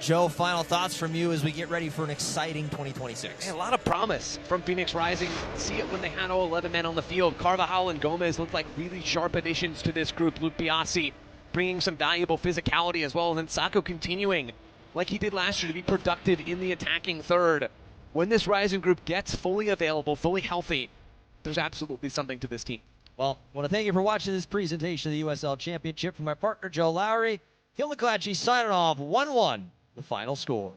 [SPEAKER 1] Joe, final thoughts from you as we get ready for an exciting 2026.
[SPEAKER 2] A lot of promise from Phoenix Rising. See it when they had all 11 men on the field. Carvajal and Gomez looked like really sharp additions to this group. Luke Biasi bringing some valuable physicality as well. And then Sacco continuing like he did last year to be productive in the attacking third. When this Rising group gets fully available, fully healthy, there's absolutely something to this team.
[SPEAKER 1] Well, I want to thank you for watching this presentation of the USL Championship from my partner Joe Lowry. Killian McClatchy signing off 1-1, the final score.